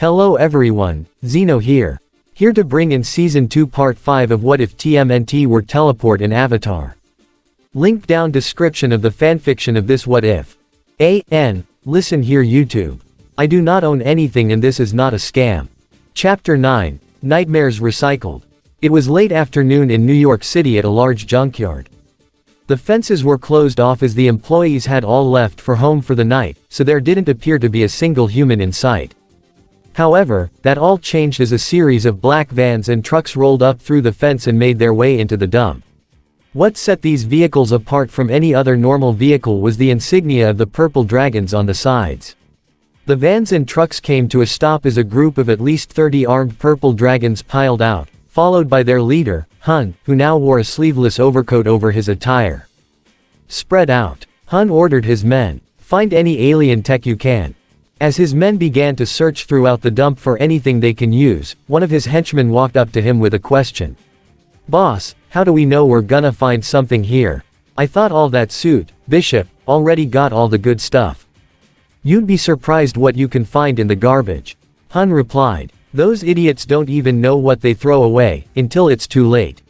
Hello everyone, Zeno here. Here to bring in Season 2 Part 5 of What If TMNT Were Teleport in Avatar. Link down description of the fanfiction of this What If. Listen here YouTube. I do not own anything and this is not a scam. Chapter 9, Nightmares Recycled. It was late afternoon in New York City at a large junkyard. The fences were closed off as the employees had all left for home for the night, so there didn't appear to be a single human in sight. However, that all changed as a series of black vans and trucks rolled up through the fence and made their way into the dump. What set these vehicles apart from any other normal vehicle was the insignia of the purple dragons on the sides. The vans and trucks came to a stop as a group of at least 30 armed purple dragons piled out, followed by their leader, Hun, who now wore a sleeveless overcoat over his attire. "Spread out," Hun ordered his men. "Find any alien tech you can." As his men began to search throughout the dump for anything they can use, one of his henchmen walked up to him with a question. "Boss, how do we know we're gonna find something here? I thought all that suit, Bishop, already got all the good stuff." "You'd be surprised what you can find in the garbage," Hun replied. "Those idiots don't even know what they throw away, until it's too late."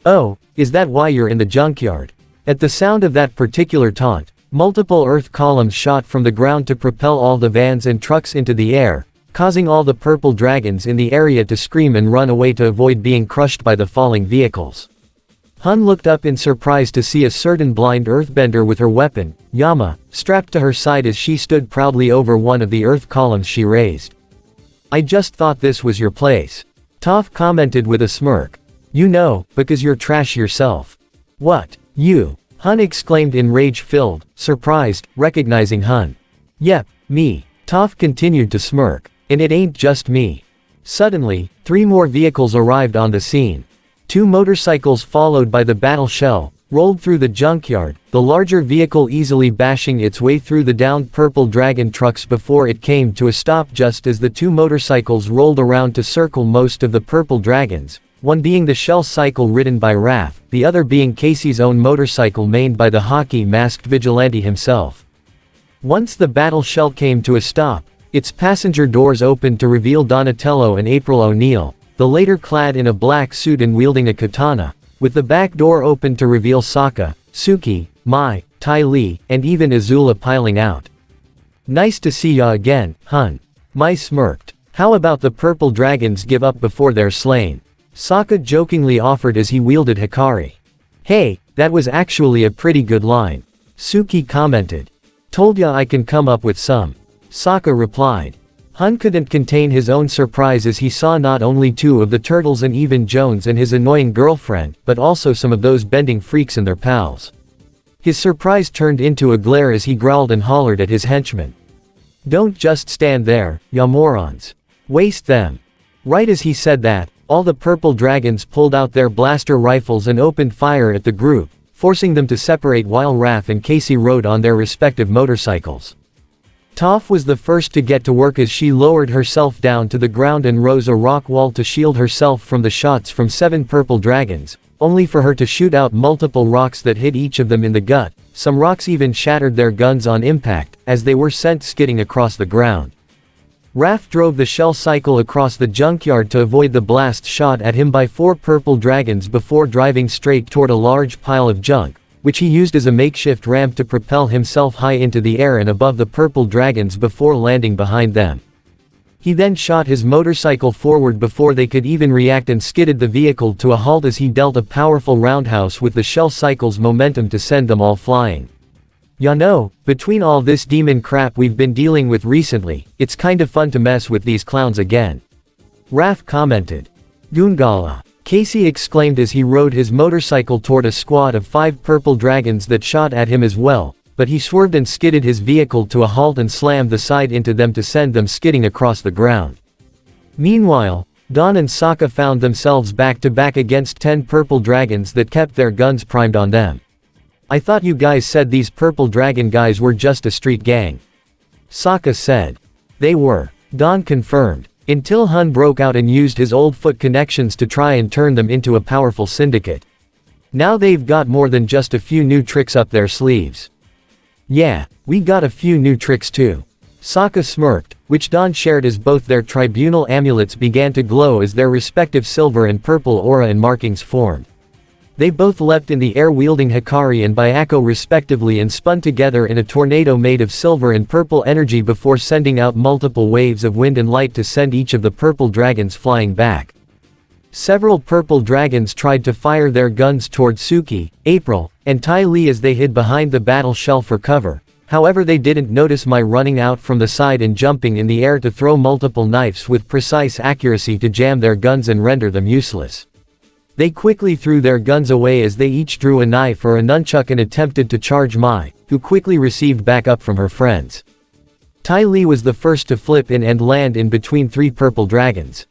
"Oh, is that why you're in the junkyard?" At the sound of that particular taunt, multiple earth columns shot from the ground to propel all the vans and trucks into the air, causing all the purple dragons in the area to scream and run away to avoid being crushed by the falling vehicles. Hun looked up in surprise to see a certain blind earthbender with her weapon, Yama, strapped to her side as she stood proudly over one of the earth columns she raised. "I just thought this was your place," Toph commented with a smirk. "You know, because you're trash yourself." "What? You?" Hun exclaimed in rage-filled, surprised, recognizing Hun. "Yep, me." Toph continued to smirk. "And it ain't just me." Suddenly, 3 more vehicles arrived on the scene. 2 motorcycles followed by the battle shell, rolled through the junkyard, the larger vehicle easily bashing its way through the downed purple dragon trucks before it came to a stop just as the 2 motorcycles rolled around to circle most of the purple dragons, one being the shell cycle ridden by Raph, the other being Casey's own motorcycle maned by the hockey-masked vigilante himself. Once the battle shell came to a stop, its passenger doors opened to reveal Donatello and April O'Neil, the latter clad in a black suit and wielding a katana, with the back door open to reveal Sokka, Suki, Mai, Ty Lee, and even Azula piling out. "Nice to see ya again, Hun." Mai smirked. "How about the purple dragons give up before they're slain?" Sokka jokingly offered as he wielded Hikari. "Hey, that was actually a pretty good line," Suki commented. "Told ya I can come up with some," Sokka replied. Hun couldn't contain his own surprise as he saw not only 2 of the turtles and even Jones and his annoying girlfriend, but also some of those bending freaks and their pals. His surprise turned into a glare as he growled and hollered at his henchmen. "Don't just stand there, ya morons. Waste them." Right as he said that, all the purple dragons pulled out their blaster rifles and opened fire at the group, forcing them to separate while Raph and Casey rode on their respective motorcycles. Toph was the first to get to work as she lowered herself down to the ground and rose a rock wall to shield herself from the shots from 7 purple dragons, only for her to shoot out multiple rocks that hit each of them in the gut. Some rocks even shattered their guns on impact, as they were sent skidding across the ground. Raph drove the shell cycle across the junkyard to avoid the blast shot at him by 4 purple dragons before driving straight toward a large pile of junk, which he used as a makeshift ramp to propel himself high into the air and above the purple dragons before landing behind them. He then shot his motorcycle forward before they could even react and skidded the vehicle to a halt as he dealt a powerful roundhouse with the shell cycle's momentum to send them all flying. "Ya know, between all this demon crap we've been dealing with recently, it's kinda fun to mess with these clowns again," Raph commented. "Goongala," Casey exclaimed as he rode his motorcycle toward a squad of 5 purple dragons that shot at him as well, but he swerved and skidded his vehicle to a halt and slammed the side into them to send them skidding across the ground. Meanwhile, Don and Sokka found themselves back to back against 10 purple dragons that kept their guns primed on them. "I thought you guys said these purple dragon guys were just a street gang," Sokka said. "They were," Don confirmed. Until Hun broke out and used his old foot connections to try and turn them into a powerful syndicate. Now they've got more than just a few new tricks up their sleeves. "Yeah, we got a few new tricks too," Sokka smirked, which Dawn shared as both their tribunal amulets began to glow as their respective silver and purple aura and markings formed. They both leapt in the air wielding Hikari and Byakko respectively and spun together in a tornado made of silver and purple energy before sending out multiple waves of wind and light to send each of the purple dragons flying back. Several purple dragons tried to fire their guns toward Suki, April, and Ty Lee as they hid behind the battle shell for cover. However, they didn't notice my running out from the side and jumping in the air to throw multiple knives with precise accuracy to jam their guns and render them useless. They quickly threw their guns away as they each drew a knife or a nunchuck and attempted to charge Mai, who quickly received backup from her friends. Ty Lee was the first to flip in and land in between 3 purple dragons.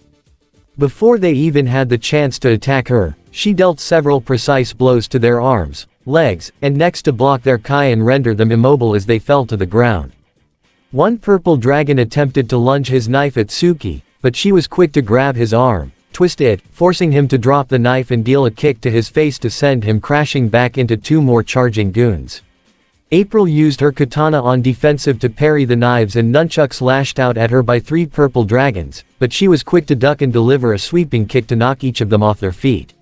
Before they even had the chance to attack her, she dealt several precise blows to their arms, legs, and necks to block their Kai and render them immobile as they fell to the ground. One purple dragon attempted to lunge his knife at Suki, but she was quick to grab his arm, twist it, forcing him to drop the knife and deal a kick to his face to send him crashing back into 2 more charging goons. April used her katana on defensive to parry the knives and nunchucks lashed out at her by 3 purple dragons, but she was quick to duck and deliver a sweeping kick to knock each of them off their feet.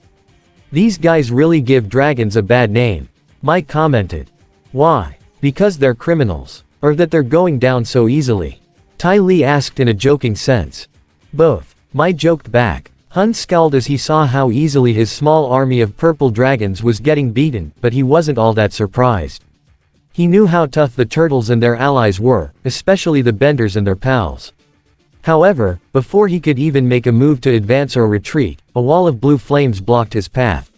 "These guys really give dragons a bad name," Mike commented. "Why? Because they're criminals? Or that they're going down so easily?" Ty Lee asked in a joking sense. "Both," Mike joked back. Hun scowled as he saw how easily his small army of purple dragons was getting beaten, but he wasn't all that surprised. He knew how tough the turtles and their allies were, especially the benders and their pals. However, before he could even make a move to advance or retreat, a wall of blue flames blocked his path.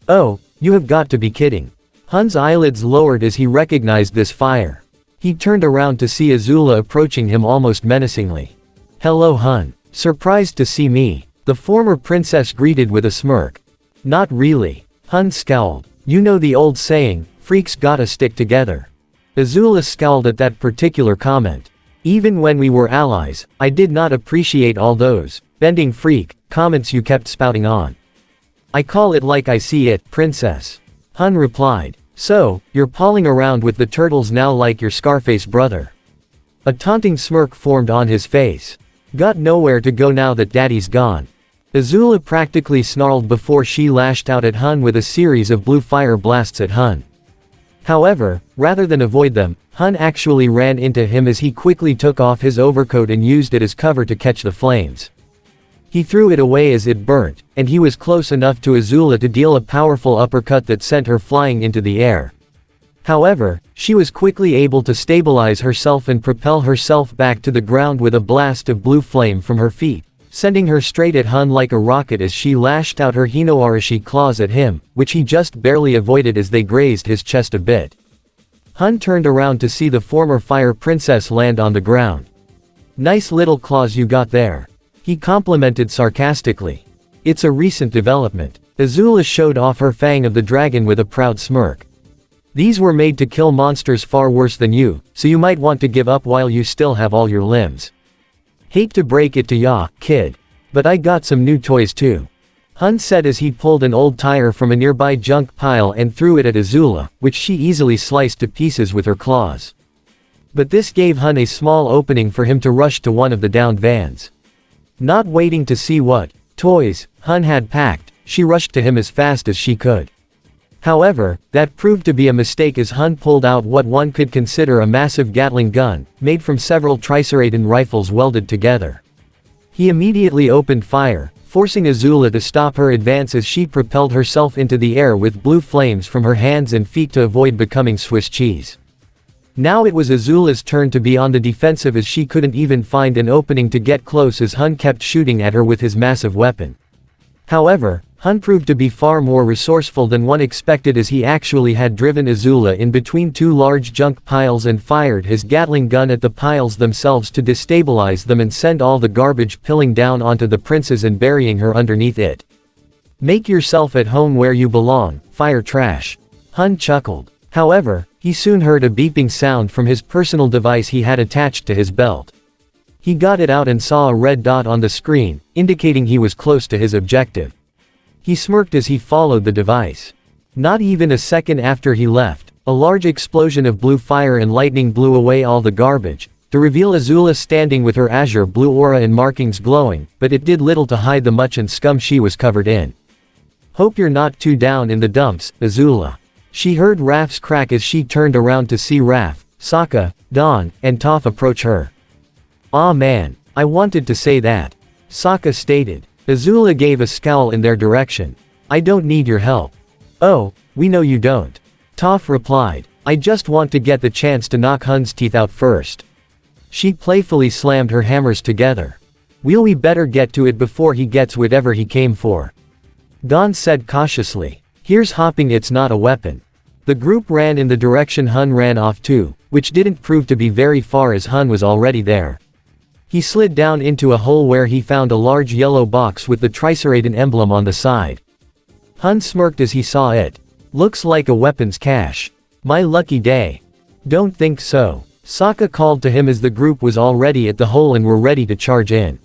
"Oh, you have got to be kidding." Hun's eyelids lowered as he recognized this fire. He turned around to see Azula approaching him almost menacingly. "Hello, Hun. Surprised to see me?" the former princess greeted with a smirk. "Not really." Hun scowled. "You know the old saying, freaks gotta stick together." Azula scowled at that particular comment. "Even when we were allies, I did not appreciate all those bending freak comments you kept spouting on." "I call it like I see it, princess," Hun replied. "So, you're palling around with the turtles now like your Scarface brother." A taunting smirk formed on his face. "Got nowhere to go now that daddy's gone." Azula practically snarled before she lashed out at Hun with a series of blue fire blasts at Hun. However, rather than avoid them, Hun actually ran into him as he quickly took off his overcoat and used it as cover to catch the flames. He threw it away as it burnt, and he was close enough to Azula to deal a powerful uppercut that sent her flying into the air. However, she was quickly able to stabilize herself and propel herself back to the ground with a blast of blue flame from her feet, sending her straight at Hun like a rocket as she lashed out her Hinoarashi claws at him, which he just barely avoided as they grazed his chest a bit. Hun turned around to see the former fire princess land on the ground. "Nice little claws you got there," he complimented sarcastically. "It's a recent development." Azula showed off her fang of the dragon with a proud smirk. "These were made to kill monsters far worse than you, so you might want to give up while you still have all your limbs. Hate to break it to ya, kid. But I got some new toys too," Hun said as he pulled an old tire from a nearby junk pile and threw it at Azula, which she easily sliced to pieces with her claws. But this gave Hun a small opening for him to rush to one of the downed vans. Not waiting to see what toys Hun had packed, she rushed to him as fast as she could. However, that proved to be a mistake as Hun pulled out what one could consider a massive Gatling gun, made from several Triceratron rifles welded together. He immediately opened fire, forcing Azula to stop her advance as she propelled herself into the air with blue flames from her hands and feet to avoid becoming Swiss cheese. Now it was Azula's turn to be on the defensive as she couldn't even find an opening to get close as Hun kept shooting at her with his massive weapon. However, Hun proved to be far more resourceful than one expected as he actually had driven Azula in between 2 large junk piles and fired his Gatling gun at the piles themselves to destabilize them and send all the garbage pilling down onto the princess and burying her underneath it. "Make yourself at home where you belong, fire trash," Hun chuckled. However, he soon heard a beeping sound from his personal device he had attached to his belt. He got it out and saw a red dot on the screen, indicating he was close to his objective. He smirked as he followed the device. Not even a second after he left, a large explosion of blue fire and lightning blew away all the garbage, to reveal Azula standing with her azure blue aura and markings glowing, but it did little to hide the much and scum she was covered in. "Hope you're not too down in the dumps, Azula." She heard Raph's crack as she turned around to see Raph, Sokka, Dawn, and Toph approach her. "Aw man, I wanted to say that," Sokka stated. Azula gave a scowl in their direction. "I don't need your help." "Oh, we know you don't," Toph replied. "I just want to get the chance to knock Hun's teeth out first." She playfully slammed her hammers together. We better get to it before he gets whatever he came for," Dawn said cautiously. "Here's hopping, it's not a weapon." The group ran in the direction Hun ran off to, which didn't prove to be very far as Hun was already there. He slid down into a hole where he found a large yellow box with the Triceraton emblem on the side. Hun smirked as he saw it. "Looks like a weapons cache. My lucky day." "Don't think so," Sokka called to him as the group was already at the hole and were ready to charge in.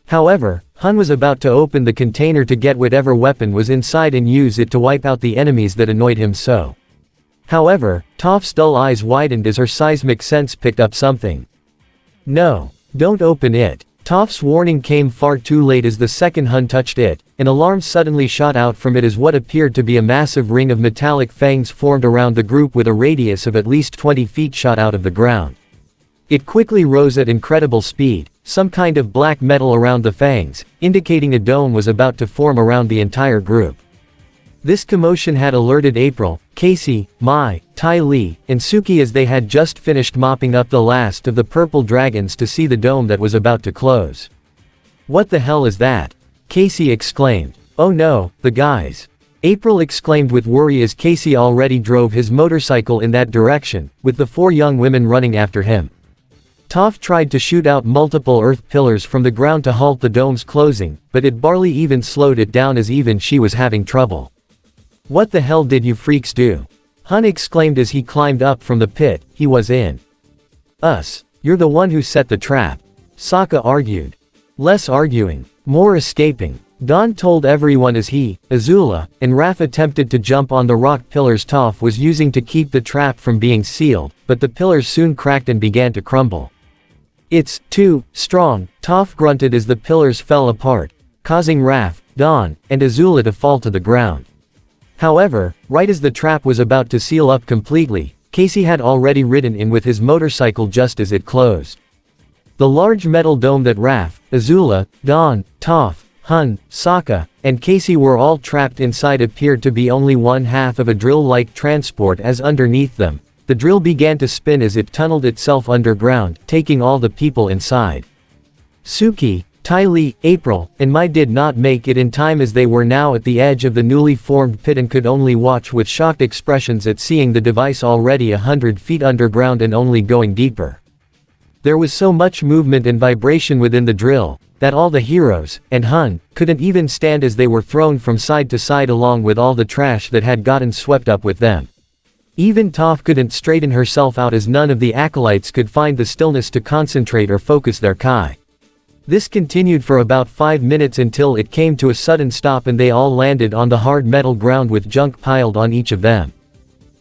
However, Hun was about to open the container to get whatever weapon was inside and use it to wipe out the enemies that annoyed him so. However, Toph's dull eyes widened as her seismic sense picked up something. "No, don't open it." Toph's warning came far too late as the second Hun touched it. An alarm suddenly shot out from it as what appeared to be a massive ring of metallic fangs formed around the group with a radius of at least 20 feet shot out of the ground. It quickly rose at incredible speed, some kind of black metal around the fangs, indicating a dome was about to form around the entire group. This commotion had alerted April, Casey, Mai, Ty Lee, and Suki as they had just finished mopping up the last of the purple dragons to see the dome that was about to close. "What the hell is that?" Casey exclaimed. "Oh no, the guys!" April exclaimed with worry as Casey already drove his motorcycle in that direction, with the 4 young women running after him. Toph tried to shoot out multiple earth pillars from the ground to halt the dome's closing, but it barely even slowed it down as even she was having trouble. "What the hell did you freaks do?" Hun exclaimed as he climbed up from the pit he was in. "Us. You're the one who set the trap," Sokka argued. "Less arguing, more escaping," Dawn told everyone as he, Azula, and Raph attempted to jump on the rock pillars Toph was using to keep the trap from being sealed, but the pillars soon cracked and began to crumble. "It's too strong," Toph grunted as the pillars fell apart, causing Raph, Dawn, and Azula to fall to the ground. However, right as the trap was about to seal up completely, Casey had already ridden in with his motorcycle just as it closed. The large metal dome that Raph, Azula, Dawn, Toph, Hun, Sokka, and Casey were all trapped inside appeared to be only one half of a drill-like transport as underneath them, the drill began to spin as it tunneled itself underground, taking all the people inside. Suki, Ty Lee, April, and Mai did not make it in time as they were now at the edge of the newly formed pit and could only watch with shocked expressions at seeing the device already 100 feet underground and only going deeper. There was so much movement and vibration within the drill, that all the heroes, and Hun, couldn't even stand as they were thrown from side to side along with all the trash that had gotten swept up with them. Even Toph couldn't straighten herself out as none of the acolytes could find the stillness to concentrate or focus their kai. This continued for about 5 minutes until it came to a sudden stop and they all landed on the hard metal ground with junk piled on each of them.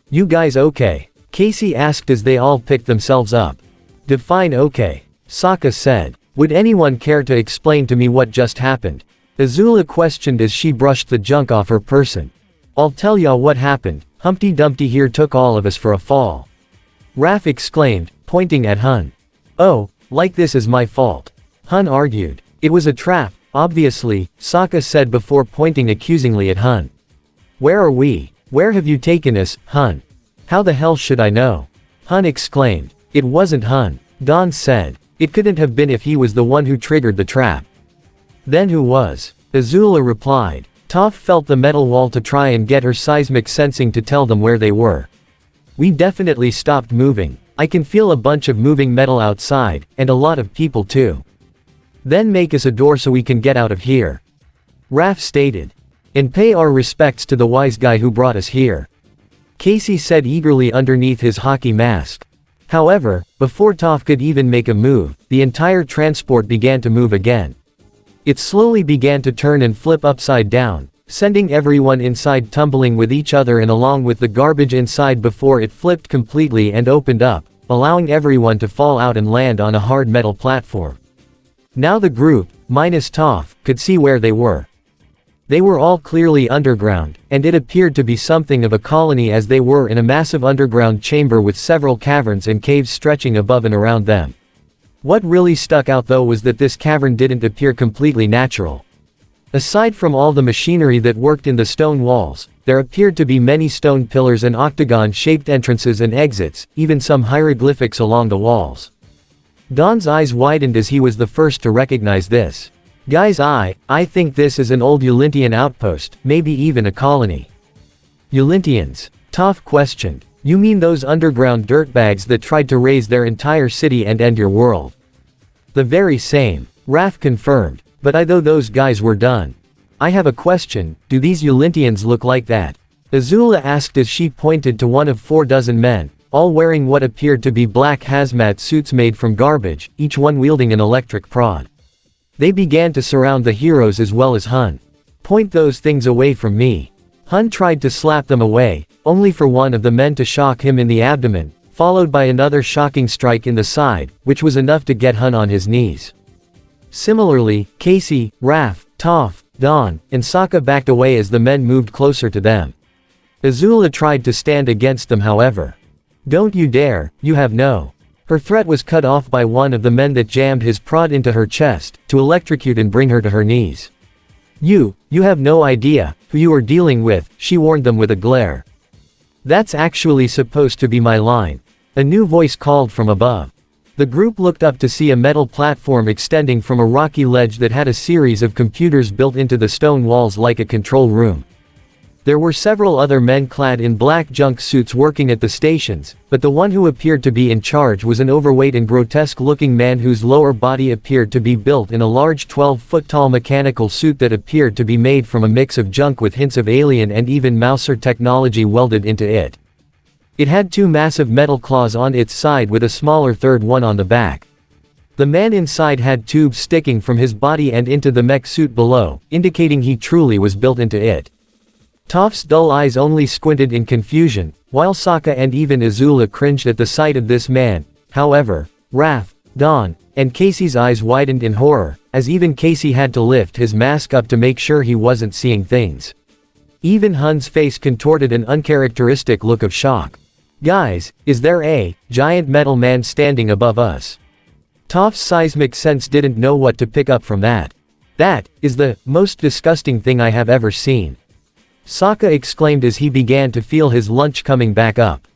"You guys okay?" Casey asked as they all picked themselves up. "Define okay," Sokka said. "Would anyone care to explain to me what just happened?" Azula questioned as she brushed the junk off her person. "I'll tell y'all what happened. Humpty Dumpty here took all of us for a fall," Raph exclaimed, pointing at Hun. "Oh, like this is my fault," Hun argued. "It was a trap, obviously," Sokka said before pointing accusingly at Hun. "Where are we? Where have you taken us, Hun?" "How the hell should I know?" Hun exclaimed. "It wasn't Hun," Dawn said. "It couldn't have been if he was the one who triggered the trap." "Then who was?" Azula replied. Toph felt the metal wall to try and get her seismic sensing to tell them where they were. "We definitely stopped moving. I can feel a bunch of moving metal outside, and a lot of people too." "Then make us a door so we can get out of here," Raph stated. "And pay our respects to the wise guy who brought us here," Casey said eagerly underneath his hockey mask. However, before Toph could even make a move, the entire transport began to move again. It slowly began to turn and flip upside down, sending everyone inside tumbling with each other and along with the garbage inside before it flipped completely and opened up, allowing everyone to fall out and land on a hard metal platform. Now the group, minus Toph, could see where they were. They were all clearly underground, and it appeared to be something of a colony as they were in a massive underground chamber with several caverns and caves stretching above and around them. What really stuck out though was that this cavern didn't appear completely natural. Aside from all the machinery that worked in the stone walls, there appeared to be many stone pillars and octagon-shaped entrances and exits, even some hieroglyphics along the walls. Don's eyes widened as he was the first to recognize this. Guys, I think this is an old Ulintian outpost, maybe even a colony. Ulintians? Toph questioned. You mean those underground dirtbags that tried to raise their entire city and end your world? The very same. Raph confirmed. But I thought those guys were done. I have a question, do these Ulintians look like that? Azula asked as she pointed to one of 4 men, all wearing what appeared to be black hazmat suits made from garbage, each one wielding an electric prod. They began to surround the heroes as well as Hun. Point those things away from me. Hun tried to slap them away, only for one of the men to shock him in the abdomen, followed by another shocking strike in the side, which was enough to get Hun on his knees. Similarly, Casey, Raph, Toph, Don, and Sokka backed away as the men moved closer to them. Azula tried to stand against them however. Don't you dare, you have no. Her threat was cut off by one of the men that jammed his prod into her chest, to electrocute and bring her to her knees. You have no idea who you are dealing with, she warned them with a glare. That's actually supposed to be my line. A new voice called from above. The group looked up to see a metal platform extending from a rocky ledge that had a series of computers built into the stone walls like a control room. There were several other men clad in black junk suits working at the stations, but the one who appeared to be in charge was an overweight and grotesque-looking man whose lower body appeared to be built in a large 12-foot-tall mechanical suit that appeared to be made from a mix of junk with hints of alien and even Mouser technology welded into it. It had 2 massive metal claws on its side with a smaller third one on the back. The man inside had tubes sticking from his body and into the mech suit below, indicating he truly was built into it. Toph's dull eyes only squinted in confusion, while Sokka and even Azula cringed at the sight of this man. However, Raph, Don, and Casey's eyes widened in horror, as even Casey had to lift his mask up to make sure he wasn't seeing things. Even Hun's face contorted an uncharacteristic look of shock. Guys, is there a giant metal man standing above us? Toph's seismic sense didn't know what to pick up from that. That is the most disgusting thing I have ever seen. Sokka exclaimed as he began to feel his lunch coming back up.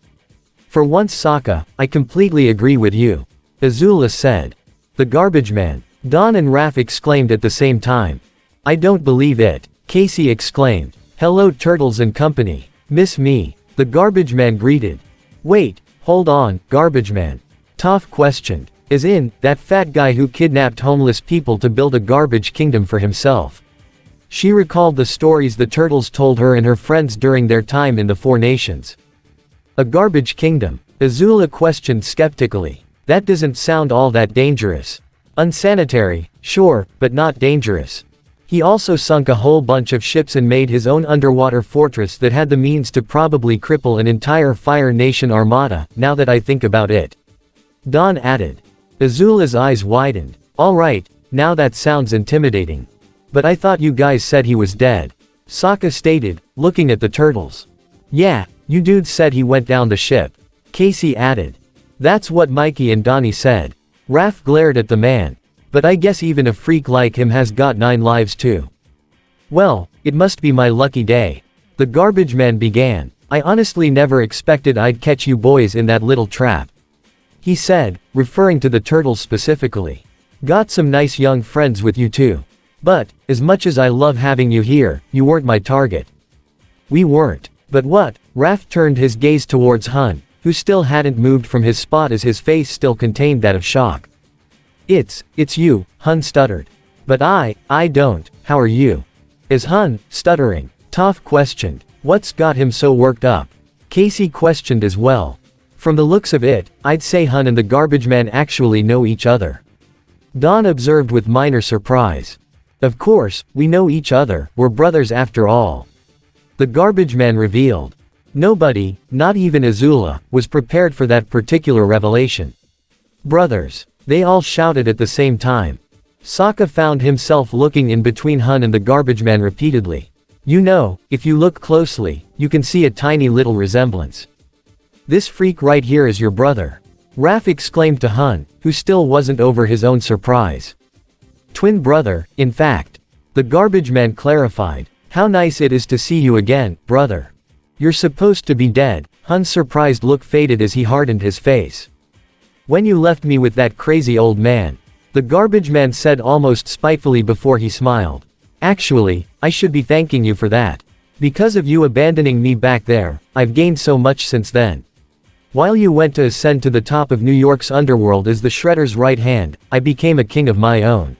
For once Sokka, I completely agree with you. Azula said. The garbage man. Don and Raph exclaimed at the same time. I don't believe it. Casey exclaimed. Hello Turtles and company. Miss me. The garbage man greeted. Wait, hold on, garbage man. Toph questioned. As in, that fat guy who kidnapped homeless people to build a garbage kingdom for himself. She recalled the stories the turtles told her and her friends during their time in the 4 nations. A garbage kingdom? Azula questioned skeptically. That doesn't sound all that dangerous. Unsanitary, sure, but not dangerous. He also sunk a whole bunch of ships and made his own underwater fortress that had the means to probably cripple an entire Fire Nation armada, now that I think about it. Don added. Azula's eyes widened. Alright, now that sounds intimidating. But I thought you guys said he was dead. Sokka stated, looking at the turtles. Yeah, you dudes said he went down the ship. Casey added. That's what Mikey and Donnie said. Raph glared at the man. But I guess even a freak like him has got 9 lives too. Well, it must be my lucky day. The garbage man began. I honestly never expected I'd catch you boys in that little trap. He said, referring to the turtles specifically. Got some nice young friends with you too. But, as much as I love having you here, you weren't my target. We weren't. But what? Raph turned his gaze towards Hun, who still hadn't moved from his spot as his face still contained that of shock. It's you, Hun stuttered. But I don't, how are you? Is Hun, stuttering? Toph questioned. What's got him so worked up? Casey questioned as well. From the looks of it, I'd say Hun and the garbage man actually know each other. Don observed with minor surprise. Of course, we know each other, we're brothers after all. The garbage man revealed. Nobody, not even Azula, was prepared for that particular revelation. Brothers. They all shouted at the same time. Sokka found himself looking in between Hun and the garbage man repeatedly. You know, if you look closely, you can see a tiny little resemblance. This freak right here is your brother. Raph exclaimed to Hun, who still wasn't over his own surprise. Twin brother, in fact. The garbage man clarified. How nice it is to see you again, brother. You're supposed to be dead. Hun's surprised look faded as he hardened his face. When you left me with that crazy old man. The garbage man said almost spitefully before he smiled. Actually, I should be thanking you for that. Because of you abandoning me back there, I've gained so much since then. While you went to ascend to the top of New York's underworld as the Shredder's right hand, I became a king of my own.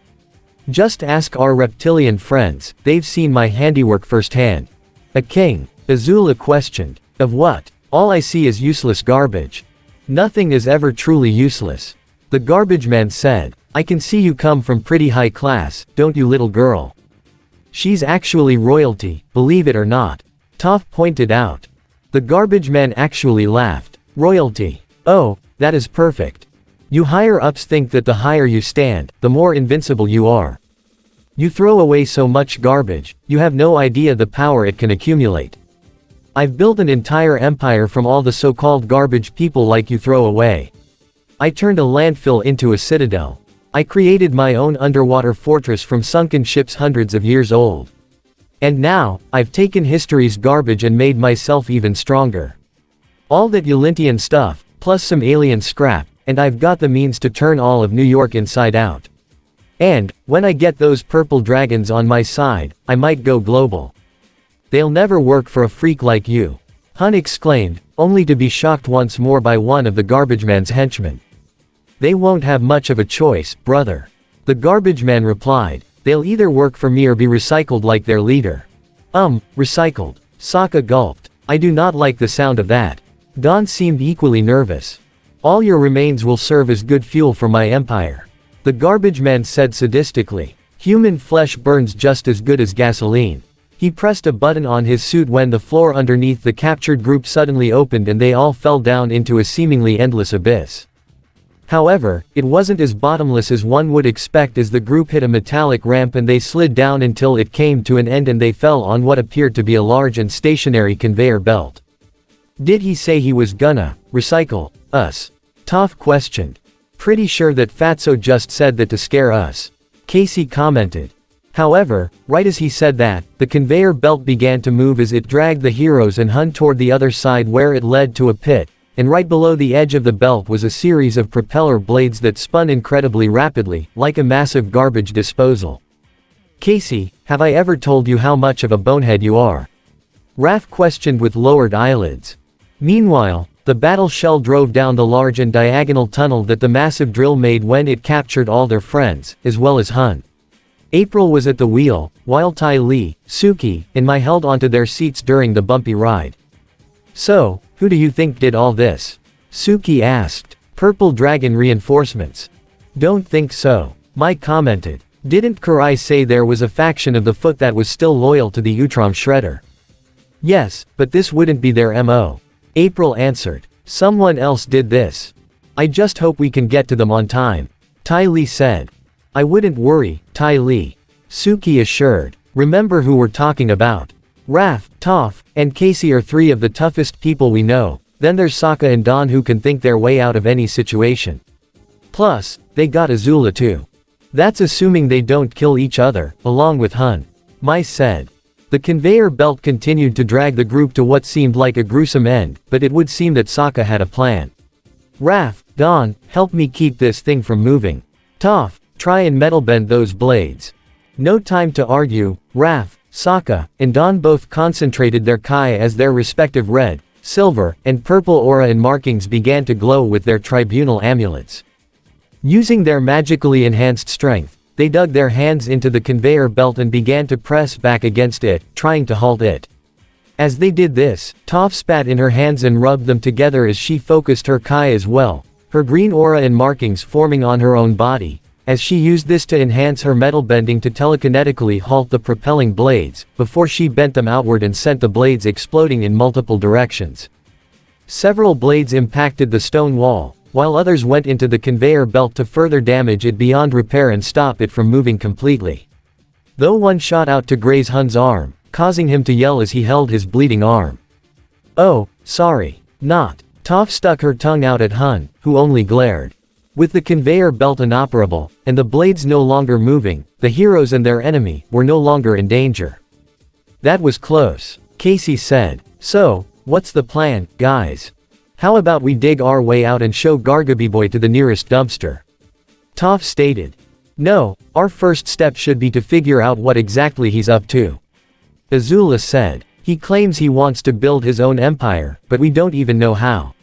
Just ask our reptilian friends, they've seen my handiwork firsthand. A king? Azula questioned. Of what? All I see is useless garbage. Nothing is ever truly useless. The garbage man said. I can see you come from pretty high class, don't you little girl? She's actually royalty, believe it or not. Toph pointed out. The garbage man actually laughed. Royalty. Oh, that is perfect. You higher-ups think that the higher you stand, the more invincible you are. You throw away so much garbage, you have no idea the power it can accumulate. I've built an entire empire from all the so-called garbage people like you throw away. I turned a landfill into a citadel. I created my own underwater fortress from sunken ships hundreds of years old. And now, I've taken history's garbage and made myself even stronger. All that Ulintian stuff, plus some alien scrap, and I've got the means to turn all of New York inside out. And, when I get those purple dragons on my side, I might go global. They'll never work for a freak like you. Hun exclaimed, only to be shocked once more by one of the garbage man's henchmen. They won't have much of a choice, brother. The garbage man replied, they'll either work for me or be recycled like their leader. Recycled. Sokka gulped. I do not like the sound of that. Don seemed equally nervous. All your remains will serve as good fuel for my empire. The garbage man said sadistically. Human flesh burns just as good as gasoline. He pressed a button on his suit when the floor underneath the captured group suddenly opened and they all fell down into a seemingly endless abyss. However, it wasn't as bottomless as one would expect as the group hit a metallic ramp and they slid down until it came to an end and they fell on what appeared to be a large and stationary conveyor belt. Did he say he was gonna recycle us? Toph questioned. Pretty sure that Fatso just said that to scare us. Casey commented. However, right as he said that, the conveyor belt began to move as it dragged the heroes and Hun toward the other side where it led to a pit, and right below the edge of the belt was a series of propeller blades that spun incredibly rapidly, like a massive garbage disposal. Casey, have I ever told you how much of a bonehead you are? Raph questioned with lowered eyelids. Meanwhile, the battle shell drove down the large and diagonal tunnel that the massive drill made when it captured all their friends, as well as Hun. April was at the wheel, while Ty Lee, Suki, and Mai held onto their seats during the bumpy ride. So, who do you think did all this? Suki asked. Purple Dragon reinforcements. Don't think so. Mai commented. Didn't Kurai say there was a faction of the Foot that was still loyal to the Utrom Shredder? Yes, but this wouldn't be their MO. April answered. Someone else did this. I just hope we can get to them on time. Ty Lee said. I wouldn't worry, Ty Lee. Suki assured. Remember who we're talking about. Raph, Toph, and Casey are three of the toughest people we know, then there's Sokka and Don who can think their way out of any situation. Plus, they got Azula too. That's assuming they don't kill each other, along with Hun. Mai said. The conveyor belt continued to drag the group to what seemed like a gruesome end, but it would seem that Sokka had a plan. Raph, Don, help me keep this thing from moving. Toph, try and metal bend those blades. No time to argue, Raph, Sokka, and Don both concentrated their Kai as their respective red, silver, and purple aura and markings began to glow with their tribunal amulets. Using their magically enhanced strength, they dug their hands into the conveyor belt and began to press back against it, trying to halt it. As they did this, Toph spat in her hands and rubbed them together as she focused her Kai as well, her green aura and markings forming on her own body, as she used this to enhance her metal bending to telekinetically halt the propelling blades, before she bent them outward and sent the blades exploding in multiple directions. Several blades impacted the stone wall, while others went into the conveyor belt to further damage it beyond repair and stop it from moving completely. Though one shot out to graze Hun's arm, causing him to yell as he held his bleeding arm. "Oh, sorry. Not." Toph stuck her tongue out at Hun, who only glared. With the conveyor belt inoperable, and the blades no longer moving, the heroes and their enemy were no longer in danger. "That was close," Casey said. "So, what's the plan, guys? How about we dig our way out and show Gargabyboy to the nearest dumpster?" Toph stated. "No, our first step should be to figure out what exactly he's up to," Azula said. "He claims he wants to build his own empire, but we don't even know how."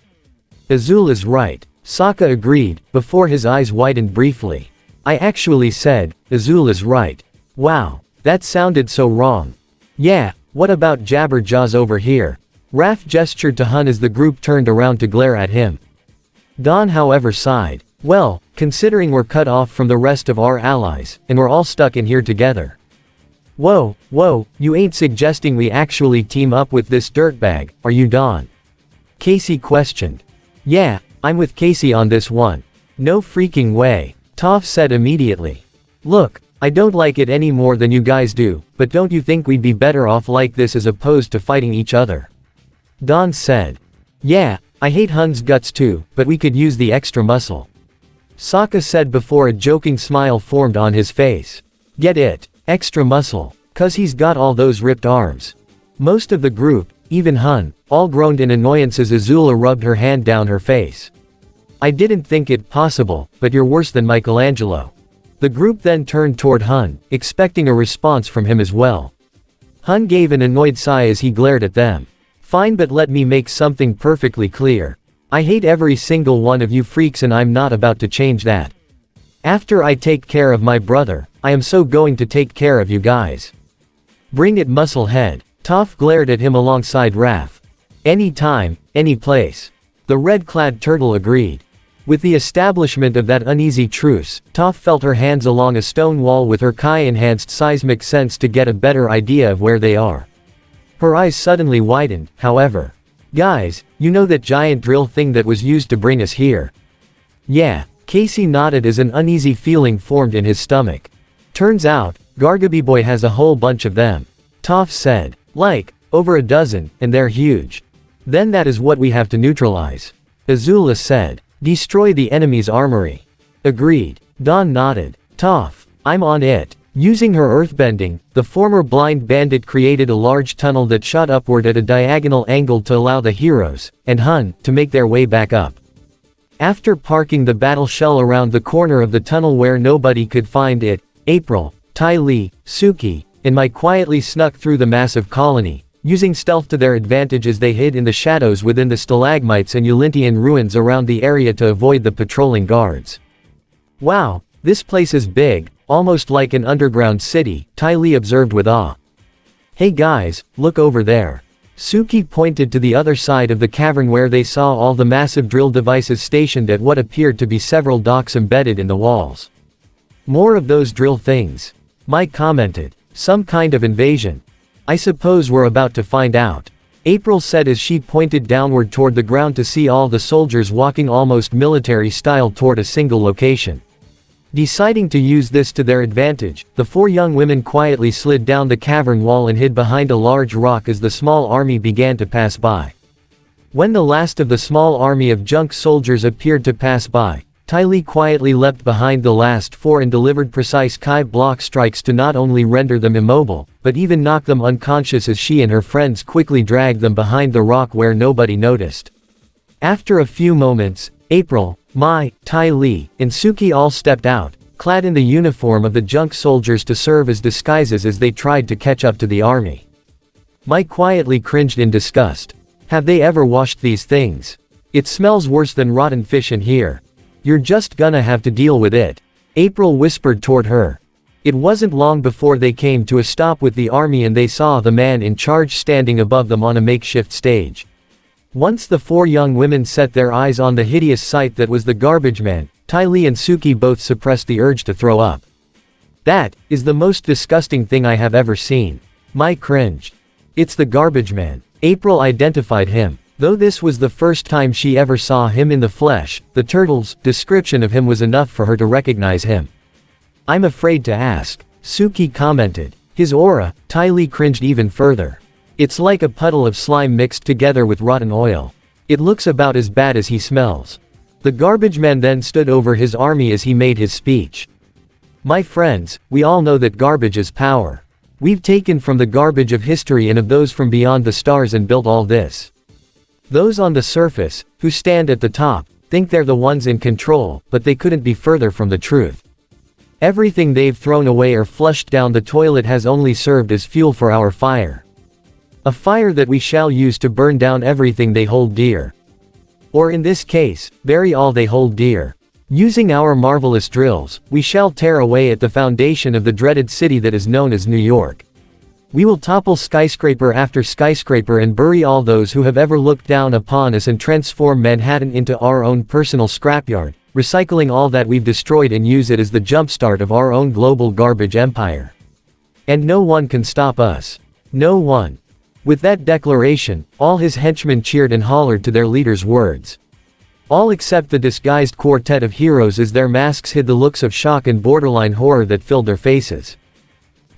Azula's right. Sokka agreed, before his eyes widened briefly. "I actually said, Azula's right. Wow, that sounded so wrong. Yeah, what about Jabberjaws over here?" Raph gestured to Hun as the group turned around to glare at him. Don however sighed. "Well, considering we're cut off from the rest of our allies, and we're all stuck in here together." Whoa, you ain't suggesting we actually team up with this dirtbag, are you, Don?" Casey questioned. "Yeah, I'm with Casey on this one. No freaking way," Toph said immediately. "Look, I don't like it any more than you guys do, but don't you think we'd be better off like this as opposed to fighting each other?" Don said. "Yeah, I hate Hun's guts too, but we could use the extra muscle," Sokka said before a joking smile formed on his face. "Get it? Extra muscle. 'Cause he's got all those ripped arms." Most of the group, even Hun, all groaned in annoyance as Azula rubbed her hand down her face. "I didn't think it possible, but you're worse than Michelangelo." The group then turned toward Hun, expecting a response from him as well. Hun gave an annoyed sigh as he glared at them. "Fine, but let me make something perfectly clear. I hate every single one of you freaks and I'm not about to change that. After I take care of my brother, I am so going to take care of you guys. Bring it, Musclehead." Toph glared at him alongside Raph. "Any time, any place." The red-clad turtle agreed. With the establishment of that uneasy truce, Toph felt her hands along a stone wall with her Kai-enhanced seismic sense to get a better idea of where they are. Her eyes suddenly widened, however. "Guys, you know that giant drill thing that was used to bring us here?" "Yeah," Casey nodded as an uneasy feeling formed in his stomach. "Turns out, Gargabyboy has a whole bunch of them," Toph said. "Like, over a dozen, and they're huge. Then that is what we have to neutralize," Azula said. "Destroy the enemy's armory." "Agreed." Don nodded. "Toph, I'm on it." Using her earthbending, the former blind bandit created a large tunnel that shot upward at a diagonal angle to allow the heroes, and Hun, to make their way back up. After parking the battle shell around the corner of the tunnel where nobody could find it, April, Ty Lee, Suki, and Mai quietly snuck through the massive colony, using stealth to their advantage as they hid in the shadows within the stalagmites and Ulintian ruins around the area to avoid the patrolling guards. "Wow, this place is big, almost like an underground city," Ty Lee observed with awe. "Hey guys, look over there." Suki pointed to the other side of the cavern where they saw all the massive drill devices stationed at what appeared to be several docks embedded in the walls. "More of those drill things," Mike commented. "Some kind of invasion. I suppose we're about to find out," April said as she pointed downward toward the ground to see all the soldiers walking almost military style toward a single location. Deciding to use this to their advantage, the four young women quietly slid down the cavern wall and hid behind a large rock as the small army began to pass by. When the last of the small army of junk soldiers appeared to pass by, Ty Lee quietly leapt behind the last four and delivered precise Kai block strikes to not only render them immobile, but even knock them unconscious as she and her friends quickly dragged them behind the rock where nobody noticed. After a few moments, April, Mai, Ty Lee, and Suki all stepped out, clad in the uniform of the junk soldiers to serve as disguises as they tried to catch up to the army. Mike quietly cringed in disgust. "Have they ever washed these things? It smells worse than rotten fish in here. You're just gonna have to deal with it," April whispered toward her. It wasn't long before they came to a stop with the army and they saw the man in charge standing above them on a makeshift stage. Once the four young women set their eyes on the hideous sight that was the garbage man, Ty Lee and Suki both suppressed the urge to throw up. That is the most disgusting thing I have ever seen. My cringed. It's the garbage man. April identified him. Though this was the first time she ever saw him in the flesh, the turtle's description of him was enough for her to recognize him. I'm afraid to ask, Suki commented. His aura, Ty Lee cringed even further. It's like a puddle of slime mixed together with rotten oil. It looks about as bad as he smells. The garbage man then stood over his army as he made his speech. My friends, we all know that garbage is power. We've taken from the garbage of history and of those from beyond the stars and built all this. Those on the surface, who stand at the top, think they're the ones in control, but they couldn't be further from the truth. Everything they've thrown away or flushed down the toilet has only served as fuel for our fire. A fire that we shall use to burn down everything they hold dear. Or in this case, bury all they hold dear. Using our marvelous drills, we shall tear away at the foundation of the dreaded city that is known as New York. We will topple skyscraper after skyscraper and bury all those who have ever looked down upon us and transform Manhattan into our own personal scrapyard, recycling all that we've destroyed and use it as the jumpstart of our own global garbage empire. And no one can stop us. No one. With that declaration, all his henchmen cheered and hollered to their leader's words. All except the disguised quartet of heroes as their masks hid the looks of shock and borderline horror that filled their faces.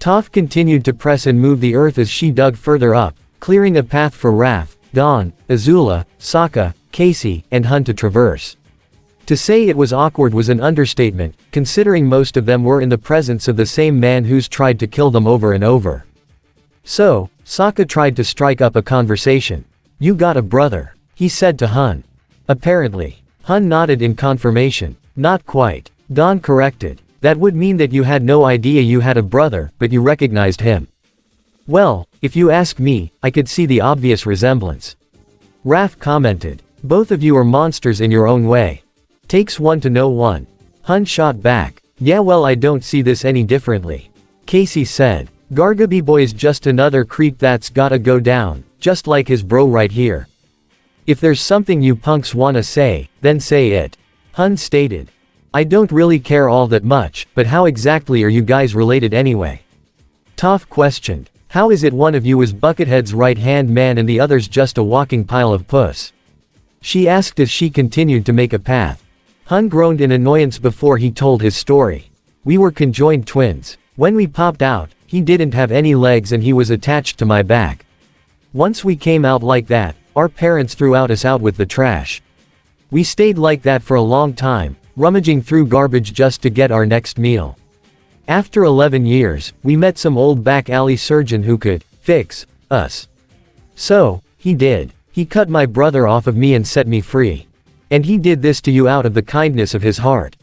Toph continued to press and move the earth as she dug further up, clearing a path for Raph, Dawn, Azula, Sokka, Casey, and Hun to traverse. To say it was awkward was an understatement, considering most of them were in the presence of the same man who's tried to kill them over and over. So, Sokka tried to strike up a conversation. You got a brother, he said to Hun. Apparently. Hun nodded in confirmation. Not quite. Dawn corrected. That would mean that you had no idea you had a brother, but you recognized him. Well, if you ask me, I could see the obvious resemblance. Raph commented. Both of you are monsters in your own way. Takes one to know one. Hun shot back. Yeah, well, I don't see this any differently. Casey said. Gargaby Boy's just another creep that's gotta go down, just like his bro right here. If there's something you punks wanna say, then say it. Hun stated. I don't really care all that much, but how exactly are you guys related anyway? Toph questioned. How is it one of you is Buckethead's right-hand man and the other's just a walking pile of puss? She asked as she continued to make a path. Hun groaned in annoyance before he told his story. We were conjoined twins. When we popped out, he didn't have any legs and he was attached to my back. Once we came out like that, our parents threw us out with the trash. We stayed like that for a long time, rummaging through garbage just to get our next meal. After 11 years, we met some old back alley surgeon who could fix us. So, he did. He cut my brother off of me and set me free. And he did this to you out of the kindness of his heart?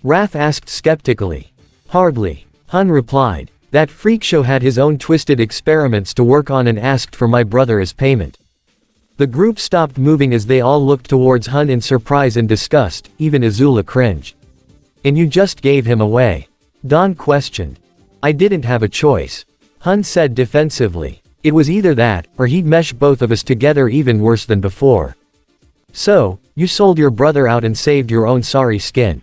Raph asked skeptically. Hardly. Hun replied. That freak show had his own twisted experiments to work on and asked for my brother as payment. The group stopped moving as they all looked towards Hun in surprise and disgust, even Azula cringed. And you just gave him away? Dawn questioned. I didn't have a choice. Hun said defensively. It was either that, or he'd mesh both of us together even worse than before. So, you sold your brother out and saved your own sorry skin.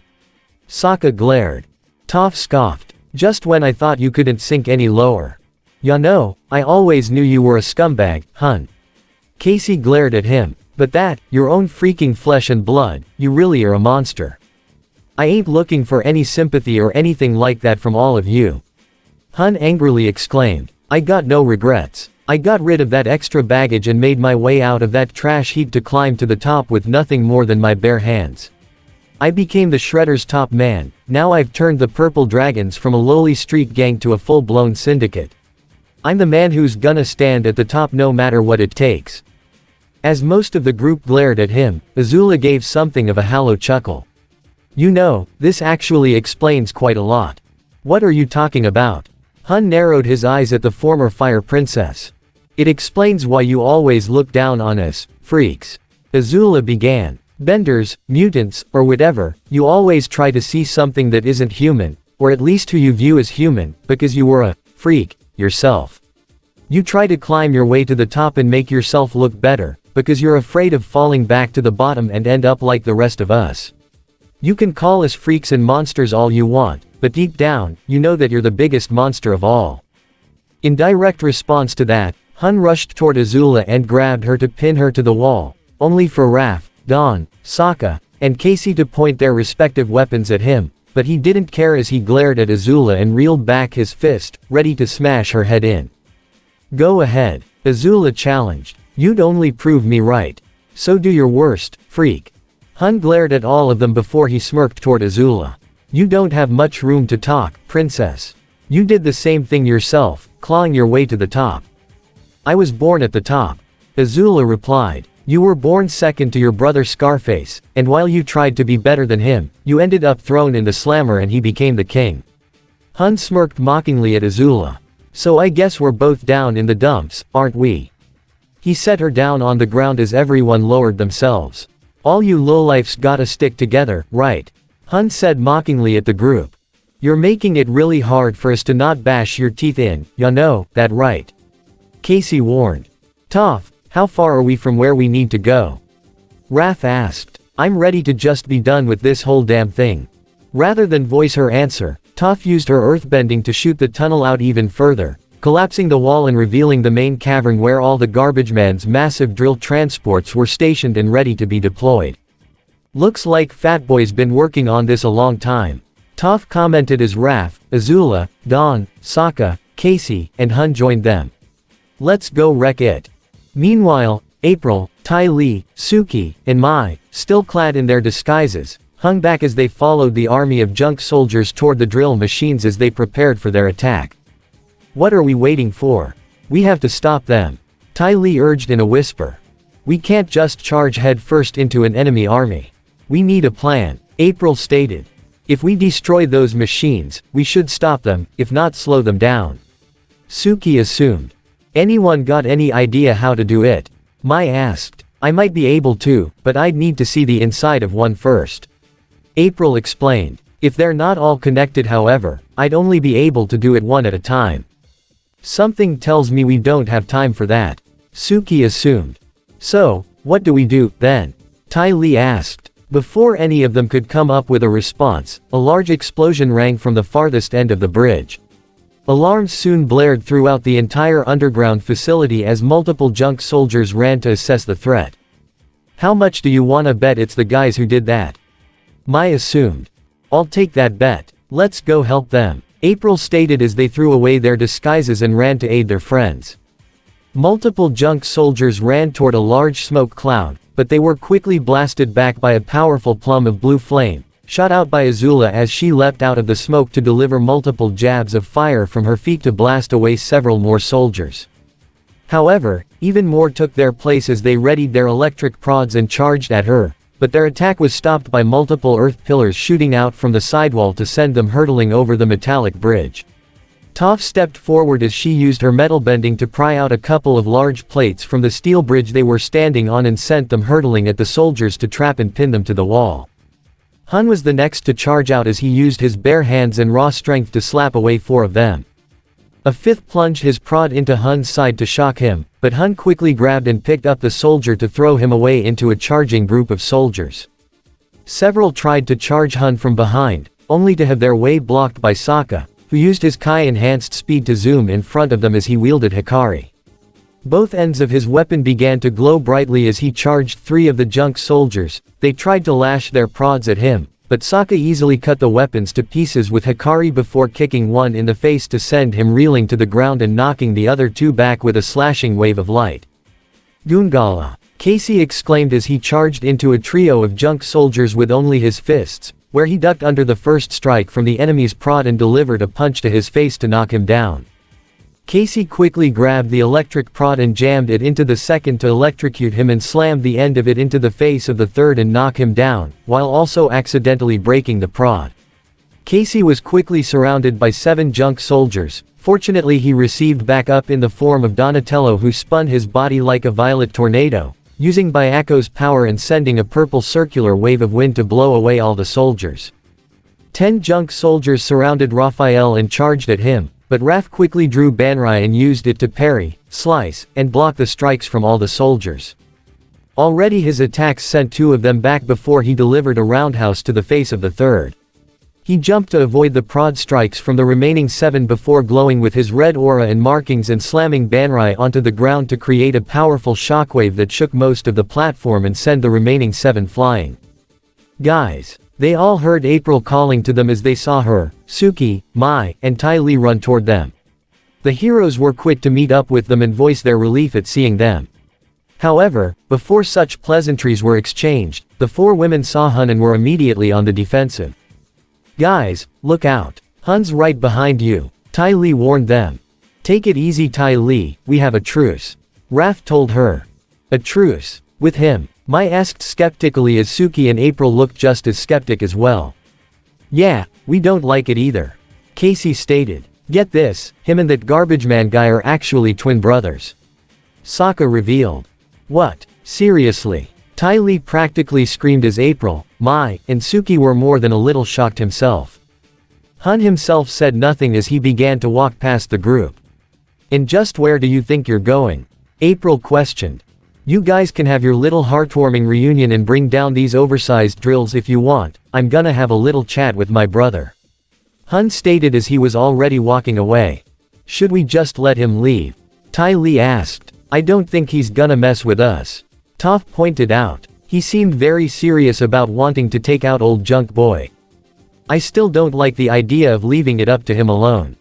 Sokka glared. Toph scoffed. Just when I thought you couldn't sink any lower. Ya know, I always knew you were a scumbag, Hun. Casey glared at him. But that, your own freaking flesh and blood, you really are a monster. I ain't looking for any sympathy or anything like that from all of you. Hun angrily exclaimed. I got no regrets. I got rid of that extra baggage and made my way out of that trash heap to climb to the top with nothing more than my bare hands. I became the Shredder's top man. Now I've turned the Purple Dragons from a lowly street gang to a full-blown syndicate. I'm the man who's gonna stand at the top no matter what it takes. As most of the group glared at him, Azula gave something of a hollow chuckle. You know, this actually explains quite a lot. What are you talking about? Hun narrowed his eyes at the former Fire Princess. It explains why you always look down on us, freaks. Azula began. Benders, mutants, or whatever, you always try to see something that isn't human, or at least who you view as human, because you were a freak yourself. You try to climb your way to the top and make yourself look better, because you're afraid of falling back to the bottom and end up like the rest of us. You can call us freaks and monsters all you want, but deep down, you know that you're the biggest monster of all. In direct response to that, Hun rushed toward Azula and grabbed her to pin her to the wall, only for Raph, Dawn, Sokka, and Casey to point their respective weapons at him, but he didn't care as he glared at Azula and reeled back his fist, ready to smash her head in. Go ahead, Azula challenged. You'd only prove me right. So do your worst, freak. Hun glared at all of them before he smirked toward Azula. You don't have much room to talk, princess. You did the same thing yourself, clawing your way to the top. I was born at the top. Azula replied. You were born second to your brother Scarface, and while you tried to be better than him, you ended up thrown in the slammer and he became the king. Hun smirked mockingly at Azula. So I guess we're both down in the dumps, aren't we? He set her down on the ground as everyone lowered themselves. All you lowlifes gotta stick together, right? Hun said mockingly at the group. You're making it really hard for us to not bash your teeth in, ya know, that right? Casey warned. Toph, how far are we from where we need to go? Raph asked. I'm ready to just be done with this whole damn thing. Rather than voice her answer, Toph used her earthbending to shoot the tunnel out even further, collapsing the wall and revealing the main cavern where all the garbage man's massive drill transports were stationed and ready to be deployed. Looks like Fatboy's been working on this a long time. Toph commented as Raph, Azula, Dawn, Sokka, Casey, and Hun joined them. Let's go wreck it. Meanwhile, April, Ty Lee, Suki, and Mai, still clad in their disguises, hung back as they followed the army of junk soldiers toward the drill machines as they prepared for their attack. What are we waiting for? We have to stop them. Ty Lee urged in a whisper. We can't just charge head first into an enemy army. We need a plan, April stated. If we destroy those machines, we should stop them, if not slow them down. Suki assumed. Anyone got any idea how to do it? Mai asked. I might be able to, but I'd need to see the inside of one first. April explained. If they're not all connected however, I'd only be able to do it one at a time. Something tells me we don't have time for that. Suki assumed. So, what do we do, then? Ty Lee asked. Before any of them could come up with a response, a large explosion rang from the farthest end of the bridge. Alarms soon blared throughout the entire underground facility as multiple junk soldiers ran to assess the threat. How much do you wanna bet it's the guys who did that? Mai assumed. I'll take that bet. Let's go help them, April stated as they threw away their disguises and ran to aid their friends. Multiple junk soldiers ran toward a large smoke cloud, but they were quickly blasted back by a powerful plum of blue flame, shot out by Azula as she leapt out of the smoke to deliver multiple jabs of fire from her feet to blast away several more soldiers. However, even more took their place as they readied their electric prods and charged at her, but their attack was stopped by multiple earth pillars shooting out from the sidewall to send them hurtling over the metallic bridge. Toph stepped forward as she used her metal bending to pry out a couple of large plates from the steel bridge they were standing on and sent them hurtling at the soldiers to trap and pin them to the wall. Hun was the next to charge out as he used his bare hands and raw strength to slap away 4 of them. A 5th plunged his prod into Hun's side to shock him, but Hun quickly grabbed and picked up the soldier to throw him away into a charging group of soldiers. Several tried to charge Hun from behind, only to have their way blocked by Sokka, who used his Kai-enhanced speed to zoom in front of them as he wielded Hikari. Both ends of his weapon began to glow brightly as he charged 3 of the junk soldiers. They tried to lash their prods at him, but Sokka easily cut the weapons to pieces with Hikari before kicking one in the face to send him reeling to the ground and knocking the other 2 back with a slashing wave of light. Goongala! Casey exclaimed as he charged into a trio of junk soldiers with only his fists, where he ducked under the first strike from the enemy's prod and delivered a punch to his face to knock him down. Casey quickly grabbed the electric prod and jammed it into the second to electrocute him and slammed the end of it into the face of the third and knock him down, while also accidentally breaking the prod. Casey was quickly surrounded by 7 junk soldiers. Fortunately he received backup in the form of Donatello, who spun his body like a violet tornado, using Byaku's power and sending a purple circular wave of wind to blow away all the soldiers. 10 junk soldiers surrounded Raphael and charged at him, but Raph quickly drew Banrai and used it to parry, slice, and block the strikes from all the soldiers. Already his attacks sent 2 of them back before he delivered a roundhouse to the face of the 3rd. He jumped to avoid the prod strikes from the remaining 7 before glowing with his red aura and markings and slamming Banrai onto the ground to create a powerful shockwave that shook most of the platform and sent the remaining 7 flying. Guys. They all heard April calling to them as they saw her, Suki, Mai, and Ty Lee run toward them. The heroes were quick to meet up with them and voice their relief at seeing them. However, before such pleasantries were exchanged, the 4 women saw Hun and were immediately on the defensive. Guys, look out. Hun's right behind you, Ty Lee warned them. Take it easy Ty Lee, we have a truce. Raph told her. A truce? With him? Mai asked skeptically as Suki and April looked just as skeptic as well. Yeah, we don't like it either. Casey stated. Get this, him and that garbage man guy are actually twin brothers. Sokka revealed. What? Seriously? Ty Lee practically screamed as April, Mai, and Suki were more than a little shocked himself. Hun himself said nothing as he began to walk past the group. And just where do you think you're going? April questioned. You guys can have your little heartwarming reunion and bring down these oversized drills if you want, I'm gonna have a little chat with my brother. Hun stated as he was already walking away. Should we just let him leave? Ty Lee asked. I don't think he's gonna mess with us. Toph pointed out. He seemed very serious about wanting to take out old junk boy. I still don't like the idea of leaving it up to him alone.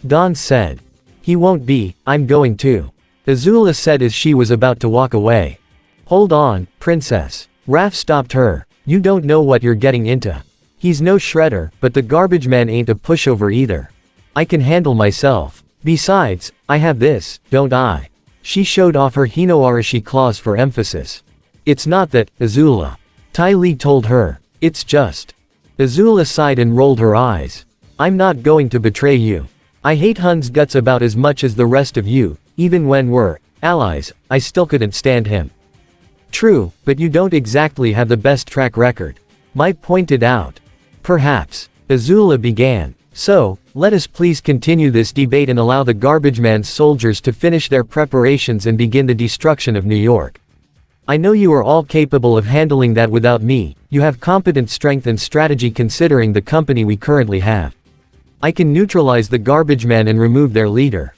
Dawn said. He won't be, I'm going to. Azula said as she was about to walk away. Hold on, princess. Raph stopped her. You don't know what you're getting into. He's no shredder, but the garbage man ain't a pushover either. I can handle myself. Besides, I have this, don't I? She showed off her Hinoarashi claws for emphasis. It's not that, Azula. Ty Lee told her. It's just. Azula sighed and rolled her eyes. I'm not going to betray you. I hate Hun's guts about as much as the rest of you. Even when we're allies, I still couldn't stand him. True, but you don't exactly have the best track record. Mai pointed out. Perhaps. Azula began. So, let us please continue this debate and allow the garbage man's soldiers to finish their preparations and begin the destruction of New York. I know you are all capable of handling that without me, you have competent strength and strategy considering the company we currently have. I can neutralize the garbage man and remove their leader.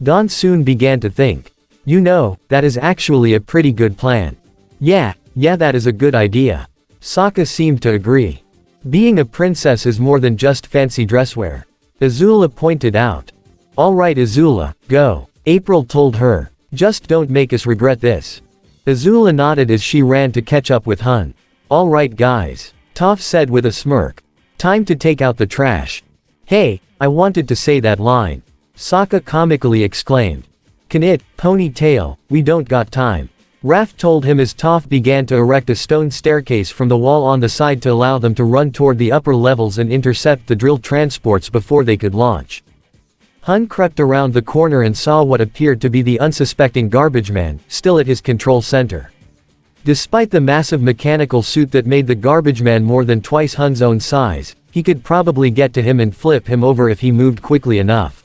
Dawn soon began to think. You know, that is actually a pretty good plan. Yeah, that is a good idea. Sokka seemed to agree. Being a princess is more than just fancy dresswear. Azula pointed out. Alright Azula, go. April told her. Just don't make us regret this. Azula nodded as she ran to catch up with Hun. Alright guys. Toph said with a smirk. Time to take out the trash. Hey, I wanted to say that line. Sokka comically exclaimed. Can it, ponytail, we don't got time. Raph told him as Toph began to erect a stone staircase from the wall on the side to allow them to run toward the upper levels and intercept the drill transports before they could launch. Hun crept around the corner and saw what appeared to be the unsuspecting garbage man, still at his control center. Despite the massive mechanical suit that made the garbage man more than twice Hun's own size, he could probably get to him and flip him over if he moved quickly enough.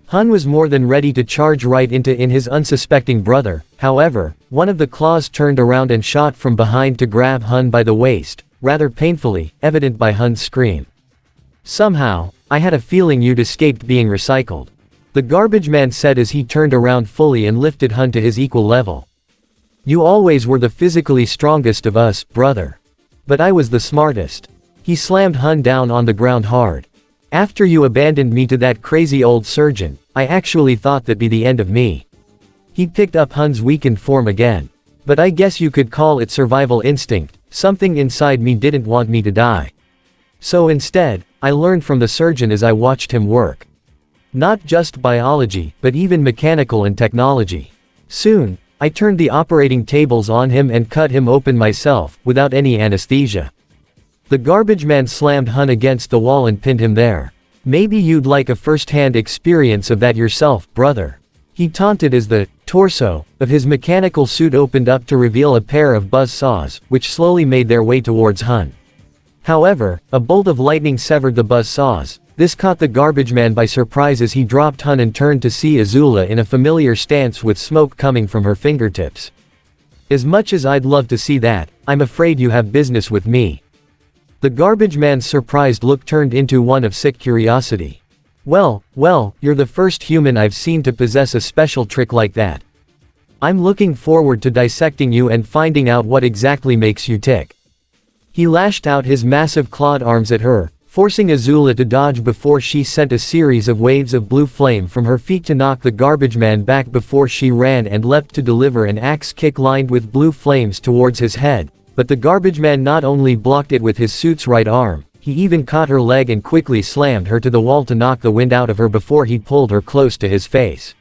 Hun was more than ready to charge right into his unsuspecting brother, however, one of the claws turned around and shot from behind to grab Hun by the waist, rather painfully, evident by Hun's scream. Somehow, I had a feeling you'd escaped being recycled. The garbage man said as he turned around fully and lifted Hun to his equal level. You always were the physically strongest of us, brother. But I was the smartest. He slammed Hun down on the ground hard. After you abandoned me to that crazy old surgeon, I actually thought that'd be the end of me. He picked up Hun's weakened form again. But I guess you could call it survival instinct, something inside me didn't want me to die. So instead, I learned from the surgeon as I watched him work. Not just biology, but even mechanical and technology. Soon, I turned the operating tables on him and cut him open myself, without any anesthesia. The garbage man slammed Hun against the wall and pinned him there. Maybe you'd like a first-hand experience of that yourself, brother. He taunted as the torso of his mechanical suit opened up to reveal a pair of buzz saws, which slowly made their way towards Hun. However, a bolt of lightning severed the buzz saws. This caught the garbage man by surprise as he dropped Hun and turned to see Azula in a familiar stance with smoke coming from her fingertips. As much as I'd love to see that, I'm afraid you have business with me. The garbage man's surprised look turned into one of sick curiosity. Well, you're the first human I've seen to possess a special trick like that. I'm looking forward to dissecting you and finding out what exactly makes you tick. He lashed out his massive clawed arms at her, forcing Azula to dodge before she sent a series of waves of blue flame from her feet to knock the garbage man back before she ran and leapt to deliver an axe kick lined with blue flames towards his head, but the garbage man not only blocked it with his suit's right arm, he even caught her leg and quickly slammed her to the wall to knock the wind out of her before he pulled her close to his face.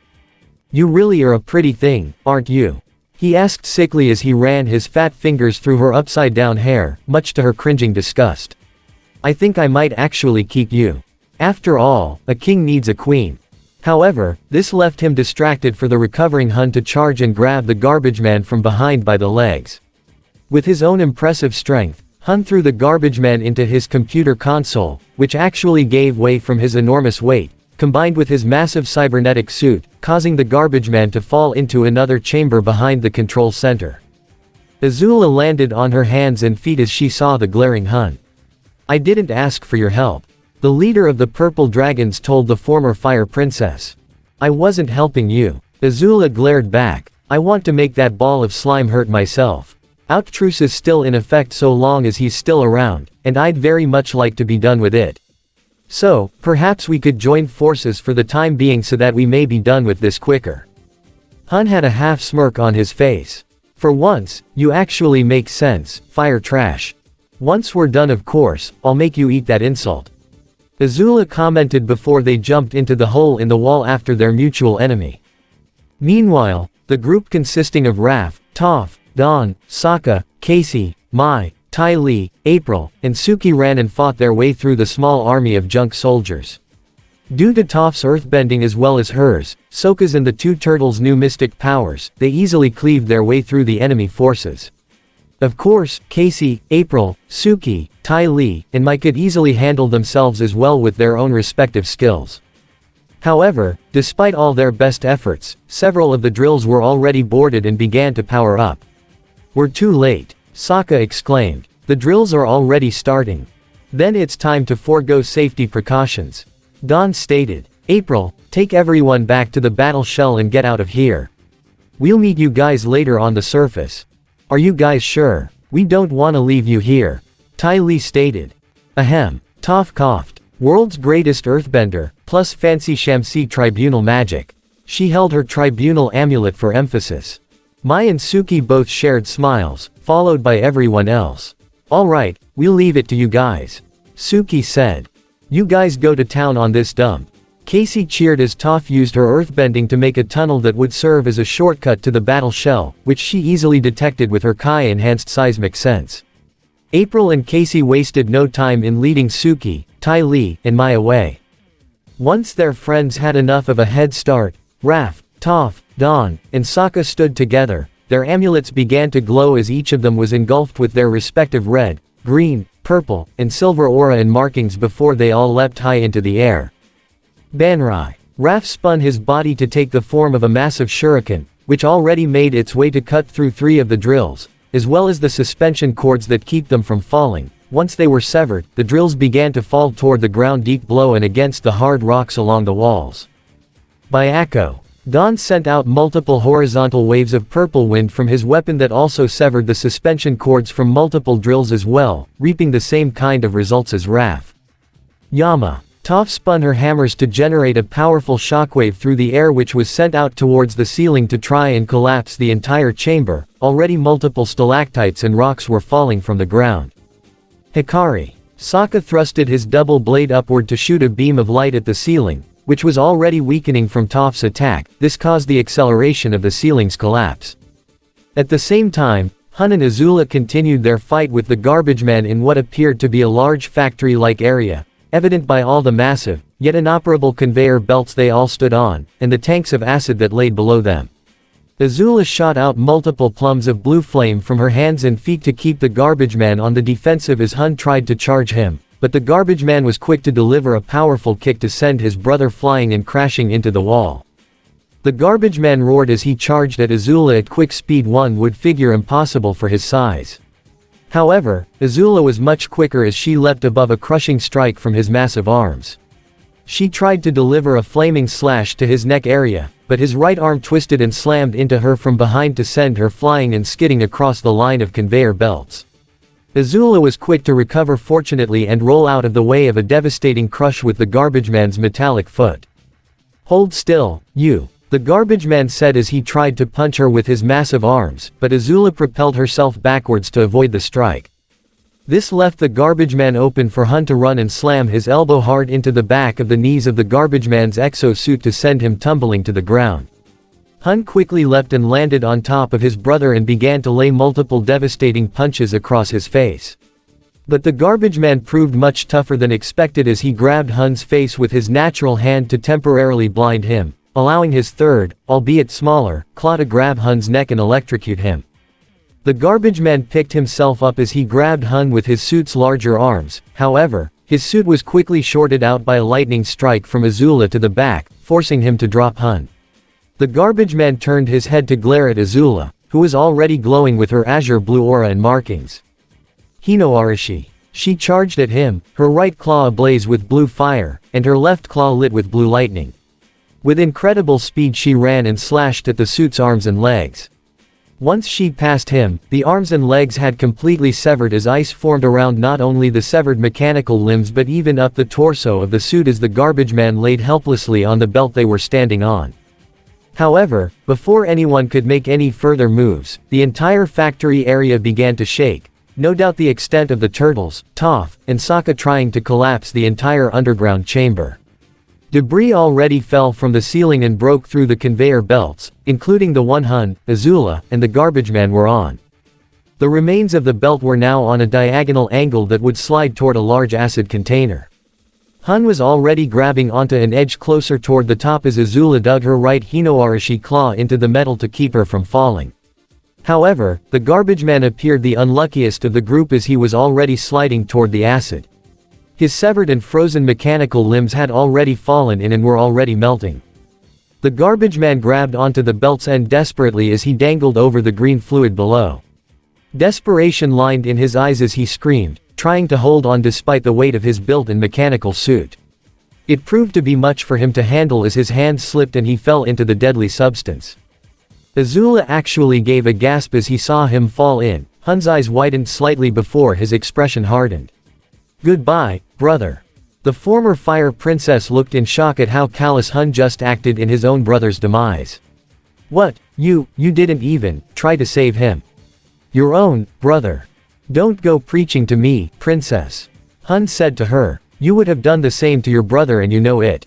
You really are a pretty thing, aren't you? He asked sickly as he ran his fat fingers through her upside-down hair, much to her cringing disgust. I think I might actually keep you. After all, a king needs a queen. However, this left him distracted for the recovering Hun to charge and grab the garbage man from behind by the legs. With his own impressive strength, Hun threw the garbage man into his computer console, which actually gave way from his enormous weight, combined with his massive cybernetic suit, causing the garbage man to fall into another chamber behind the control center. Azula landed on her hands and feet as she saw the glaring Hun. I didn't ask for your help. The leader of the purple dragons told the former fire princess. I wasn't helping you. Azula glared back. I want to make that ball of slime hurt myself. Truce is still in effect so long as he's still around, and I'd very much like to be done with it. So, perhaps we could join forces for the time being so that we may be done with this quicker. Hun had a half smirk on his face. For once, you actually make sense, fire trash. Once we're done, of course, I'll make you eat that insult. Azula commented before they jumped into the hole in the wall after their mutual enemy. Meanwhile, the group consisting of Raph, Toph, Dawn, Sokka, Casey, Mai, Ty Lee, April, and Suki ran and fought their way through the small army of junk soldiers. Due to Toph's earthbending as well as hers, Sokka's and the two turtles' new mystic powers, they easily cleaved their way through the enemy forces. Of course, Casey, April, Suki, Ty Lee, and Mai could easily handle themselves as well with their own respective skills. However, despite all their best efforts, several of the drills were already boarded and began to power up. We're too late, Sokka exclaimed. The drills are already starting. Then it's time to forego safety precautions. Dawn stated. April, take everyone back to the battle shell and get out of here. We'll meet you guys later on the surface. Are you guys sure? We don't want to leave you here. Ty Lee stated. Ahem. Toph coughed. World's greatest earthbender, plus fancy Shamsi tribunal magic. She held her tribunal amulet for emphasis. Mai and Suki both shared smiles, followed by everyone else. Alright, we'll leave it to you guys. Suki said. You guys go to town on this dump. Casey cheered as Toph used her earthbending to make a tunnel that would serve as a shortcut to the battle shell, which she easily detected with her Kai-enhanced seismic sense. April and Casey wasted no time in leading Suki, Ty Lee, and Mai away. Once their friends had enough of a head start, Raph, Toph, Dawn, and Sokka stood together. Their amulets began to glow as each of them was engulfed with their respective red, green, purple, and silver aura and markings before they all leapt high into the air. Banrai. Raph spun his body to take the form of a massive shuriken, which already made its way to cut through 3 of the drills, as well as the suspension cords that keep them from falling. Once they were severed, the drills began to fall toward the ground deep below and against the hard rocks along the walls. By Echo. Dawn sent out multiple horizontal waves of purple wind from his weapon that also severed the suspension cords from multiple drills as well, reaping the same kind of results as Raph. Yama. Toph spun her hammers to generate a powerful shockwave through the air which was sent out towards the ceiling to try and collapse the entire chamber. Already multiple stalactites and rocks were falling from the ground. Hikari. Sokka thrusted his double blade upward to shoot a beam of light at the ceiling, which was already weakening from Toph's attack. This caused the acceleration of the ceiling's collapse. At the same time, Hun and Azula continued their fight with the garbage man in what appeared to be a large factory-like area, evident by all the massive, yet inoperable conveyor belts they all stood on, and the tanks of acid that laid below them. Azula shot out multiple plums of blue flame from her hands and feet to keep the garbage man on the defensive as Hun tried to charge him, but the garbage man was quick to deliver a powerful kick to send his brother flying and crashing into the wall. The garbage man roared as he charged at Azula at quick speed. One would figure impossible for his size. However, Azula was much quicker as she leapt above a crushing strike from his massive arms. She tried to deliver a flaming slash to his neck area, but his right arm twisted and slammed into her from behind to send her flying and skidding across the line of conveyor belts. Azula was quick to recover fortunately and roll out of the way of a devastating crush with the garbage man's metallic foot. "Hold still, you," the garbage man said as he tried to punch her with his massive arms, but Azula propelled herself backwards to avoid the strike. This left the garbage man open for Hun to run and slam his elbow hard into the back of the knees of the garbage man's exosuit to send him tumbling to the ground. Hun quickly leapt and landed on top of his brother and began to lay multiple devastating punches across his face. But the garbage man proved much tougher than expected as he grabbed Hun's face with his natural hand to temporarily blind him, allowing his third, albeit smaller, claw to grab Hun's neck and electrocute him. The garbage man picked himself up as he grabbed Hun with his suit's larger arms. However, his suit was quickly shorted out by a lightning strike from Azula to the back, forcing him to drop Hun. The garbage man turned his head to glare at Azula, who was already glowing with her azure blue aura and markings. "Hino Arashi." She charged at him, her right claw ablaze with blue fire, and her left claw lit with blue lightning. With incredible speed she ran and slashed at the suit's arms and legs. Once she passed him, the arms and legs had completely severed as ice formed around not only the severed mechanical limbs but even up the torso of the suit as the garbage man laid helplessly on the belt they were standing on. However, before anyone could make any further moves, the entire factory area began to shake, no doubt the extent of the turtles, Toph, and Sokka trying to collapse the entire underground chamber. Debris already fell from the ceiling and broke through the conveyor belts, including the one Hun, Azula, and the garbage man were on. The remains of the belt were now on a diagonal angle that would slide toward a large acid container. Hun was already grabbing onto an edge closer toward the top as Azula dug her right Hinoarashi claw into the metal to keep her from falling. However, the garbage man appeared the unluckiest of the group as he was already sliding toward the acid. His severed and frozen mechanical limbs had already fallen in and were already melting. The garbage man grabbed onto the belt's end desperately as he dangled over the green fluid below. Desperation lined in his eyes as he screamed, trying to hold on despite the weight of his built-in mechanical suit. It proved to be much for him to handle as his hand slipped and he fell into the deadly substance. Azula actually gave a gasp as he saw him fall in. Hun's eyes widened slightly before his expression hardened. "Goodbye, brother." The former fire princess looked in shock at how callous Hun just acted in his own brother's demise. "What, you didn't even try to save him? Your own brother? Don't go preaching to me, princess," Hun said to her. "You would have done the same to your brother and you know it.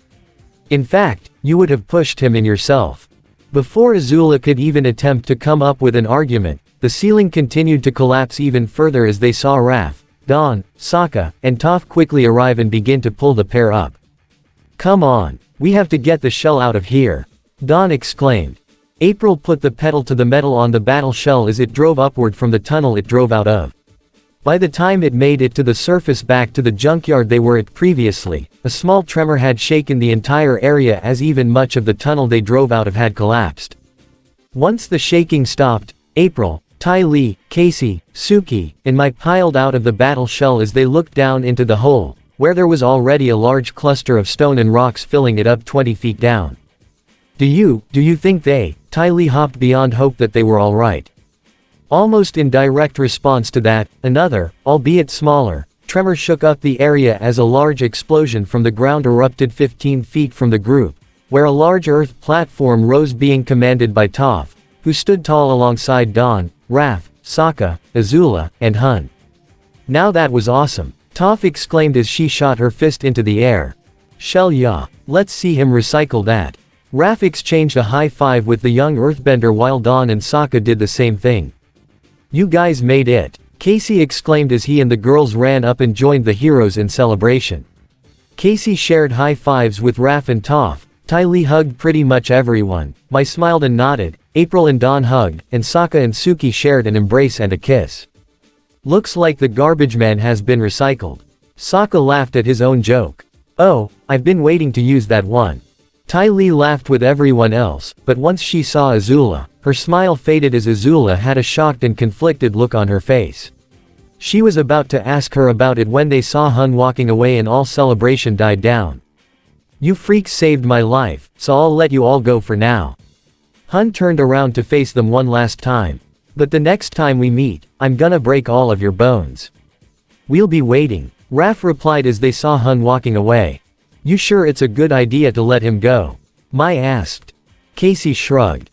In fact, you would have pushed him in yourself." Before Azula could even attempt to come up with an argument, the ceiling continued to collapse even further as they saw Raph, Dawn, Sokka, and Toph quickly arrive and begin to pull the pair up. "Come on, we have to get the shell out of here," Dawn exclaimed. April put the pedal to the metal on the battle shell as it drove upward from the tunnel it drove out of. By the time it made it to the surface back to the junkyard they were at previously, a small tremor had shaken the entire area as even much of the tunnel they drove out of had collapsed. Once the shaking stopped, April, Ty Lee, Casey, Suki, and Mai piled out of the battle shell as they looked down into the hole, where there was already a large cluster of stone and rocks filling it up 20 feet down. Do you think Ty Lee hopped beyond hope that they were alright. Almost in direct response to that, another, albeit smaller, tremor shook up the area as a large explosion from the ground erupted 15 feet from the group, where a large earth platform rose being commanded by Toph, who stood tall alongside Dawn, Raph, Sokka, Azula, and Hun. "Now that was awesome," Toph exclaimed as she shot her fist into the air. "Shell ya, let's see him recycle that." Raph exchanged a high five with the young earthbender while Dawn and Sokka did the same thing. "You guys made it," Casey exclaimed as he and the girls ran up and joined the heroes in celebration. Casey shared high fives with Raph and Toph. Ty Lee hugged pretty much everyone. Mai smiled and nodded. April and Dawn hugged, and Sokka and Suki shared an embrace and a kiss. "Looks like the garbage man has been recycled." Sokka laughed at his own joke. "Oh, I've been waiting to use that one." Ty Lee laughed with everyone else, but once she saw Azula, her smile faded as Azula had a shocked and conflicted look on her face. She was about to ask her about it when they saw Hun walking away and all celebration died down. "You freaks saved my life, so I'll let you all go for now." Hun turned around to face them one last time. "But the next time we meet, I'm gonna break all of your bones." "We'll be waiting," Raph replied as they saw Hun walking away. "You sure it's a good idea to let him go?" Mai asked. Casey shrugged.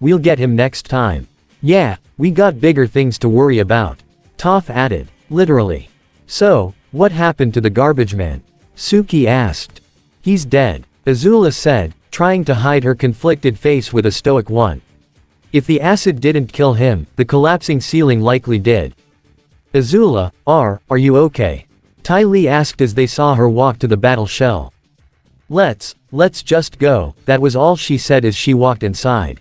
We'll get him next time." "Yeah, we got bigger things to worry about," Toph added. "Literally." "So, what happened to the garbage man?" Suki asked. "He's dead," Azula said, trying to hide her conflicted face with a stoic one. "If the acid didn't kill him, the collapsing ceiling likely did." "Azula, are you okay?" Ty Lee asked as they saw her walk to the battle shell. Let's just go," that was all she said as she walked inside.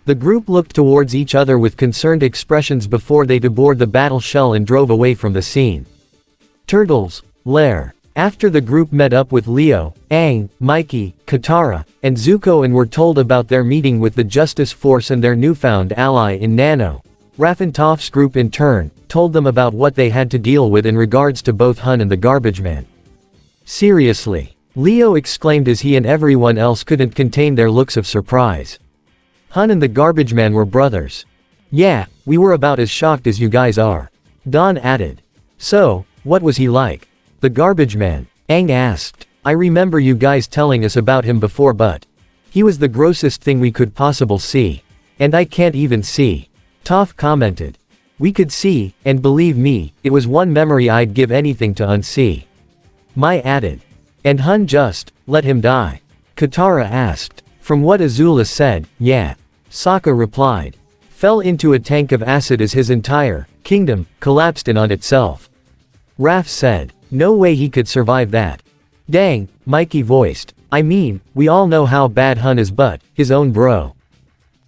The group looked towards each other with concerned expressions before they deboard the battle shell and drove away from the scene. Turtle's lair. After the group met up with Leo, Aang, Mikey, Katara, and Zuko and were told about their meeting with the Justice Force and their newfound ally in Nano, Raph and Toph's group in turn told them about what they had to deal with in regards to both Hun and the garbage man. "Seriously?" Leo exclaimed as he and everyone else couldn't contain their looks of surprise. "Hun and the garbage man were brothers." "Yeah, we were about as shocked as you guys are," Don added. "So, what was he like?" "The garbage man?" Aang asked. "I remember you guys telling us about him before, but he was the grossest thing we could possibly see. And I can't even see," Toph commented. "We could see, and believe me, it was one memory I'd give anything to unsee," Mai added. "And Hun just let him die?" Katara asked. From what Azula said, yeah. Sokka replied. "Fell into a tank of acid as his entire kingdom collapsed in on itself." Raph said. "No way he could survive that." "Dang," Mikey voiced. "I mean, we all know how bad Hun is, but his own bro.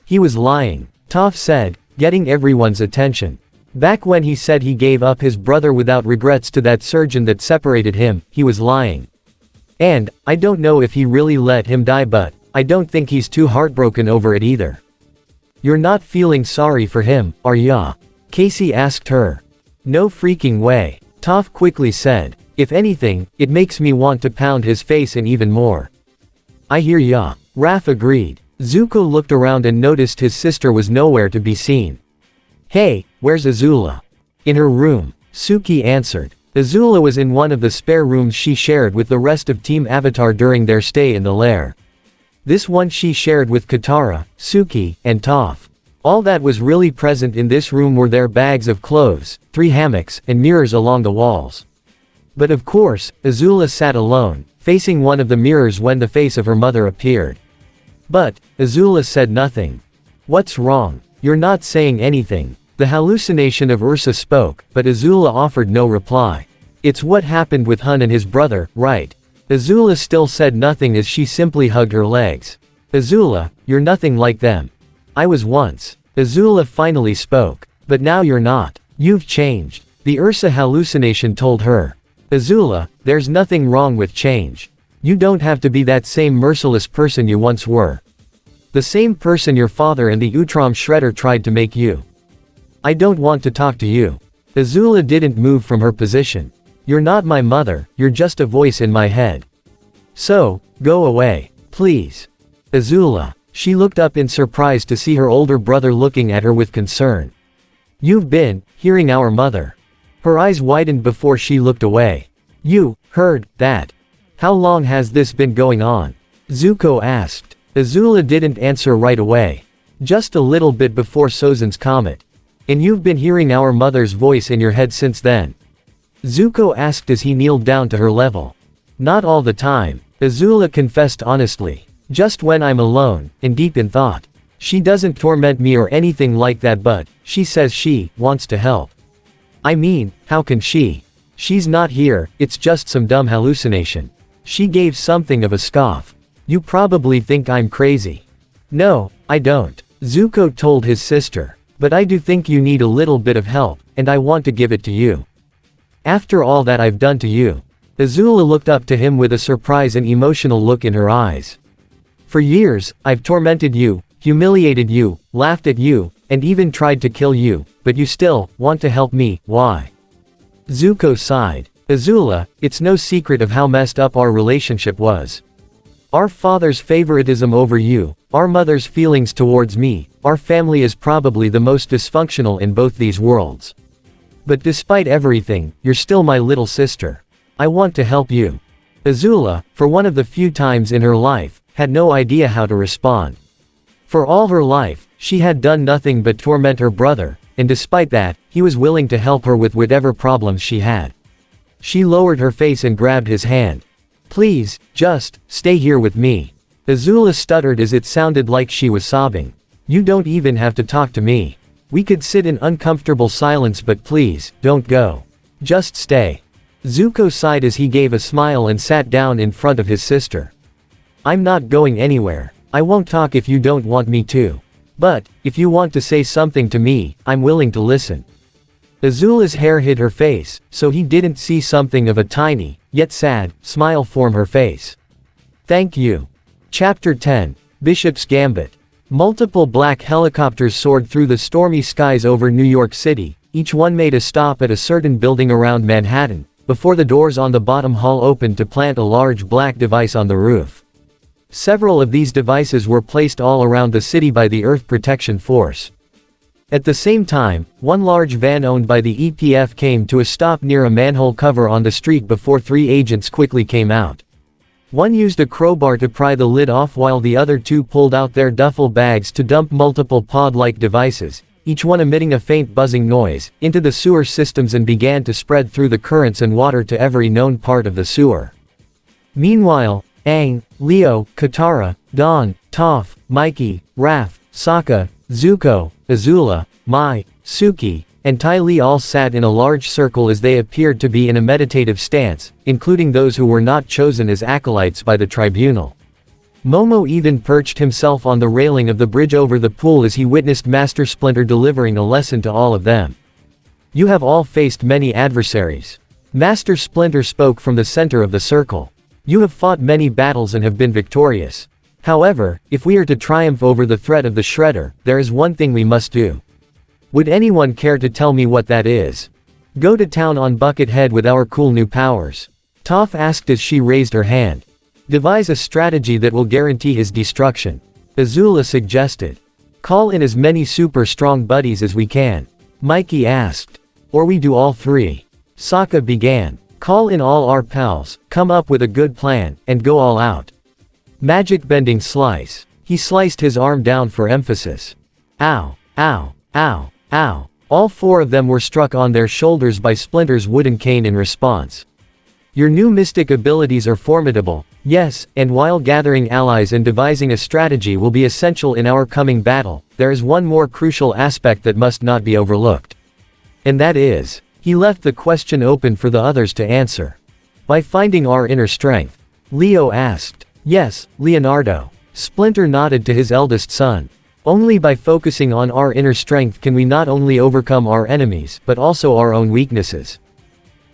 He was lying," Toph said, getting everyone's attention. "Back when he said he gave up his brother without regrets to that surgeon that separated him, he was lying. And, I don't know if he really let him die, but I don't think he's too heartbroken over it either." "You're not feeling sorry for him, are ya?" Casey asked her. "No freaking way," Toph quickly said. "If anything, it makes me want to pound his face in even more." "I hear ya," Raph agreed. Zuko looked around and noticed his sister was nowhere to be seen. "Hey, where's Azula?" "In her room," Suki answered. Azula was in one of the spare rooms she shared with the rest of Team Avatar during their stay in the lair. This one she shared with Katara, Suki, and Toph. All that was really present in this room were their bags of clothes, 3 hammocks, and mirrors along the walls. But of course, Azula sat alone, facing one of the mirrors when the face of her mother appeared. But Azula said nothing. "What's wrong? You're not saying anything." The hallucination of Ursa spoke, but Azula offered no reply. "It's what happened with Hun and his brother, right?" Azula still said nothing as she simply hugged her legs. "Azula, you're nothing like them. I was once." Azula finally spoke. "But now you're not. You've changed," the Ursa hallucination told her. "Azula, there's nothing wrong with change. You don't have to be that same merciless person you once were. The same person your father and the Utrom Shredder tried to make you. I don't want to talk to you." Azula didn't move from her position. "You're not my mother, you're just a voice in my head. So, go away, please." Azula. She looked up in surprise to see her older brother looking at her with concern. "You've been hearing our mother." Her eyes widened before she looked away. "You heard that? How long has this been going on?" Zuko asked. Azula didn't answer right away. "Just a little bit before Sozin's comet. And you've been hearing our mother's voice in your head since then?" Zuko asked as he kneeled down to her level. "Not all the time," Azula confessed honestly. "Just when I'm alone, and deep in thought. She doesn't torment me or anything like that, but she says she wants to help. I mean, how can she? She's not here, it's just some dumb hallucination." She gave something of a scoff. "You probably think I'm crazy." "No, I don't," Zuko told his sister. "But I do think you need a little bit of help, and I want to give it to you. After all that I've done to you." Azula looked up to him with a surprised and emotional look in her eyes. For years, I've tormented you, humiliated you, laughed at you, and even tried to kill you, but you still want to help me, why? Zuko sighed. Azula, it's no secret of how messed up our relationship was. Our father's favoritism over you, our mother's feelings towards me, our family is probably the most dysfunctional in both these worlds. But despite everything, you're still my little sister. I want to help you. Azula, for one of the few times in her life, had no idea how to respond. For all her life, she had done nothing but torment her brother, and despite that, he was willing to help her with whatever problems she had. She lowered her face and grabbed his hand. Please, just, stay here with me. Azula stuttered as it sounded like she was sobbing. You don't even have to talk to me. We could sit in uncomfortable silence, but please, don't go. Just stay. Zuko sighed as he gave a smile and sat down in front of his sister. I'm not going anywhere. I won't talk if you don't want me to. But, if you want to say something to me, I'm willing to listen. Azula's hair hid her face, so he didn't see something of a tiny, yet sad, smile form her face. Thank you. Chapter 10, Bishop's Gambit. Multiple black helicopters soared through the stormy skies over New York City, each one made a stop at a certain building around Manhattan, before the doors on the bottom hull opened to plant a large black device on the roof. Several of these devices were placed all around the city by the Earth Protection Force. At the same time, one large van owned by the EPF came to a stop near a manhole cover on the street before 3 agents quickly came out. One used a crowbar to pry the lid off while the other 2 pulled out their duffel bags to dump multiple pod-like devices, each one emitting a faint buzzing noise, into the sewer systems and began to spread through the currents and water to every known part of the sewer. Meanwhile, Aang, Leo, Katara, Dawn, Toph, Mikey, Raph, Sokka, Zuko, Azula, Mai, Suki, and Ty Lee all sat in a large circle as they appeared to be in a meditative stance, including those who were not chosen as acolytes by the tribunal. Momo even perched himself on the railing of the bridge over the pool as he witnessed Master Splinter delivering a lesson to all of them. You have all faced many adversaries. Master Splinter spoke from the center of the circle. You have fought many battles and have been victorious. However, if we are to triumph over the threat of the Shredder, there is one thing we must do. Would anyone care to tell me what that is? Go to town on Buckethead with our cool new powers. Toph asked as she raised her hand. Devise a strategy that will guarantee his destruction. Azula suggested. Call in as many super strong buddies as we can. Mikey asked. Or we do all 3. Sokka began. Call in all our pals, come up with a good plan, and go all out. Magic bending slice. He sliced his arm down for emphasis. Ow, ow, ow, ow. All 4 of them were struck on their shoulders by Splinter's wooden cane in response. Your new mystic abilities are formidable, yes, and while gathering allies and devising a strategy will be essential in our coming battle, there is one more crucial aspect that must not be overlooked. And that is, he left the question open for the others to answer. By finding our inner strength. Leo asked. Yes, Leonardo. Splinter nodded to his eldest son. Only by focusing on our inner strength can we not only overcome our enemies, but also our own weaknesses.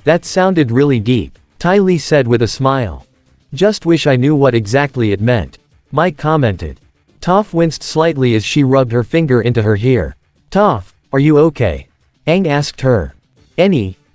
That sounded really deep, Ty Lee said with a smile. Just wish I knew what exactly it meant. Mike commented. Toph winced slightly as she rubbed her finger into her ear. Toph, are you okay? Aang asked her.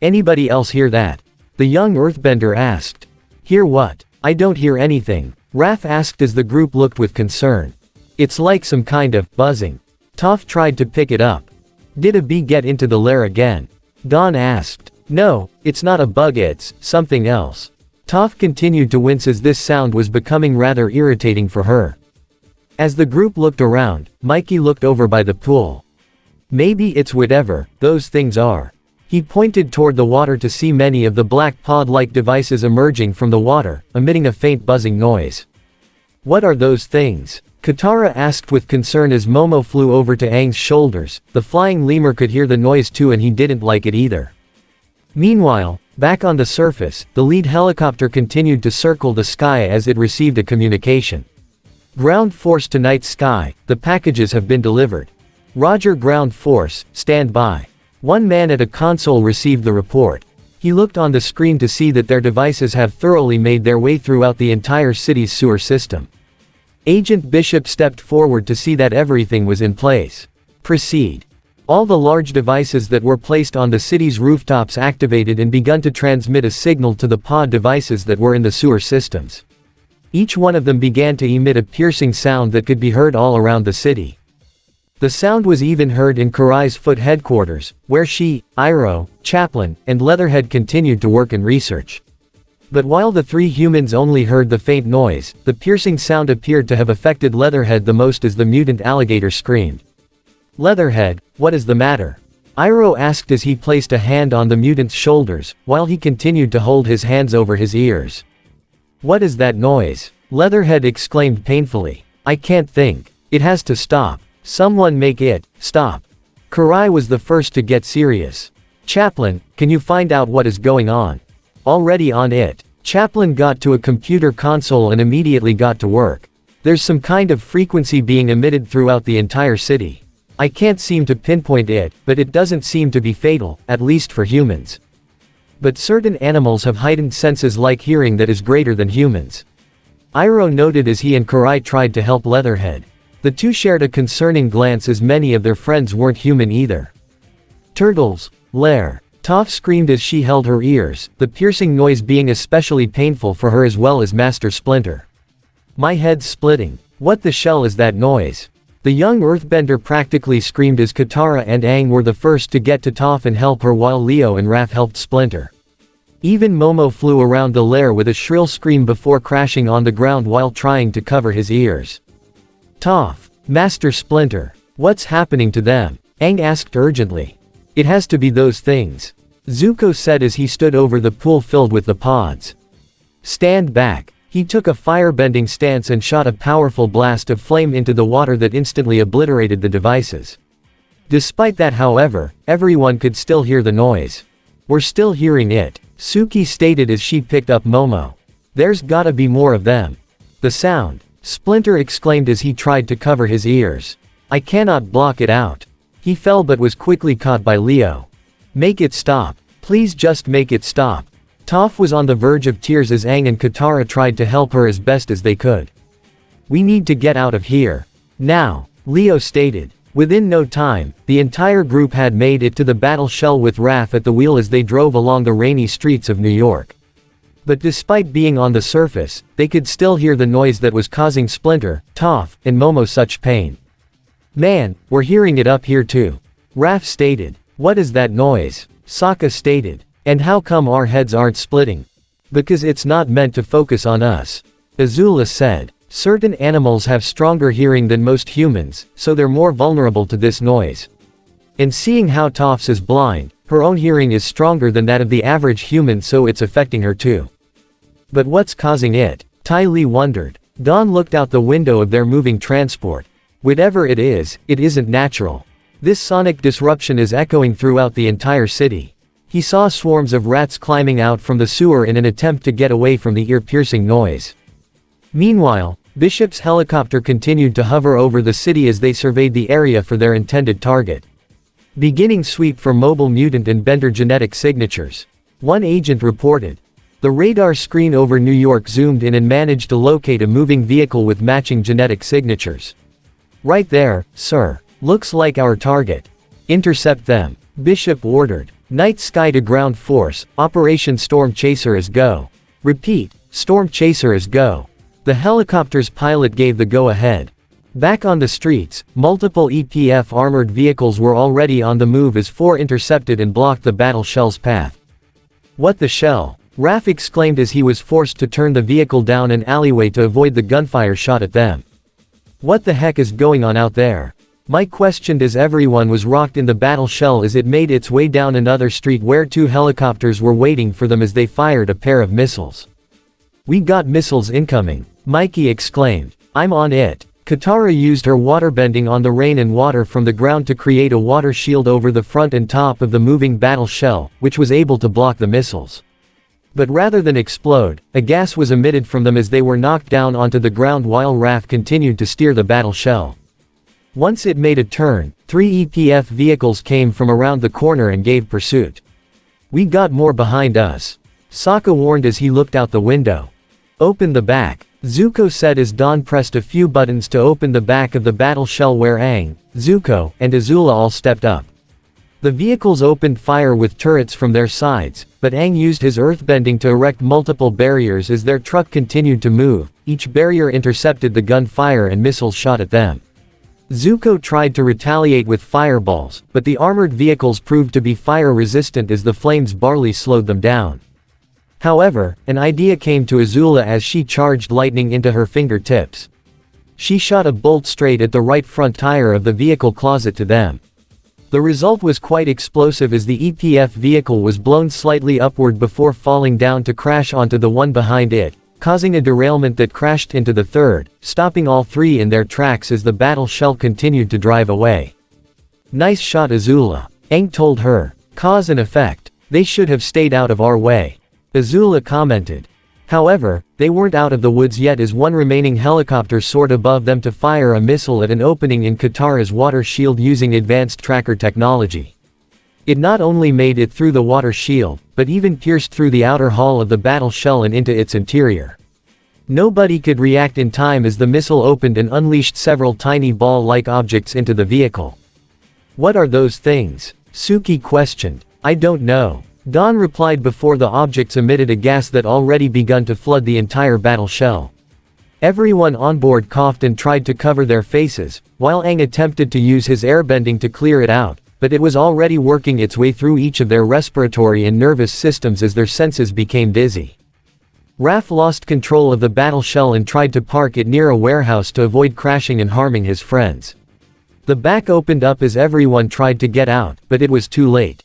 Anybody else hear that? The young Earthbender asked. Hear what? I don't hear anything. Raph asked as the group looked with concern. It's like some kind of buzzing. Toph tried to pick it up. Did a bee get into the lair again? Dawn asked. No, it's not a bug, it's something else. Toph continued to wince as this sound was becoming rather irritating for her. As the group looked around, Mikey looked over by the pool. Maybe it's whatever those things are. He pointed toward the water to see many of the black pod-like devices emerging from the water, emitting a faint buzzing noise. What are those things? Katara asked with concern as Momo flew over to Aang's shoulders. The flying lemur could hear the noise too and he didn't like it either. Meanwhile, back on the surface, the lead helicopter continued to circle the sky as it received a communication. Ground Force to Night Sky, the packages have been delivered. Roger, Ground Force, stand by. One man at a console received the report. He looked on the screen to see that their devices have thoroughly made their way throughout the entire city's sewer system. Agent Bishop stepped forward to see that everything was in place. Proceed. All the large devices that were placed on the city's rooftops activated and begun to transmit a signal to the pod devices that were in the sewer systems. Each one of them began to emit a piercing sound that could be heard all around the city. The sound was even heard in Karai's foot headquarters, where she, Iroh, Chaplin, and Leatherhead continued to work and research. But while the three humans only heard the faint noise, the piercing sound appeared to have affected Leatherhead the most as the mutant alligator screamed. "Leatherhead, what is the matter?" Iroh asked as he placed a hand on the mutant's shoulders, while he continued to hold his hands over his ears. "What is that noise?" Leatherhead exclaimed painfully. "I can't think. It has to stop. Someone make it stop." Karai was the first to get serious. "Chaplin, can you find out what is going on?" "Already on it." Chaplin got to a computer console and immediately got to work. "There's some kind of frequency being emitted throughout the entire city. I can't seem to pinpoint it, but it doesn't seem to be fatal, at least for humans. But certain animals have heightened senses like hearing that is greater than humans." Iroh noted as he and Karai tried to help Leatherhead. The two shared a concerning glance as many of their friends weren't human either. "Turtles, lair." Toph screamed as she held her ears, the piercing noise being especially painful for her as well as Master Splinter. "My head's splitting. What the shell is that noise?" The young earthbender practically screamed as Katara and Aang were the first to get to Toph and help her while Leo and Raph helped Splinter. Even Momo flew around the lair with a shrill scream before crashing on the ground while trying to cover his ears. "Toph, Master Splinter, what's happening to them?" Aang asked urgently. "It has to be those things," Zuko said as he stood over the pool filled with the pods. "Stand back." He took a firebending stance and shot a powerful blast of flame into the water that instantly obliterated the devices. Despite that, however, everyone could still hear the noise. "We're still hearing it," Suki stated as she picked up Momo. "There's gotta be more of them." "The sound," Splinter exclaimed as he tried to cover his ears. "I cannot block it out." He fell but was quickly caught by Leo. "Make it stop. Please just make it stop." Toph was on the verge of tears as Aang and Katara tried to help her as best as they could. "We need to get out of here. Now," Leo stated. Within no time, the entire group had made it to the battle shell with Raph at the wheel as they drove along the rainy streets of New York. But despite being on the surface, they could still hear the noise that was causing Splinter, Toph, and Momo such pain. "Man, we're hearing it up here too," Raph stated. "What is that noise?" Sokka stated. "And how come our heads aren't splitting?" "Because it's not meant to focus on us," Azula said. "Certain animals have stronger hearing than most humans, so they're more vulnerable to this noise. And seeing how Toph's is blind, her own hearing is stronger than that of the average human, so it's affecting her too." "But what's causing it?" Ty Lee wondered. Dawn looked out the window of their moving transport. "Whatever it isn't natural. This sonic disruption is echoing throughout the entire city." He saw swarms of rats climbing out from the sewer in an attempt to get away from the ear-piercing noise. Meanwhile, Bishop's helicopter continued to hover over the city as they surveyed the area for their intended target. Beginning sweep for mobile mutant and bender genetic signatures. One agent reported. The radar screen over New York zoomed in and managed to locate a moving vehicle with matching genetic signatures. "Right there, sir. Looks like our target. Intercept them," Bishop ordered. "Night Sky to Ground Force, Operation Storm Chaser is go." "Repeat, Storm Chaser is go." The helicopter's pilot gave the go-ahead. Back on the streets, multiple EPF armored vehicles were already on the move as 4 intercepted and blocked the battle shell's path. "What the shell?" Raph exclaimed as he was forced to turn the vehicle down an alleyway to avoid the gunfire shot at them. "What the heck is going on out there?" Mike questioned as everyone was rocked in the battle shell as it made its way down another street where 2 helicopters were waiting for them as they fired a pair of missiles. "We got missiles incoming," Mikey exclaimed. "I'm on it." Katara used her waterbending on the rain and water from the ground to create a water shield over the front and top of the moving battle shell, which was able to block the missiles. But rather than explode, a gas was emitted from them as they were knocked down onto the ground while Raph continued to steer the battle shell. Once it made a turn, 3 EPF vehicles came from around the corner and gave pursuit. "We got more behind us," Sokka warned as he looked out the window. "Open the back," Zuko said as Don pressed a few buttons to open the back of the battle shell where Aang, Zuko, and Azula all stepped up. The vehicles opened fire with turrets from their sides, but Aang used his earthbending to erect multiple barriers as their truck continued to move. Each barrier intercepted the gunfire and missiles shot at them. Zuko tried to retaliate with fireballs, but the armored vehicles proved to be fire-resistant as the flames barely slowed them down. However, an idea came to Azula as she charged lightning into her fingertips. She shot a bolt straight at the right front tire of the vehicle closet to them. The result was quite explosive as the EPF vehicle was blown slightly upward before falling down to crash onto the one behind it, causing a derailment that crashed into the third, stopping all three in their tracks as the battle shell continued to drive away. "Nice shot, Azula," Aang told her. "Cause and effect. They should have stayed out of our way," Azula commented. However, they weren't out of the woods yet as one remaining helicopter soared above them to fire a missile at an opening in Katara's water shield using advanced tracker technology. It not only made it through the water shield, but even pierced through the outer hull of the battle shell and into its interior. Nobody could react in time as the missile opened and unleashed several tiny ball-like objects into the vehicle. "What are those things?" Suki questioned. "I don't know," Don replied before the objects emitted a gas that already begun to flood the entire battle shell. Everyone on board coughed and tried to cover their faces, while Aang attempted to use his airbending to clear it out, but it was already working its way through each of their respiratory and nervous systems as their senses became dizzy. Raph lost control of the battle shell and tried to park it near a warehouse to avoid crashing and harming his friends. The back opened up as everyone tried to get out, but it was too late.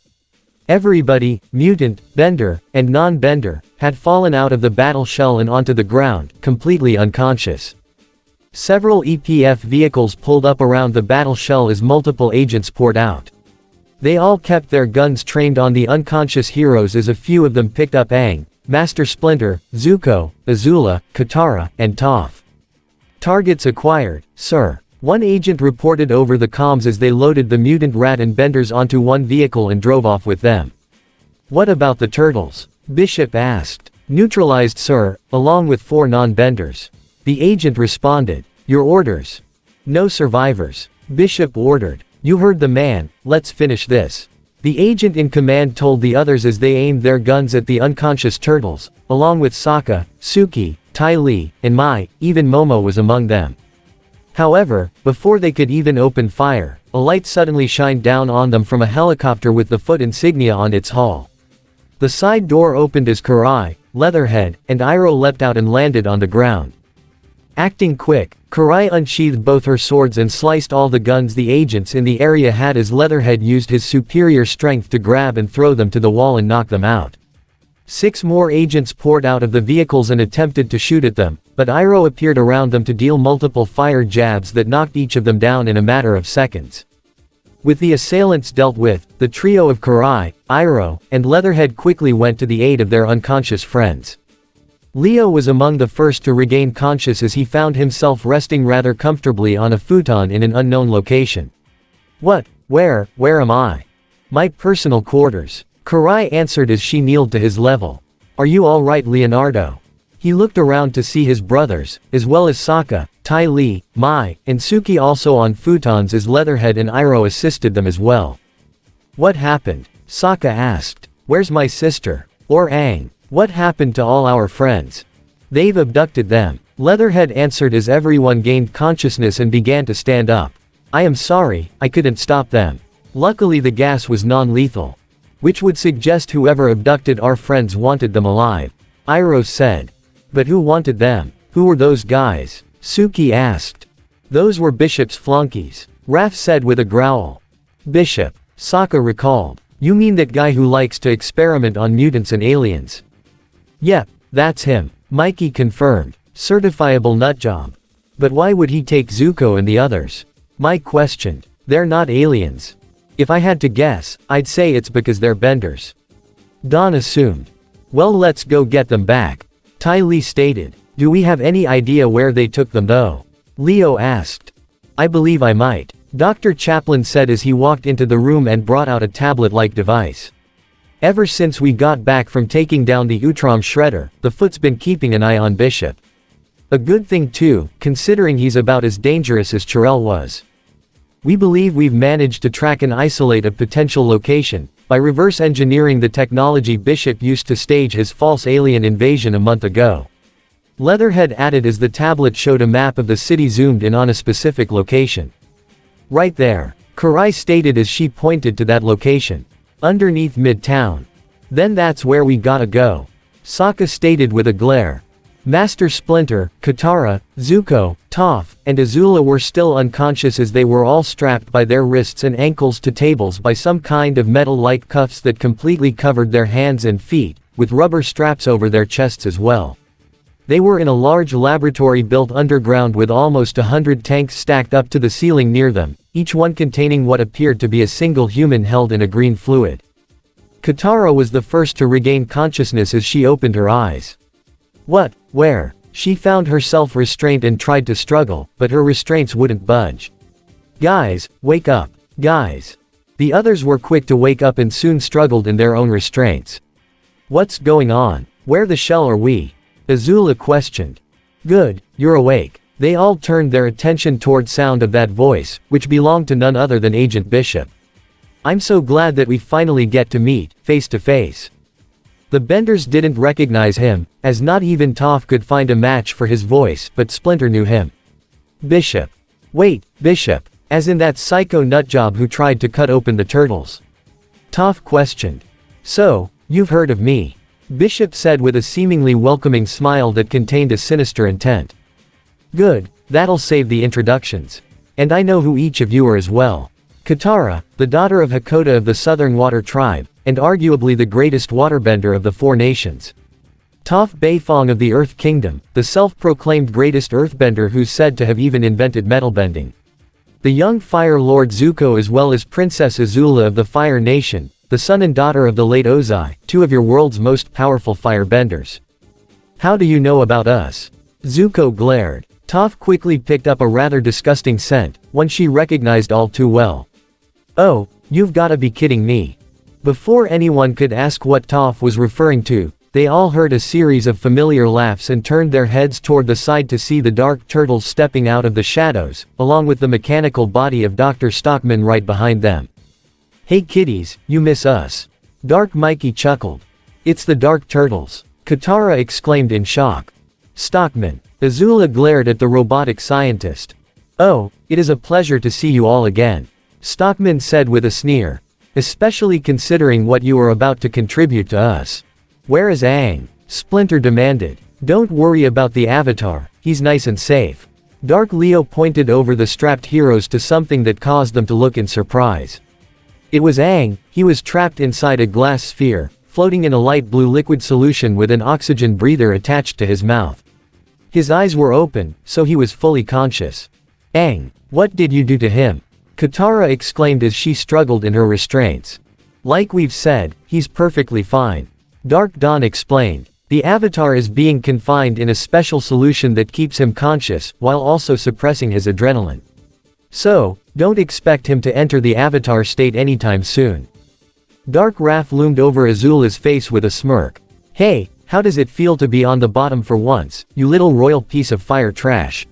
Everybody, mutant, bender, and non-bender, had fallen out of the battle shell and onto the ground, completely unconscious. Several EPF vehicles pulled up around the battle shell as multiple agents poured out. They all kept their guns trained on the unconscious heroes as a few of them picked up Aang, Master Splinter, Zuko, Azula, Katara, and Toph. "Targets acquired, sir," one agent reported over the comms as they loaded the mutant rat and benders onto one vehicle and drove off with them. "What about the turtles?" Bishop asked. "Neutralized, sir, along with 4 non-benders." The agent responded. "Your orders?" "No survivors," Bishop ordered. "You heard the man, let's finish this." The agent in command told the others as they aimed their guns at the unconscious turtles, along with Sokka, Suki, Ty Lee, and Mai. Even Momo was among them. However, before they could even open fire, a light suddenly shined down on them from a helicopter with the foot insignia on its hull. The side door opened as Karai, Leatherhead, and Iroh leapt out and landed on the ground. Acting quick, Karai unsheathed both her swords and sliced all the guns the agents in the area had as Leatherhead used his superior strength to grab and throw them to the wall and knock them out. 6 more agents poured out of the vehicles and attempted to shoot at them, but Iroh appeared around them to deal multiple fire jabs that knocked each of them down in a matter of seconds. With the assailants dealt with, the trio of Karai, Iroh, and Leatherhead quickly went to the aid of their unconscious friends. Leo was among the first to regain consciousness as he found himself resting rather comfortably on a futon in an unknown location. "What? Where am I?" "My personal quarters," Karai answered as she kneeled to his level. "Are you all right, Leonardo?" He looked around to see his brothers, as well as Sokka, Ty Lee, Mai, and Suki also on futons as Leatherhead and Iroh assisted them as well. "What happened?" Sokka asked. "Where's my sister? Or Aang? What happened to all our friends?" "They've abducted them," Leatherhead answered as everyone gained consciousness and began to stand up. "I am sorry, I couldn't stop them. Luckily the gas was non-lethal." "Which would suggest whoever abducted our friends wanted them alive," Iroh said. "But who wanted them? Who were those guys?" Suki asked. "Those were Bishop's flunkies," Raph said with a growl. "Bishop," Sokka recalled. "You mean that guy who likes to experiment on mutants and aliens?" "Yep, that's him," Mikey confirmed. "Certifiable nutjob." "But why would he take Zuko and the others?" Mike questioned. "They're not aliens. If I had to guess, I'd say it's because they're benders." Don assumed. "Well, let's go get them back," Ty Lee stated. "Do we have any idea where they took them though?" Leo asked. "I believe I might," Dr. Chaplin said as he walked into the room and brought out a tablet-like device. "Ever since we got back from taking down the Utrom Shredder, the Foot's been keeping an eye on Bishop. A good thing too, considering he's about as dangerous as Chirel was. We believe we've managed to track and isolate a potential location, by reverse engineering the technology Bishop used to stage his false alien invasion a month ago. Leatherhead added as the tablet showed a map of the city zoomed in on a specific location. Right there, Karai stated as she pointed to that location. Underneath Midtown. Then that's where we gotta go. Sokka stated with a glare. Master Splinter, Katara, Zuko, Toph, and Azula were still unconscious as they were all strapped by their wrists and ankles to tables by some kind of metal-like cuffs that completely covered their hands and feet, with rubber straps over their chests as well. They were in a large laboratory built underground with almost 100 tanks stacked up to the ceiling near them, each one containing what appeared to be a single human held in a green fluid. Katara was the first to regain consciousness as she opened her eyes. What? Where? She found herself restrained and tried to struggle, but her restraints wouldn't budge. Guys, wake up. Guys. The others were quick to wake up and soon struggled in their own restraints. What's going on? Where the hell are we? Azula questioned. Good, you're awake. They all turned their attention toward sound of that voice, which belonged to none other than Agent Bishop. I'm so glad that we finally get to meet, face to face. The Benders didn't recognize him, as not even Toph could find a match for his voice, but Splinter knew him. Bishop. Wait, Bishop, as in that psycho nutjob who tried to cut open the turtles. Toph questioned. So, you've heard of me? Bishop said with a seemingly welcoming smile that contained a sinister intent. Good, that'll save the introductions. And I know who each of you are as well. Katara, the daughter of Hakoda of the Southern Water Tribe, and arguably the greatest waterbender of the four nations. Toph Beifong of the Earth Kingdom, the self-proclaimed greatest earthbender who's said to have even invented metalbending. The young Fire Lord Zuko as well as Princess Azula of the Fire Nation, the son and daughter of the late Ozai, two of your world's most powerful firebenders. How do you know about us? Zuko glared. Toph quickly picked up a rather disgusting scent, one she recognized all too well. Oh, you've gotta be kidding me. Before anyone could ask what Toph was referring to, they all heard a series of familiar laughs and turned their heads toward the side to see the dark turtles stepping out of the shadows, along with the mechanical body of Dr. Stockman right behind them. Hey kiddies, you miss us. Dark Mikey chuckled. It's the Dark Turtles. Katara exclaimed in shock. Stockman. Azula glared at the robotic scientist. Oh, it is a pleasure to see you all again. Stockman said with a sneer. Especially considering what you are about to contribute to us. Where is Aang? Splinter demanded. Don't worry about the Avatar, he's nice and safe. Dark Leo pointed over the strapped heroes to something that caused them to look in surprise. It was Aang. He was trapped inside a glass sphere, floating in a light blue liquid solution with an oxygen breather attached to his mouth. His eyes were open, so he was fully conscious. Aang, what did you do to him? Katara exclaimed as she struggled in her restraints. Like we've said, he's perfectly fine. Dark Dawn explained. The Avatar is being confined in a special solution that keeps him conscious, while also suppressing his adrenaline. So, don't expect him to enter the Avatar state anytime soon. Dark Raph loomed over Azula's face with a smirk. Hey, how does it feel to be on the bottom for once, you little royal piece of fire trash?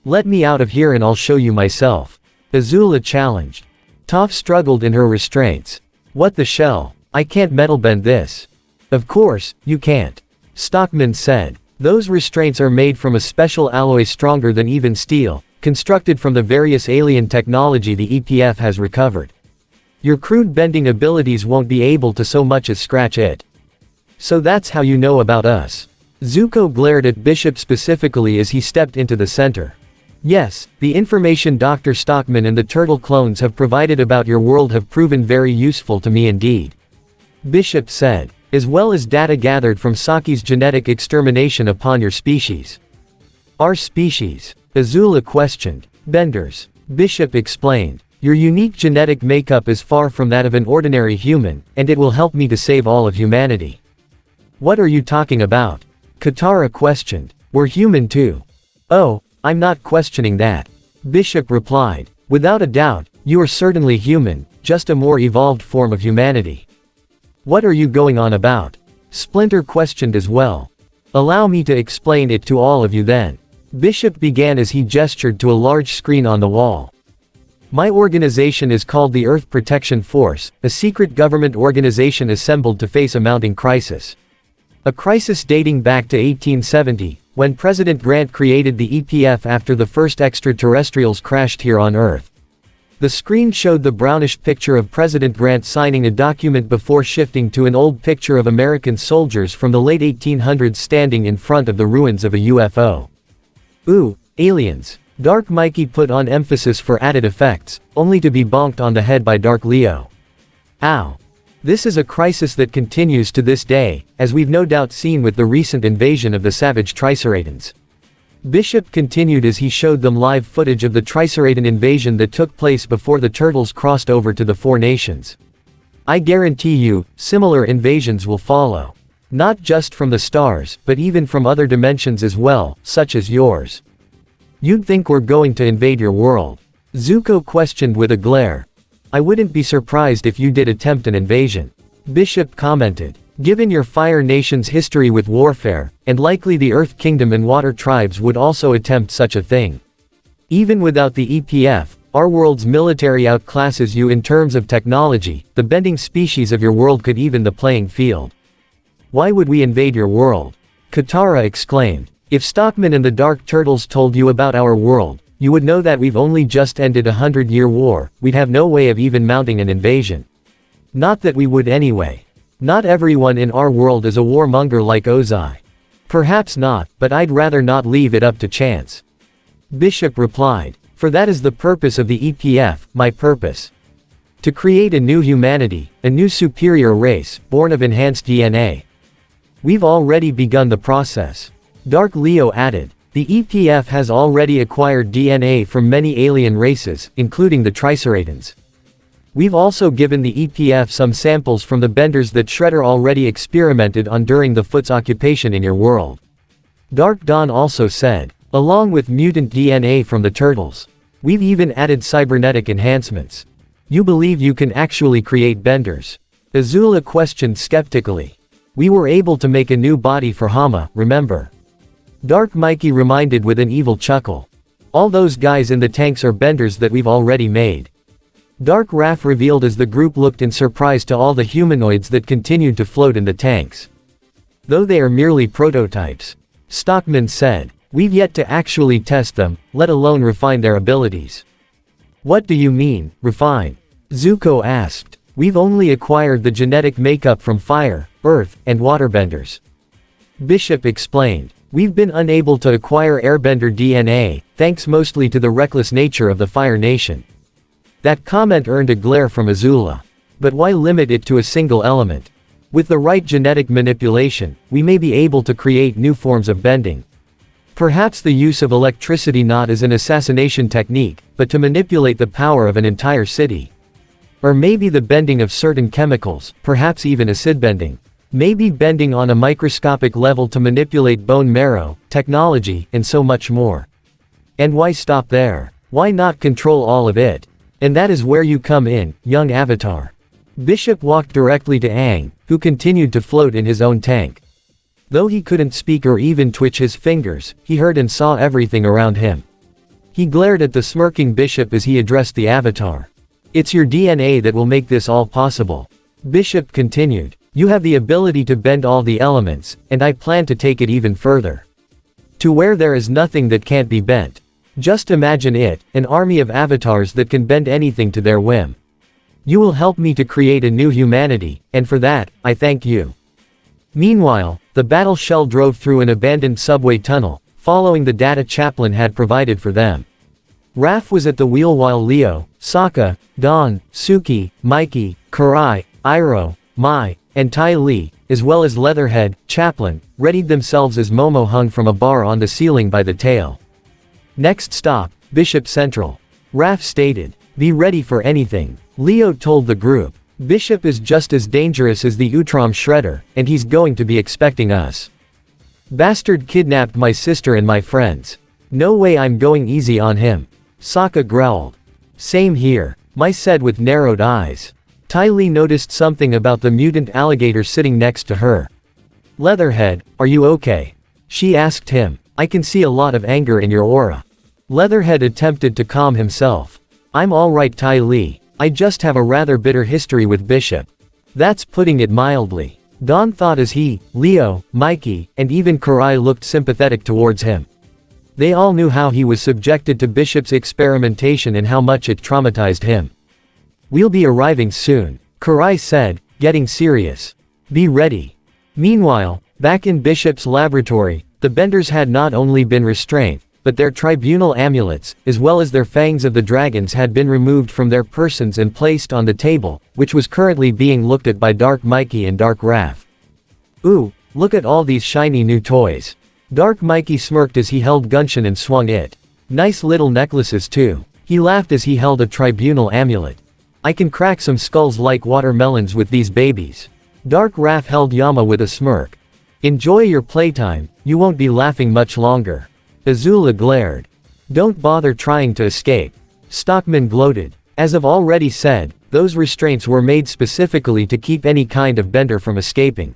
Let me out of here and I'll show you myself. Azula challenged. Toph struggled in her restraints. What the shell? I can't metalbend this. Of course, you can't. Stockman said. Those restraints are made from a special alloy stronger than even steel, constructed from the various alien technology the EPF has recovered. Your crude bending abilities won't be able to so much as scratch it. So that's how you know about us. Zuko glared at Bishop specifically as he stepped into the center. Yes, the information Dr. Stockman and the turtle clones have provided about your world have proven very useful to me indeed. Bishop said, as well as data gathered from Saki's genetic extermination upon your species. Our species? Azula questioned. Benders. Bishop explained. Your unique genetic makeup is far from that of an ordinary human, and it will help me to save all of humanity. What are you talking about? Katara questioned. We're human too. Oh, I'm not questioning that. Bishop replied. Without a doubt, you are certainly human, just a more evolved form of humanity. What are you going on about? Splinter questioned as well. Allow me to explain it to all of you then. Bishop began as he gestured to a large screen on the wall. My organization is called the Earth Protection Force, a secret government organization assembled to face a mounting crisis. A crisis dating back to 1870, when President Grant created the EPF after the first extraterrestrials crashed here on Earth. The screen showed the brownish picture of President Grant signing a document before shifting to an old picture of American soldiers from the late 1800s standing in front of the ruins of a UFO. Ooh, aliens. Dark Mikey put on emphasis for added effects, only to be bonked on the head by Dark Leo. Ow. This is a crisis that continues to this day, as we've no doubt seen with the recent invasion of the savage Triceratons. Bishop continued as he showed them live footage of the Triceraton invasion that took place before the turtles crossed over to the Four Nations. I guarantee you, similar invasions will follow. Not just from the stars, but even from other dimensions as well, such as yours. You'd think we're going to invade your world? Zuko questioned with a glare. I wouldn't be surprised if you did attempt an invasion. Bishop commented. Given your Fire Nation's history with warfare, and likely the Earth Kingdom and Water Tribes would also attempt such a thing. Even without the EPF, our world's military outclasses you in terms of technology, the bending species of your world could even the playing field. Why would we invade your world? Katara exclaimed. If Stockman and the Dark Turtles told you about our world, you would know that we've only just ended a 100-year war, we'd have no way of even mounting an invasion. Not that we would anyway. Not everyone in our world is a warmonger like Ozai. Perhaps not, but I'd rather not leave it up to chance. Bishop replied. For that is the purpose of the EPF, my purpose. To create a new humanity, a new superior race, born of enhanced DNA. We've already begun the process. Dark Leo added. The EPF has already acquired DNA from many alien races, including the Triceratons. We've also given the EPF some samples from the benders that Shredder already experimented on during the Foot's occupation in your world. Dark Dawn also said. Along with mutant DNA from the turtles. We've even added cybernetic enhancements. You believe you can actually create benders? Azula questioned skeptically. We were able to make a new body for Hama, remember? Dark Mikey reminded with an evil chuckle. All those guys in the tanks are benders that we've already made. Dark Raph revealed as the group looked in surprise to all the humanoids that continued to float in the tanks. Though they are merely prototypes. Stockman said. We've yet to actually test them, let alone refine their abilities. What do you mean, refine? Zuko asked. We've only acquired the genetic makeup from fire, earth, and waterbenders. Bishop explained. We've been unable to acquire airbender DNA, thanks mostly to the reckless nature of the Fire Nation. That comment earned a glare from Azula. But why limit it to a single element? With the right genetic manipulation, we may be able to create new forms of bending. Perhaps the use of electricity not as an assassination technique, but to manipulate the power of an entire city. Or maybe the bending of certain chemicals, perhaps even acid bending. Maybe bending on a microscopic level to manipulate bone marrow, technology, and so much more. And why stop there? Why not control all of it? And that is where you come in, young Avatar. Bishop walked directly to Aang, who continued to float in his own tank. Though he couldn't speak or even twitch his fingers, he heard and saw everything around him. He glared at the smirking Bishop as he addressed the Avatar. It's your DNA that will make this all possible. Bishop continued. You have the ability to bend all the elements, and I plan to take it even further. To where there is nothing that can't be bent. Just imagine it, an army of avatars that can bend anything to their whim. You will help me to create a new humanity, and for that, I thank you. Meanwhile, the battle shell drove through an abandoned subway tunnel, following the data Chaplin had provided for them. Raph was at the wheel while Leo, Sokka, Dawn, Suki, Mikey, Karai, Iroh, Mai, and Ty Lee, as well as Leatherhead, Chaplin, readied themselves as Momo hung from a bar on the ceiling by the tail. Next stop, Bishop Central. Raph stated. Be ready for anything. Leo told the group. Bishop is just as dangerous as the Utrom Shredder, and he's going to be expecting us. Bastard kidnapped my sister and my friends. No way I'm going easy on him. Sokka growled. Same here, Mai said with narrowed eyes. Ty Lee noticed something about the mutant alligator sitting next to her. Leatherhead, are you okay? She asked him. I can see a lot of anger in your aura. Leatherhead attempted to calm himself. I'm alright, Ty Lee. I just have a rather bitter history with Bishop. That's putting it mildly. Don thought as he, Leo, Mikey, and even Karai looked sympathetic towards him. They all knew how he was subjected to Bishop's experimentation and how much it traumatized him. We'll be arriving soon, Karai said, getting serious. Be ready. Meanwhile, back in Bishop's laboratory, the Benders had not only been restrained, but their tribunal amulets, as well as their fangs of the dragons, had been removed from their persons and placed on the table, which was currently being looked at by Dark Mikey and Dark Raph. Ooh, look at all these shiny new toys. Dark Mikey smirked as he held Gunshin and swung it. Nice little necklaces too. He laughed as he held a tribunal amulet. I can crack some skulls like watermelons with these babies. Dark Raph held Yama with a smirk. Enjoy your playtime, you won't be laughing much longer. Azula glared. Don't bother trying to escape. Stockman gloated. As I've already said, those restraints were made specifically to keep any kind of bender from escaping.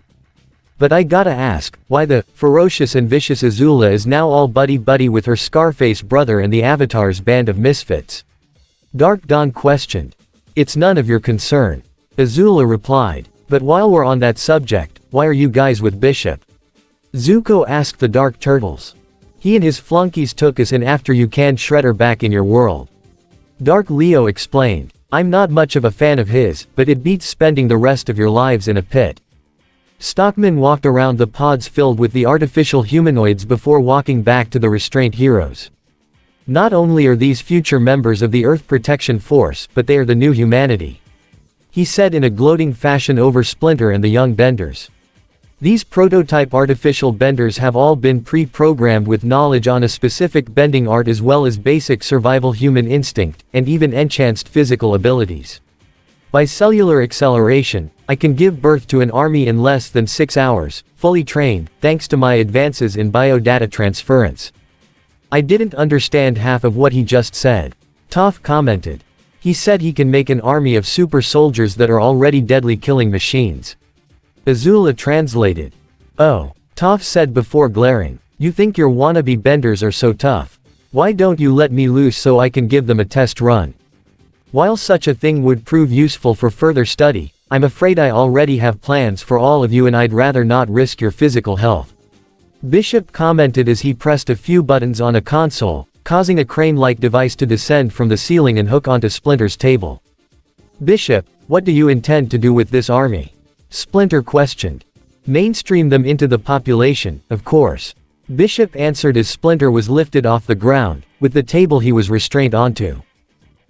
But I gotta ask, why the ferocious and vicious Azula is now all buddy-buddy with her Scarface brother and the Avatar's band of misfits? Dark Dawn questioned. It's none of your concern. Azula replied. But while we're on that subject, why are you guys with Bishop? Zuko asked the Dark Turtles. He and his flunkies took us in after you canned Shredder back in your world. Dark Leo explained. I'm not much of a fan of his, but it beats spending the rest of your lives in a pit. Stockman walked around the pods filled with the artificial humanoids before walking back to the restrained heroes. Not only are these future members of the Earth Protection Force, but they are the new humanity. He said in a gloating fashion over Splinter and the young Benders. These prototype artificial benders have all been pre-programmed with knowledge on a specific bending art as well as basic survival human instinct, and even enhanced physical abilities. By cellular acceleration, I can give birth to an army in less than 6 hours, fully trained, thanks to my advances in biodata transference. I didn't understand half of what he just said. Toph commented. He said he can make an army of super soldiers that are already deadly killing machines. Azula translated. Oh, Toph said before glaring. You think your wannabe benders are so tough? Why don't you let me loose so I can give them a test run? While such a thing would prove useful for further study, I'm afraid I already have plans for all of you and I'd rather not risk your physical health. Bishop commented as he pressed a few buttons on a console, causing a crane-like device to descend from the ceiling and hook onto Splinter's table. Bishop, what do you intend to do with this army? Splinter questioned. Mainstream them into the population, of course. Bishop answered as Splinter was lifted off the ground, with the table he was restrained onto.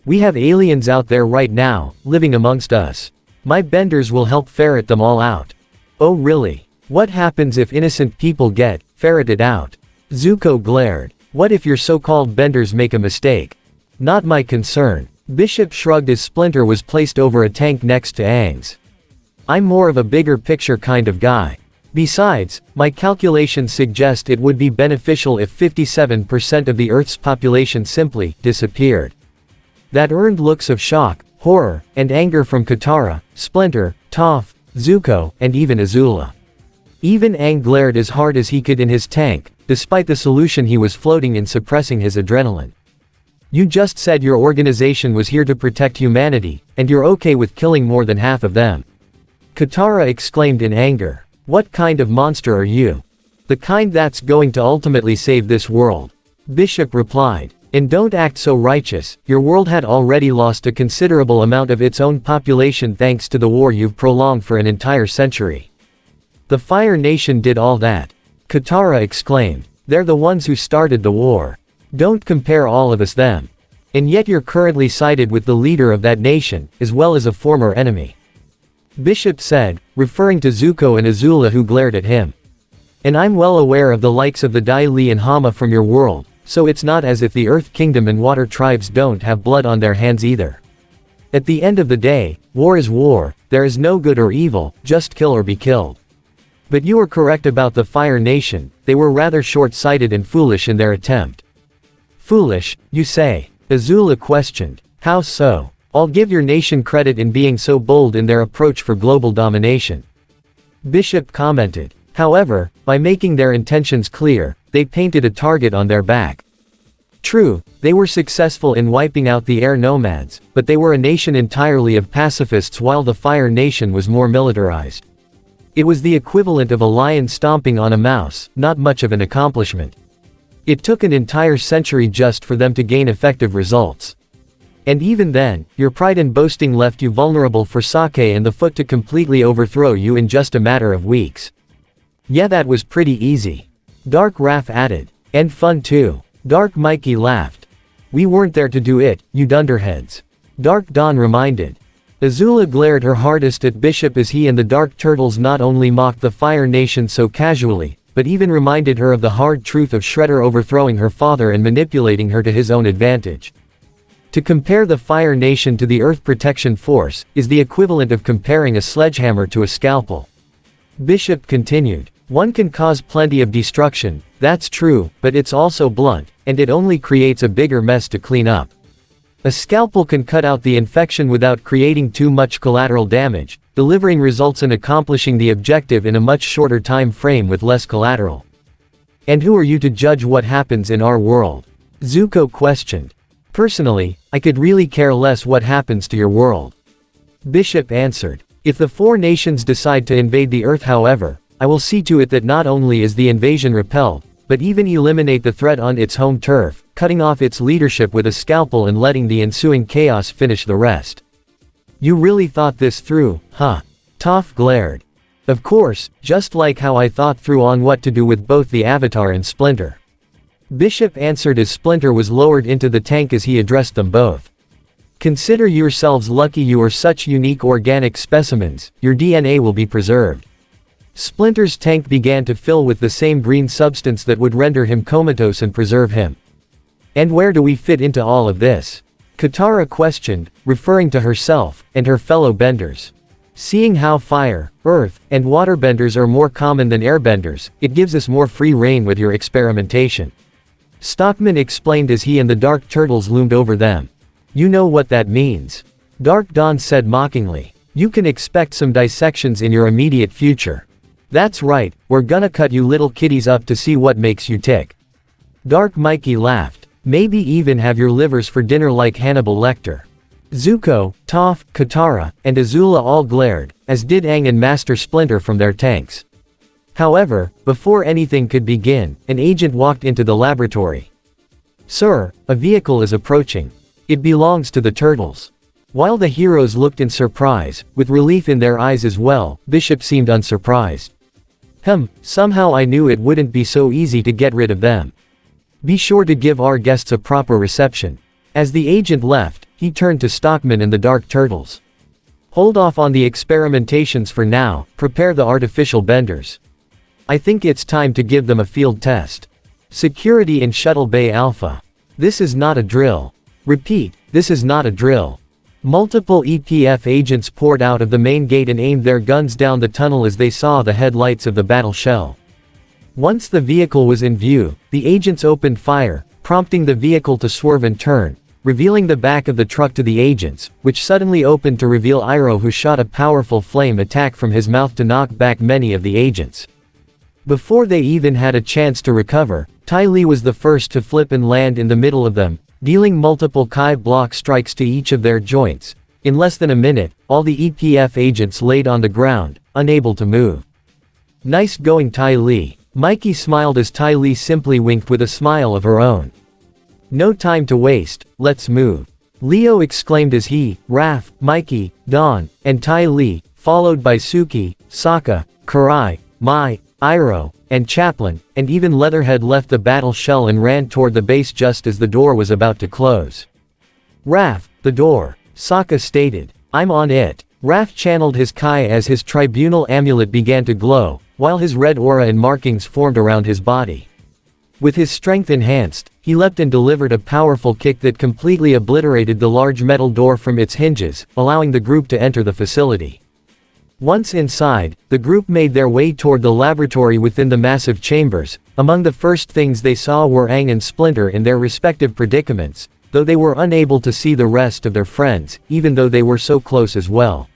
We have aliens out there right now, living amongst us. My benders will help ferret them all out. Oh really? What happens if innocent people get ferreted out? Zuko glared. What if your so-called benders make a mistake? Not my concern. Bishop shrugged as Splinter was placed over a tank next to Aang's. I'm more of a bigger picture kind of guy. Besides, my calculations suggest it would be beneficial if 57% of the Earth's population simply disappeared. That earned looks of shock, horror, and anger from Katara, Splinter, Toph, Zuko, and even Azula. Even Aang glared as hard as he could in his tank, despite the solution he was floating in suppressing his adrenaline. You just said your organization was here to protect humanity, and you're okay with killing more than half of them. Katara exclaimed in anger. What kind of monster are you? The kind that's going to ultimately save this world. Bishop replied. And don't act so righteous, your world had already lost a considerable amount of its own population thanks to the war you've prolonged for an entire century. The Fire Nation did all that. Katara exclaimed. They're the ones who started the war. Don't compare all of us them. And yet you're currently sided with the leader of that nation, as well as a former enemy. Bishop said, referring to Zuko and Azula who glared at him. And I'm well aware of the likes of the Dai Li and Hama from your world, so it's not as if the Earth Kingdom and Water Tribes don't have blood on their hands either. At the end of the day, war is war, there is no good or evil, just kill or be killed. But you were correct about the Fire Nation, they were rather short-sighted and foolish in their attempt. Foolish, you say? Azula questioned. How so? I'll give your nation credit in being so bold in their approach for global domination. Bishop commented. However, by making their intentions clear, they painted a target on their back. True, they were successful in wiping out the air nomads, but they were a nation entirely of pacifists while the Fire Nation was more militarized. It was the equivalent of a lion stomping on a mouse, not much of an accomplishment. It took an entire century just for them to gain effective results. And even then, your pride and boasting left you vulnerable for Sake and the Foot to completely overthrow you in just a matter of weeks. Yeah, that was pretty easy. Dark Raph added. And fun too. Dark Mikey laughed. We weren't there to do it, you dunderheads. Dark Dawn reminded. Azula glared her hardest at Bishop as he and the Dark Turtles not only mocked the Fire Nation so casually, but even reminded her of the hard truth of Shredder overthrowing her father and manipulating her to his own advantage. To compare the Fire Nation to the Earth Protection Force, is the equivalent of comparing a sledgehammer to a scalpel. Bishop continued. One can cause plenty of destruction, that's true, but it's also blunt, and it only creates a bigger mess to clean up. A scalpel can cut out the infection without creating too much collateral damage, delivering results and accomplishing the objective in a much shorter time frame with less collateral. And who are you to judge what happens in our world? Zuko questioned. Personally, I could really care less what happens to your world. Bishop answered. If the four nations decide to invade the Earth, however, I will see to it that not only is the invasion repelled, but even eliminate the threat on its home turf, cutting off its leadership with a scalpel and letting the ensuing chaos finish the rest. You really thought this through, huh? Toph glared. Of course, just like how I thought through on what to do with both the Avatar and Splinter. Bishop answered as Splinter was lowered into the tank as he addressed them both. Consider yourselves lucky you are such unique organic specimens, your DNA will be preserved. Splinter's tank began to fill with the same green substance that would render him comatose and preserve him. And where do we fit into all of this? Katara questioned, referring to herself, and her fellow benders. Seeing how fire, earth, and waterbenders are more common than airbenders, it gives us more free rein with your experimentation. Stockman explained as he and the Dark Turtles loomed over them. You know what that means. Dark Dawn said mockingly. You can expect some dissections in your immediate future. That's right, we're gonna cut you little kitties up to see what makes you tick. Dark Mikey laughed. Maybe even have your livers for dinner like Hannibal Lecter. Zuko, Toph, Katara, and Azula all glared, as did Aang and Master Splinter from their tanks. However, before anything could begin, an agent walked into the laboratory. Sir, a vehicle is approaching. It belongs to the turtles. While the heroes looked in surprise, with relief in their eyes as well, Bishop seemed unsurprised. Somehow I knew it wouldn't be so easy to get rid of them. Be sure to give our guests a proper reception. As the agent left, he turned to Stockman and the Dark Turtles. Hold off on the experimentations for now, prepare the artificial benders. I think it's time to give them a field test. Security in Shuttle Bay Alpha. This is not a drill. Repeat, this is not a drill. Multiple EPF agents poured out of the main gate and aimed their guns down the tunnel as they saw the headlights of the battle shell. Once the vehicle was in view, the agents opened fire, prompting the vehicle to swerve and turn, revealing the back of the truck to the agents, which suddenly opened to reveal Iroh, who shot a powerful flame attack from his mouth to knock back many of the agents. Before they even had a chance to recover, Ty Lee was the first to flip and land in the middle of them, dealing multiple Kai block strikes to each of their joints. In less than a minute, all the EPF agents laid on the ground, unable to move. Nice going, Ty Lee. Mikey smiled as Ty Lee simply winked with a smile of her own. No time to waste, let's move. Leo exclaimed as he, Raph, Mikey, Dawn, and Ty Lee, followed by Suki, Sokka, Karai, Mai, Iroh, and Chaplin, and even Leatherhead left the battle shell and ran toward the base just as the door was about to close. Raph, the door. Sokka stated. I'm on it. Raph channeled his Kai as his tribunal amulet began to glow, while his red aura and markings formed around his body. With his strength enhanced, he leapt and delivered a powerful kick that completely obliterated the large metal door from its hinges, allowing the group to enter the facility. Once inside, the group made their way toward the laboratory within the massive chambers. Among the first things they saw were Aang and Splinter in their respective predicaments, though they were unable to see the rest of their friends, even though they were so close as well.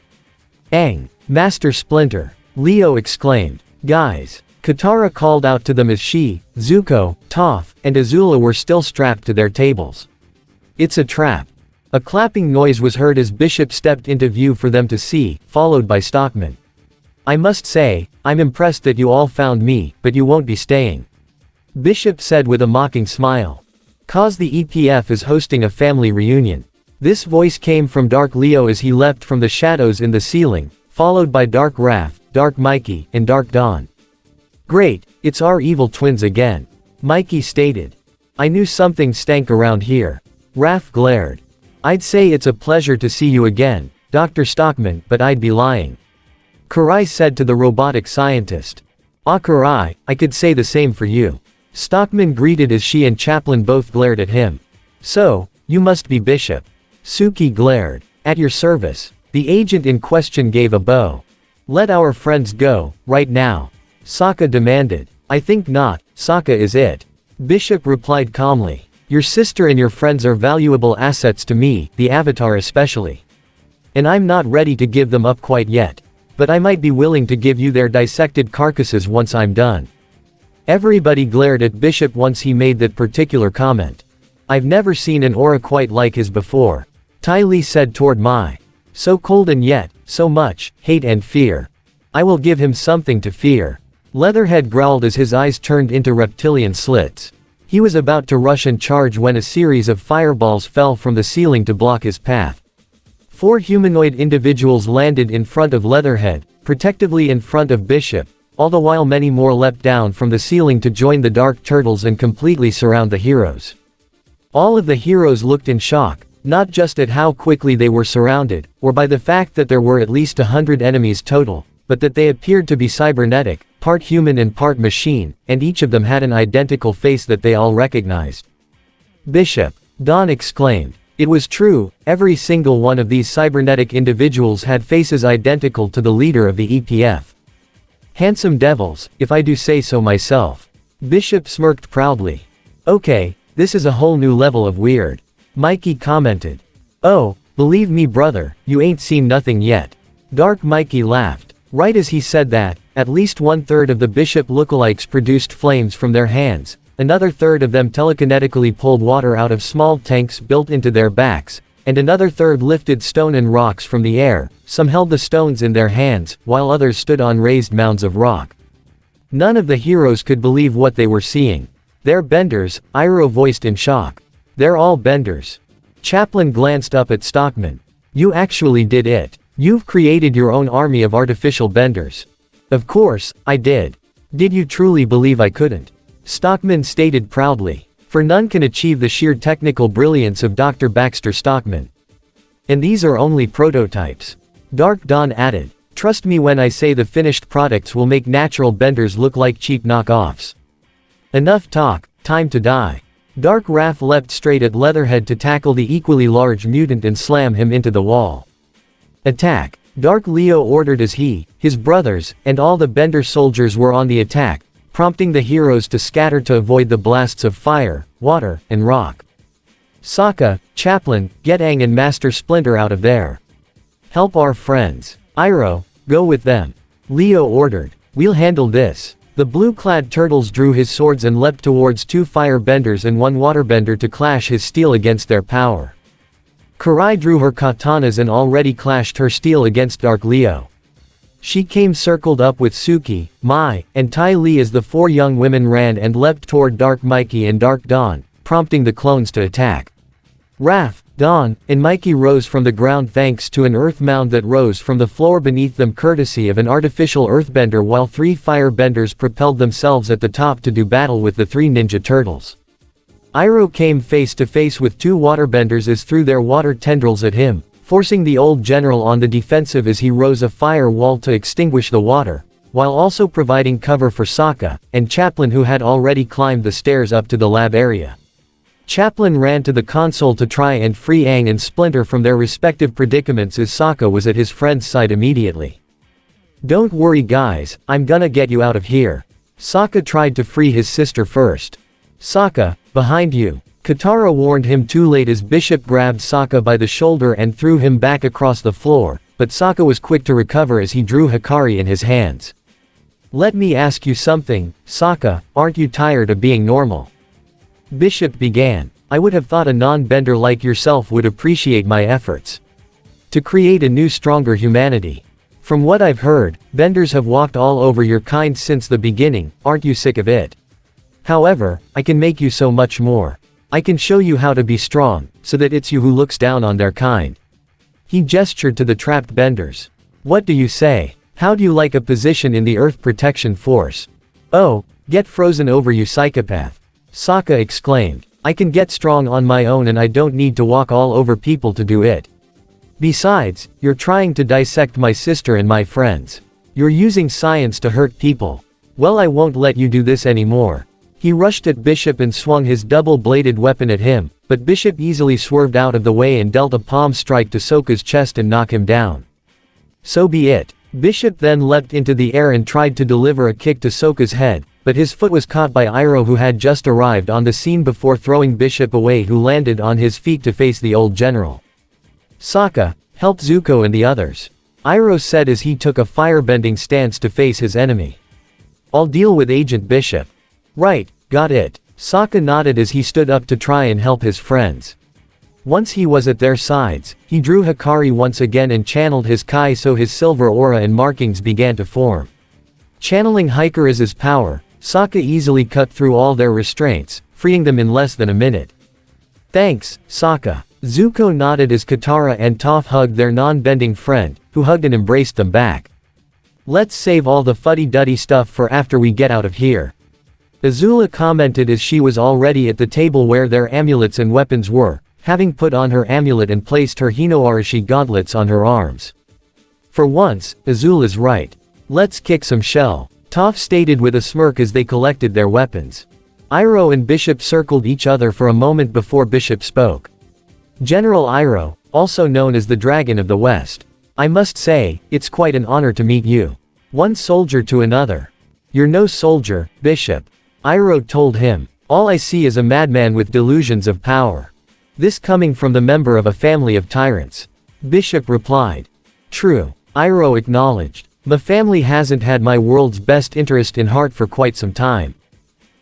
Aang, Master Splinter, Leo exclaimed. Guys, Katara called out to them as she, Zuko, Toph, and Azula were still strapped to their tables. It's a trap. A clapping noise was heard as Bishop stepped into view for them to see, followed by Stockman. I must say, I'm impressed that you all found me, but you won't be staying. Bishop said with a mocking smile. Cause the EPF is hosting a family reunion. This voice came from Dark Leo as he leapt from the shadows in the ceiling, followed by Dark Raph, Dark Mikey, and Dark Dawn. Great, it's our evil twins again. Mikey stated. I knew something stank around here. Raph glared. I'd say it's a pleasure to see you again, Dr. Stockman, but I'd be lying. Karai said to the robotic scientist. Ah Karai, I could say the same for you. Stockman greeted as she and Chaplin both glared at him. So, you must be Bishop. Suki glared. At your service. The agent in question gave a bow. Let our friends go, right now. Sokka demanded. I think not, Sokka is it. Bishop replied calmly. Your sister and your friends are valuable assets to me, the Avatar especially. And I'm not ready to give them up quite yet. But I might be willing to give you their dissected carcasses once I'm done. Everybody glared at Bishop once he made that particular comment. I've never seen an aura quite like his before. Ty Lee said toward Mai. So cold and yet, so much, hate and fear. I will give him something to fear. Leatherhead growled as his eyes turned into reptilian slits. He was about to rush and charge when a series of fireballs fell from the ceiling to block his path. 4 humanoid individuals landed in front of Leatherhead, protectively in front of Bishop, all the while many more leapt down from the ceiling to join the Dark Turtles and completely surround the heroes. All of the heroes looked in shock, not just at how quickly they were surrounded, or by the fact that there were at least 100 enemies total, but that they appeared to be cybernetic, part human and part machine, and each of them had an identical face that they all recognized. Bishop! Dawn exclaimed. It was true, every single one of these cybernetic individuals had faces identical to the leader of the EPF. Handsome devils, if I do say so myself. Bishop smirked proudly. Okay, this is a whole new level of weird. Mikey commented. Oh, believe me brother, you ain't seen nothing yet. Dark Mikey laughed. Right as he said that, at least 1/3 of the Bishop lookalikes produced flames from their hands, another third of them telekinetically pulled water out of small tanks built into their backs, and another third lifted stone and rocks from the air. Some held the stones in their hands, while others stood on raised mounds of rock. None of the heroes could believe what they were seeing. They're benders, Iroh voiced in shock. They're all benders. Chaplin glanced up at Stockman. You actually did it. You've created your own army of artificial benders. Of course, I did. Did you truly believe I couldn't? Stockman stated proudly. For none can achieve the sheer technical brilliance of Dr. Baxter Stockman. And these are only prototypes. Dark Dawn added. Trust me when I say the finished products will make natural benders look like cheap knockoffs. Enough talk, time to die. Dark Raph leapt straight at Leatherhead to tackle the equally large mutant and slam him into the wall. Attack! Dark Leo ordered as he, his brothers, and all the Bender soldiers were on the attack, prompting the heroes to scatter to avoid the blasts of fire, water, and rock. Sokka, Chaplin, get Aang and Master Splinter out of there. Help our friends. Iroh, go with them. Leo ordered. We'll handle this. The blue-clad turtles drew his swords and leapt towards 2 firebenders and 1 waterbender to clash his steel against their power. Karai drew her katanas and already clashed her steel against Dark Leo. She came circled up with Suki, Mai, and Ty Lee as the 4 young women ran and leapt toward Dark Mikey and Dark Dawn, prompting the clones to attack. Raph, Dawn, and Mikey rose from the ground thanks to an earth mound that rose from the floor beneath them courtesy of an artificial earthbender, while 3 firebenders propelled themselves at the top to do battle with the 3 ninja turtles. Iroh came face to face with 2 waterbenders as threw their water tendrils at him, forcing the old general on the defensive as he rose a fire wall to extinguish the water, while also providing cover for Sokka and Chaplin, who had already climbed the stairs up to the lab area. Chaplin ran to the console to try and free Aang and Splinter from their respective predicaments as Sokka was at his friend's side immediately. Don't worry guys, I'm gonna get you out of here. Sokka tried to free his sister first. Sokka, behind you. Katara warned him too late as Bishop grabbed Sokka by the shoulder and threw him back across the floor, but Sokka was quick to recover as he drew Hikari in his hands. Let me ask you something, Sokka, aren't you tired of being normal? Bishop began. I would have thought a non-bender like yourself would appreciate my efforts to create a new stronger humanity. From what I've heard, benders have walked all over your kind since the beginning, aren't you sick of it? However, I can make you so much more. I can show you how to be strong, so that it's you who looks down on their kind. He gestured to the trapped benders. What do you say? How do you like a position in the Earth Protection Force? Oh, get frozen over you psychopath. Sokka exclaimed. I can get strong on my own and I don't need to walk all over people to do it. Besides, you're trying to dissect my sister and my friends. You're using science to hurt people. Well, I won't let you do this anymore. He rushed at Bishop and swung his double-bladed weapon at him, but Bishop easily swerved out of the way and dealt a palm strike to Sokka's chest and knock him down. So be it. Bishop then leapt into the air and tried to deliver a kick to Sokka's head, but his foot was caught by Iroh, who had just arrived on the scene before throwing Bishop away, who landed on his feet to face the old general. Sokka, help Zuko and the others. Iroh said as he took a firebending stance to face his enemy. I'll deal with Agent Bishop. Right, got it. Sokka nodded as he stood up to try and help his friends. Once he was at their sides, he drew Hikari once again and channeled his Kai, so his silver aura and markings began to form. Channeling Hikari's power, Sokka easily cut through all their restraints, freeing them in less than a minute. Thanks, Sokka. Zuko nodded as Katara and Toph hugged their non-bending friend, who hugged and embraced them back. Let's save all the fuddy-duddy stuff for after we get out of here. Azula commented as she was already at the table where their amulets and weapons were, having put on her amulet and placed her Hinoarashi gauntlets on her arms. For once, Azula's right. Let's kick some shell, Toph stated with a smirk as they collected their weapons. Iroh and Bishop circled each other for a moment before Bishop spoke. General Iroh, also known as the Dragon of the West. I must say, it's quite an honor to meet you. One soldier to another. You're no soldier, Bishop. Iroh told him. All I see is a madman with delusions of power. This coming from the member of a family of tyrants. Bishop replied. True. Iroh acknowledged. The family hasn't had my world's best interest in heart for quite some time.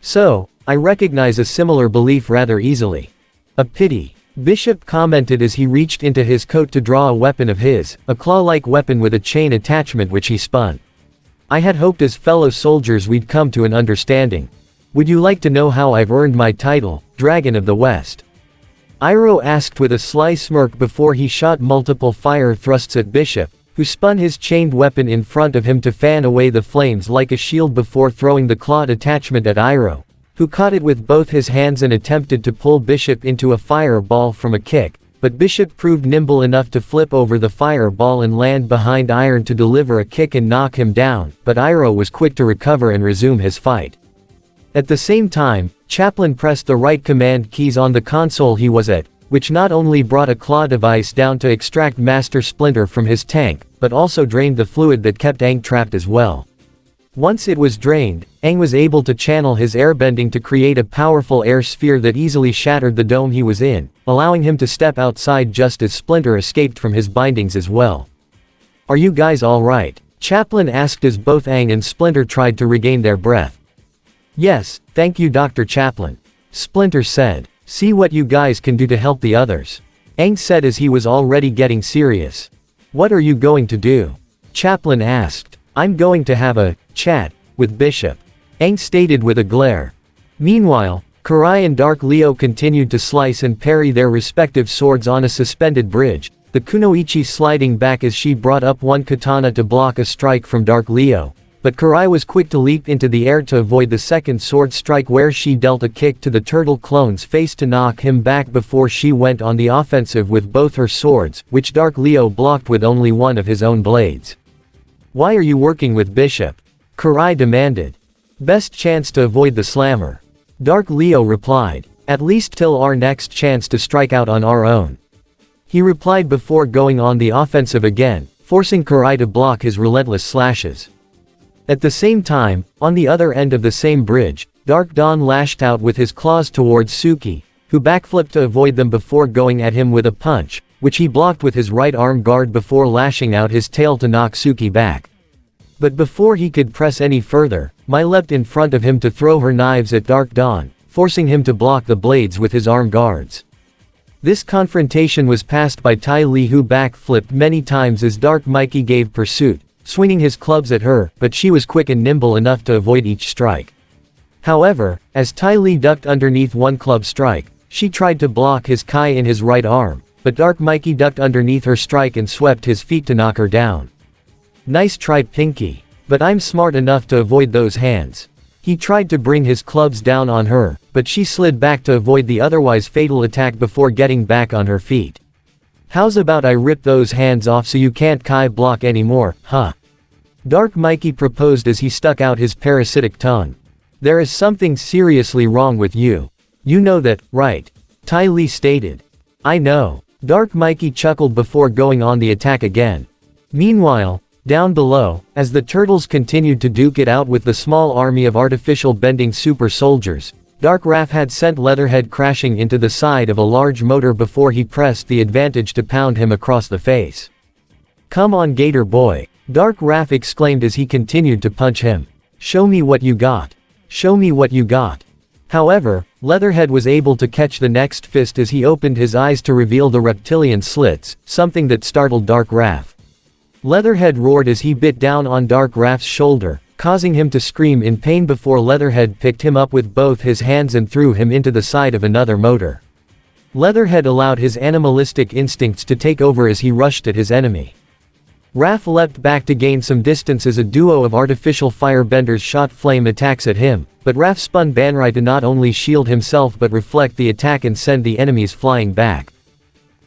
So, I recognize a similar belief rather easily. A pity. Bishop commented as he reached into his coat to draw a weapon of his, a claw-like weapon with a chain attachment which he spun. I had hoped as fellow soldiers we'd come to an understanding. Would you like to know how I've earned my title, Dragon of the West? Iroh asked with a sly smirk before he shot multiple fire thrusts at Bishop, who spun his chained weapon in front of him to fan away the flames like a shield before throwing the clawed attachment at Iroh, who caught it with both his hands and attempted to pull Bishop into a fireball from a kick, but Bishop proved nimble enough to flip over the fireball and land behind Iron to deliver a kick and knock him down, but Iroh was quick to recover and resume his fight. At the same time, Chaplin pressed the right command keys on the console he was at, which not only brought a claw device down to extract Master Splinter from his tank, but also drained the fluid that kept Aang trapped as well. Once it was drained, Aang was able to channel his airbending to create a powerful air sphere that easily shattered the dome he was in, allowing him to step outside just as Splinter escaped from his bindings as well. Are you guys alright? Chaplin asked as both Aang and Splinter tried to regain their breath. Yes, thank you Dr. Chaplin. Splinter said. See what you guys can do to help the others. Aang said as he was already getting serious. What are you going to do? Chaplin asked. I'm going to have a chat with Bishop. Aang stated with a glare. Meanwhile, Karai and Dark Leo continued to slice and parry their respective swords on a suspended bridge, the kunoichi sliding back as she brought up one katana to block a strike from Dark Leo, but Karai was quick to leap into the air to avoid the second sword strike, where she dealt a kick to the turtle clone's face to knock him back before she went on the offensive with both her swords, which Dark Leo blocked with only one of his own blades. Why are you working with Bishop? Karai demanded. Best chance to avoid the slammer. Dark Leo replied. At least till our next chance to strike out on our own. He replied before going on the offensive again, forcing Karai to block his relentless slashes. At the same time, on the other end of the same bridge, Dark Dawn lashed out with his claws towards Suki, who backflipped to avoid them before going at him with a punch, which he blocked with his right arm guard before lashing out his tail to knock Suki back. But before he could press any further, Mai leapt in front of him to throw her knives at Dark Dawn, forcing him to block the blades with his arm guards. This confrontation was passed by Tai Li, who backflipped many times as Dark Mikey gave pursuit, swinging his clubs at her, but she was quick and nimble enough to avoid each strike. However, as Tai Li ducked underneath one club strike, she tried to block his kai in his right arm, but Dark Mikey ducked underneath her strike and swept his feet to knock her down. Nice try, Pinky. But I'm smart enough to avoid those hands. He tried to bring his clubs down on her, but she slid back to avoid the otherwise fatal attack before getting back on her feet. How's about I rip those hands off so you can't kai block anymore, huh? Dark Mikey proposed as he stuck out his parasitic tongue. There is something seriously wrong with you. You know that, right? Tai Li stated. I know. Dark Mikey chuckled before going on the attack again. Meanwhile, down below, as the turtles continued to duke it out with the small army of artificial bending super soldiers, Dark Raph had sent Leatherhead crashing into the side of a large motor before he pressed the advantage to pound him across the face. Come on, Gator boy, Dark Raph exclaimed as he continued to punch him. Show me what you got. Show me what you got. However, Leatherhead was able to catch the next fist as he opened his eyes to reveal the reptilian slits, something that startled Dark Raph. Leatherhead roared as he bit down on Dark Raph's shoulder, causing him to scream in pain before Leatherhead picked him up with both his hands and threw him into the side of another motor. Leatherhead allowed his animalistic instincts to take over as he rushed at his enemy. Raph leapt back to gain some distance as a duo of artificial firebenders shot flame attacks at him, but Raph spun Banrai to not only shield himself but reflect the attack and send the enemies flying back.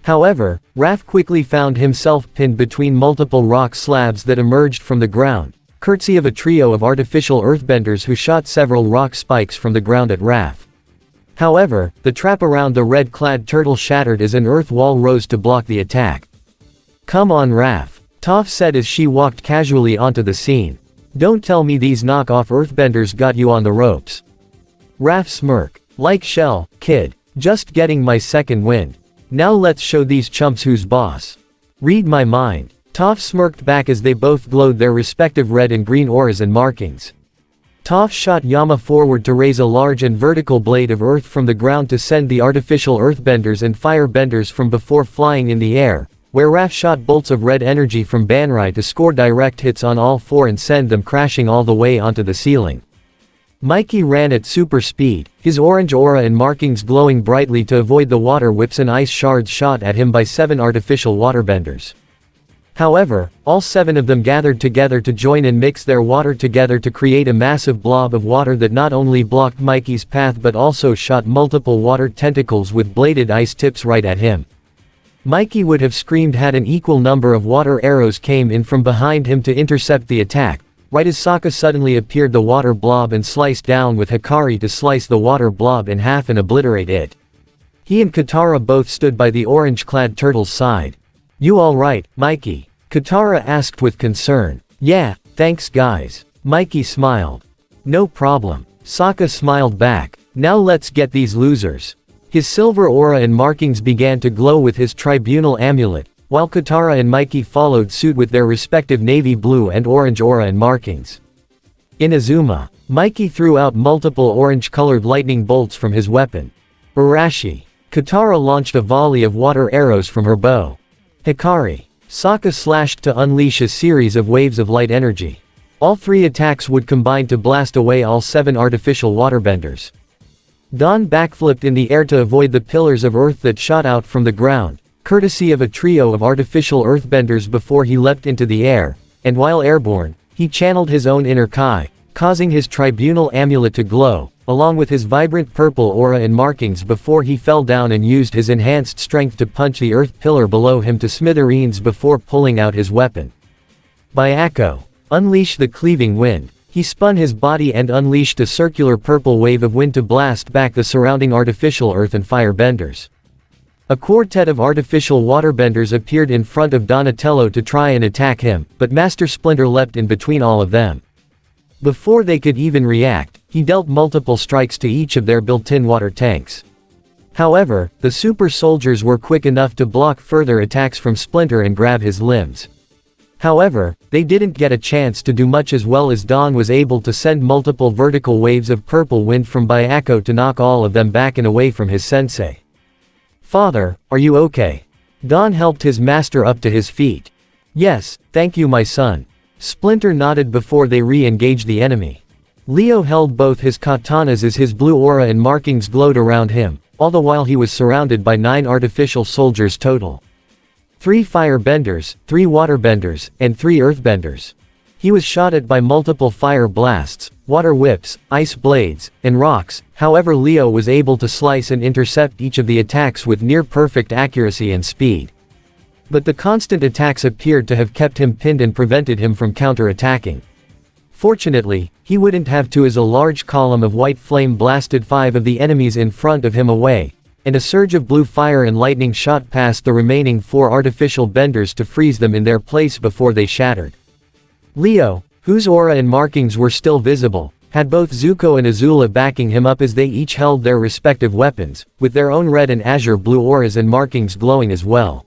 However, Raph quickly found himself pinned between multiple rock slabs that emerged from the ground, courtesy of a trio of artificial earthbenders who shot several rock spikes from the ground at Raph. However, the trap around the red-clad turtle shattered as an earth wall rose to block the attack. Come on, Raph, Toph said as she walked casually onto the scene. Don't tell me these knockoff earthbenders got you on the ropes. Raph smirked. Like Shell, kid. Just getting my second wind. Now let's show these chumps who's boss. Read my mind. Toph smirked back as they both glowed their respective red and green auras and markings. Toph shot Yama forward to raise a large and vertical blade of earth from the ground to send the artificial earthbenders and firebenders from before flying in the air, where Raph shot bolts of red energy from Banrai to score direct hits on all four and send them crashing all the way onto the ceiling. Mikey ran at super speed, his orange aura and markings glowing brightly to avoid the water whips and ice shards shot at him by 7 artificial waterbenders. However, all 7 of them gathered together to join and mix their water together to create a massive blob of water that not only blocked Mikey's path but also shot multiple water tentacles with bladed ice tips right at him. Mikey would have screamed had an equal number of water arrows came in from behind him to intercept the attack. Right as Sokka suddenly appeared the water blob and sliced down with Hikari to slice the water blob in half and obliterate it. He and Katara both stood by the orange-clad turtle's side. You alright, Mikey? Katara asked with concern. Yeah, thanks guys. Mikey smiled. No problem. Sokka smiled back. Now let's get these losers. His silver aura and markings began to glow with his tribunal amulet, while Katara and Mikey followed suit with their respective navy blue and orange aura and markings. In Azuma, Mikey threw out multiple orange-colored lightning bolts from his weapon. Urashi. Katara launched a volley of water arrows from her bow. Hikari. Sokka slashed to unleash a series of waves of light energy. All 3 attacks would combine to blast away all 7 artificial waterbenders. Dawn backflipped in the air to avoid the pillars of earth that shot out from the ground, courtesy of a trio of artificial earthbenders before he leapt into the air, and while airborne, he channeled his own inner Kai, causing his tribunal amulet to glow, along with his vibrant purple aura and markings before he fell down and used his enhanced strength to punch the earth pillar below him to smithereens before pulling out his weapon. By Akko. Unleash the cleaving wind. He spun his body and unleashed a circular purple wave of wind to blast back the surrounding artificial earth and firebenders. A quartet of artificial waterbenders appeared in front of Donatello to try and attack him, but Master Splinter leapt in between all of them. Before they could even react, he dealt multiple strikes to each of their built-in water tanks. However, the super soldiers were quick enough to block further attacks from Splinter and grab his limbs. However, they didn't get a chance to do much as well as Dawn was able to send multiple vertical waves of purple wind from Byako to knock all of them back and away from his sensei. "Father, are you okay?" Dawn helped his master up to his feet. "Yes, thank you my son." Splinter nodded before they re-engaged the enemy. Leo held both his katanas as his blue aura and markings glowed around him, all the while he was surrounded by 9 artificial soldiers total. 3 firebenders, 3 waterbenders, and 3 earthbenders. He was shot at by multiple fire blasts, water whips, ice blades, and rocks. However, Leo was able to slice and intercept each of the attacks with near-perfect accuracy and speed. But the constant attacks appeared to have kept him pinned and prevented him from counter-attacking. Fortunately, he wouldn't have to as a large column of white flame blasted 5 of the enemies in front of him away, and a surge of blue fire and lightning shot past the remaining 4 artificial benders to freeze them in their place before they shattered. Leo, whose aura and markings were still visible, had both Zuko and Azula backing him up as they each held their respective weapons, with their own red and azure blue auras and markings glowing as well.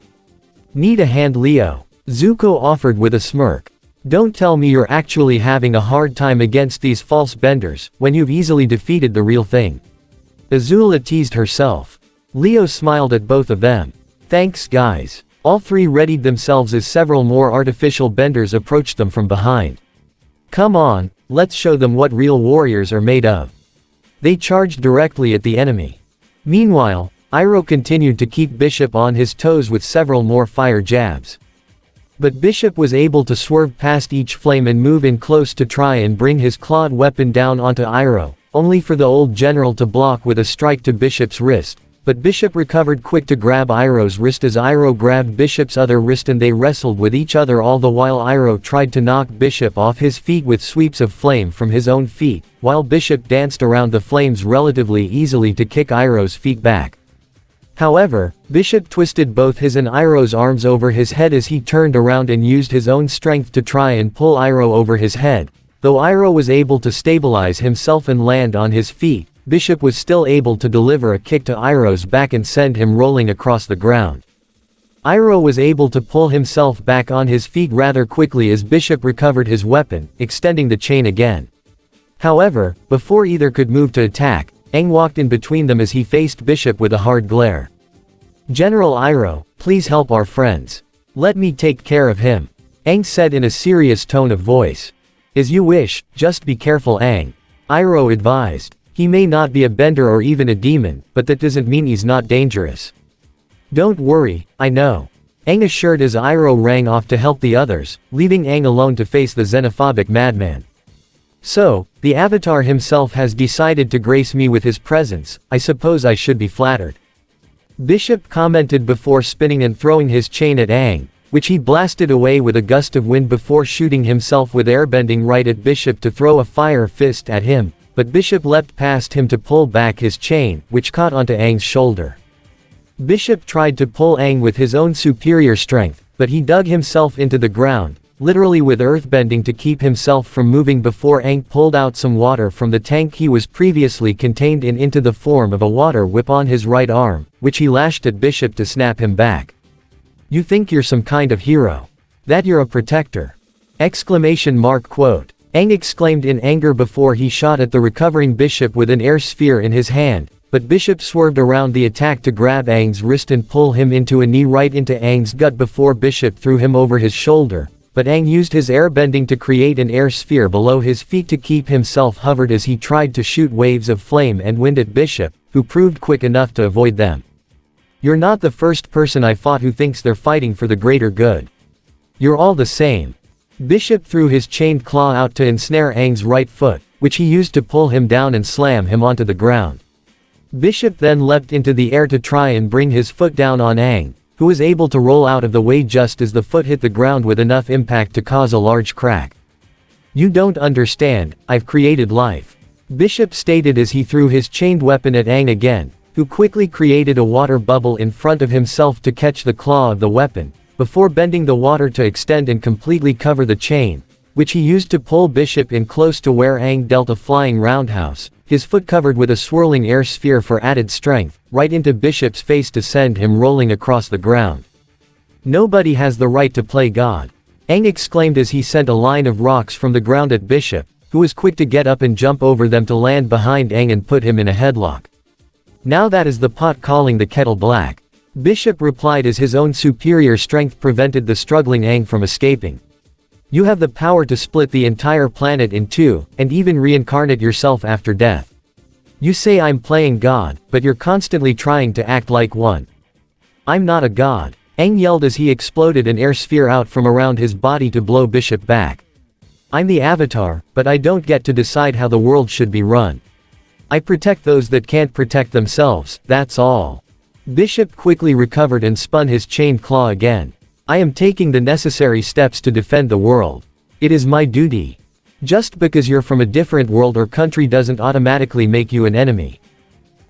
"Need a hand, Leo?" Zuko offered with a smirk. "Don't tell me you're actually having a hard time against these false benders, when you've easily defeated the real thing." Azula teased herself. Leo smiled at both of them. "Thanks guys." All 3 readied themselves as several more artificial benders approached them from behind. "Come on, let's show them what real warriors are made of." They charged directly at the enemy. Meanwhile, Iroh continued to keep Bishop on his toes with several more fire jabs. But Bishop was able to swerve past each flame and move in close to try and bring his clawed weapon down onto Iroh, only for the old general to block with a strike to Bishop's wrist. But Bishop recovered quick to grab Iroh's wrist as Iroh grabbed Bishop's other wrist and they wrestled with each other all the while Iroh tried to knock Bishop off his feet with sweeps of flame from his own feet, while Bishop danced around the flames relatively easily to kick Iroh's feet back. However, Bishop twisted both his and Iroh's arms over his head as he turned around and used his own strength to try and pull Iroh over his head. Though Iroh was able to stabilize himself and land on his feet, Bishop was still able to deliver a kick to Iroh's back and send him rolling across the ground. Iroh was able to pull himself back on his feet rather quickly as Bishop recovered his weapon, extending the chain again. However, before either could move to attack, Aang walked in between them as he faced Bishop with a hard glare. "General Iroh, please help our friends. Let me take care of him," Aang said in a serious tone of voice. "As you wish, just be careful Aang," Iroh advised. "He may not be a bender or even a demon, but that doesn't mean he's not dangerous." "Don't worry, I know," Aang assured as Iroh rang off to help the others, leaving Aang alone to face the xenophobic madman. "So, the Avatar himself has decided to grace me with his presence, I suppose I should be flattered," Bishop commented before spinning and throwing his chain at Aang, which he blasted away with a gust of wind before shooting himself with airbending right at Bishop to throw a fire fist at him. But Bishop leapt past him to pull back his chain, which caught onto Aang's shoulder. Bishop tried to pull Aang with his own superior strength, but he dug himself into the ground, literally with earthbending to keep himself from moving before Aang pulled out some water from the tank he was previously contained in into the form of a water whip on his right arm, which he lashed at Bishop to snap him back. "You think you're some kind of hero? That you're a protector?" Exclamation mark quote. Aang exclaimed in anger before he shot at the recovering Bishop with an air sphere in his hand, but Bishop swerved around the attack to grab Aang's wrist and pull him into a knee right into Aang's gut before Bishop threw him over his shoulder, but Aang used his airbending to create an air sphere below his feet to keep himself hovered as he tried to shoot waves of flame and wind at Bishop, who proved quick enough to avoid them. "You're not the first person I fought who thinks they're fighting for the greater good. You're all the same." Bishop threw his chained claw out to ensnare Aang's right foot, which he used to pull him down and slam him onto the ground. Bishop then leapt into the air to try and bring his foot down on Aang, who was able to roll out of the way just as the foot hit the ground with enough impact to cause a large crack. "You don't understand, I've created life," Bishop stated as he threw his chained weapon at Aang again, who quickly created a water bubble in front of himself to catch the claw of the weapon, before bending the water to extend and completely cover the chain, which he used to pull Bishop in close to where Aang dealt a flying roundhouse, his foot covered with a swirling air sphere for added strength, right into Bishop's face to send him rolling across the ground. "Nobody has the right to play God," Aang exclaimed as he sent a line of rocks from the ground at Bishop, who was quick to get up and jump over them to land behind Aang and put him in a headlock. Now that is the pot calling the kettle black. Bishop replied as his own superior strength prevented the struggling Aang from escaping. You have the power to split the entire planet in two, and even reincarnate yourself after death. You say I'm playing God, but you're constantly trying to act like one. I'm not a god, Aang yelled as he exploded an air sphere out from around his body to blow Bishop back. I'm the Avatar, but I don't get to decide how the world should be run. I protect those that can't protect themselves, that's all. Bishop quickly recovered and spun his chained claw again. I am taking the necessary steps to defend the world. It is my duty. Just because you're from a different world or country doesn't automatically make you an enemy.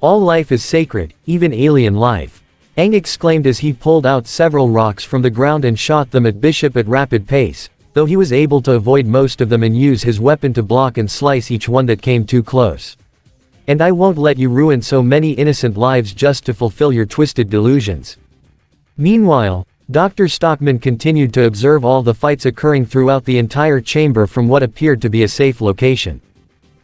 All life is sacred, even alien life. Aang exclaimed as he pulled out several rocks from the ground and shot them at Bishop at rapid pace, though he was able to avoid most of them and use his weapon to block and slice each one that came too close. And I won't let you ruin so many innocent lives just to fulfill your twisted delusions. Meanwhile, Dr. Stockman continued to observe all the fights occurring throughout the entire chamber from what appeared to be a safe location.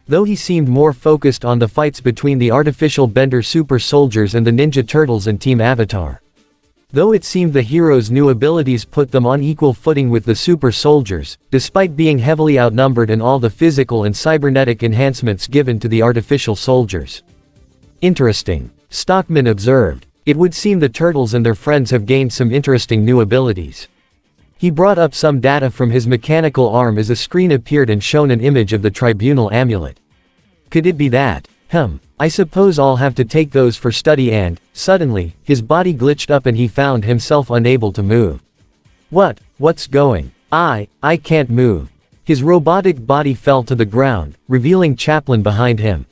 Though he seemed more focused on the fights between the artificial Bender super soldiers and the Ninja Turtles and Team Avatar. Though it seemed the heroes' new abilities put them on equal footing with the super soldiers, despite being heavily outnumbered and all the physical and cybernetic enhancements given to the artificial soldiers. Interesting, Stockman observed. It would seem the turtles and their friends have gained some interesting new abilities. He brought up some data from his mechanical arm as a screen appeared and shown an image of the tribunal amulet. Could it be that? I suppose I'll have to take those for study and, suddenly, his body glitched up and he found himself unable to move. What's going? I can't move. His robotic body fell to the ground, revealing Chaplin behind him.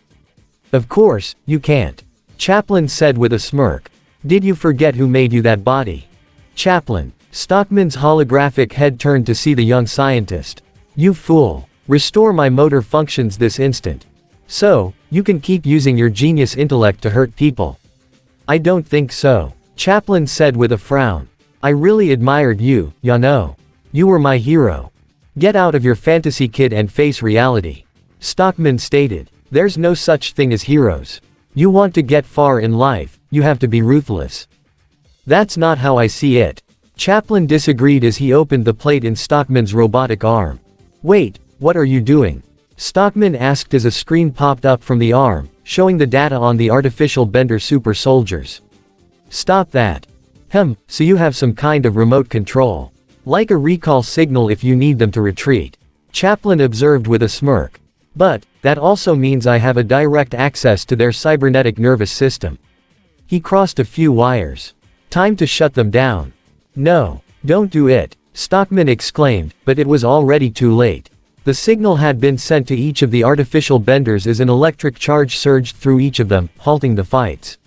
Of course, you can't. Chaplin said with a smirk. Did you forget who made you that body? Chaplin. Stockman's holographic head turned to see the young scientist. You fool. Restore my motor functions this instant. So, you can keep using your genius intellect to hurt people. I don't think so. Chaplin said with a frown. I really admired you, you know. You were my hero. Get out of your fantasy kid and face reality. Stockman stated. There's no such thing as heroes. You want to get far in life, you have to be ruthless. That's not how I see it. Chaplin disagreed as he opened the plate in Stockman's robotic arm. Wait, what are you doing? Stockman asked as a screen popped up from the arm, showing the data on the artificial Bender super soldiers. Stop that. So you have some kind of remote control. Like a recall signal if you need them to retreat. Chaplin observed with a smirk. But, that also means I have a direct access to their cybernetic nervous system. He crossed a few wires. Time to shut them down. No, don't do it, Stockman exclaimed, but it was already too late. The signal had been sent to each of the artificial Benders as an electric charge surged through each of them, halting the fights.